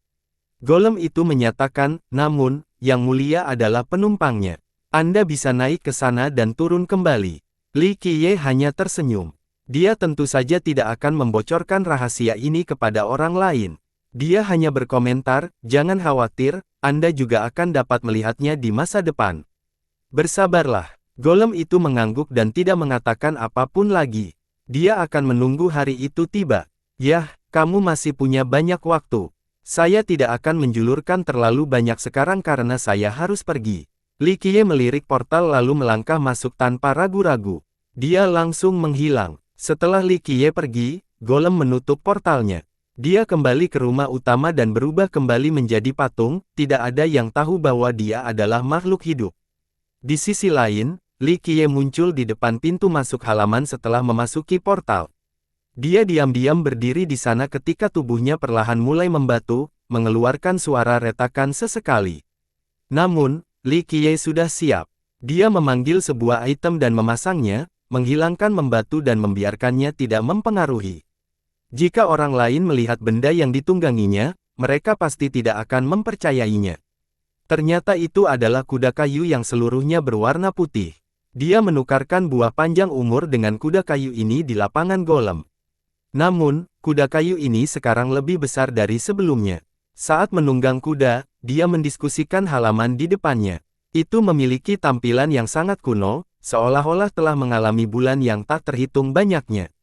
A: Golem itu menyatakan, namun, yang mulia adalah penumpangnya. Anda bisa naik ke sana dan turun kembali. Li Qiye hanya tersenyum. Dia tentu saja tidak akan membocorkan rahasia ini kepada orang lain. Dia hanya berkomentar, jangan khawatir, Anda juga akan dapat melihatnya di masa depan. Bersabarlah. Golem itu mengangguk dan tidak mengatakan apapun lagi. Dia akan menunggu hari itu tiba. Yah, kamu masih punya banyak waktu. Saya tidak akan menjulurkan terlalu banyak sekarang karena saya harus pergi. Li Qiye melirik portal lalu melangkah masuk tanpa ragu-ragu. Dia langsung menghilang. Setelah Li Qiye pergi, golem menutup portalnya. Dia kembali ke rumah utama dan berubah kembali menjadi patung, tidak ada yang tahu bahwa dia adalah makhluk hidup. Di sisi lain, Li Qiye muncul di depan pintu masuk halaman setelah memasuki portal. Dia diam-diam berdiri di sana ketika tubuhnya perlahan mulai membatu, mengeluarkan suara retakan sesekali. Namun, Li Qiye sudah siap. Dia memanggil sebuah item dan memasangnya, menghilangkan membatu dan membiarkannya tidak mempengaruhi. Jika orang lain melihat benda yang ditungganginya, mereka pasti tidak akan mempercayainya. Ternyata itu adalah kuda kayu yang seluruhnya berwarna putih. Dia menukarkan buah panjang umur dengan kuda kayu ini di lapangan golem. Namun, kuda kayu ini sekarang lebih besar dari sebelumnya. Saat menunggang kuda, dia mendiskusikan halaman di depannya. Itu memiliki tampilan yang sangat kuno, seolah-olah telah mengalami bulan yang tak terhitung banyaknya.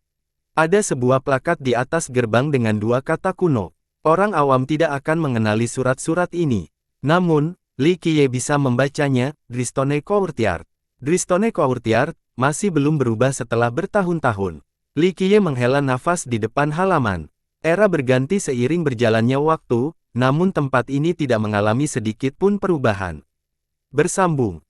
A: Ada sebuah plakat di atas gerbang dengan dua kata kuno. Orang awam tidak akan mengenali surat-surat ini. Namun, Li Qiye bisa membacanya, Dristone Courtyard. Dristone Courtyard masih belum berubah setelah bertahun-tahun. Li Qiye menghela nafas di depan halaman. Era berganti seiring berjalannya waktu, namun tempat ini tidak mengalami sedikit pun perubahan. Bersambung.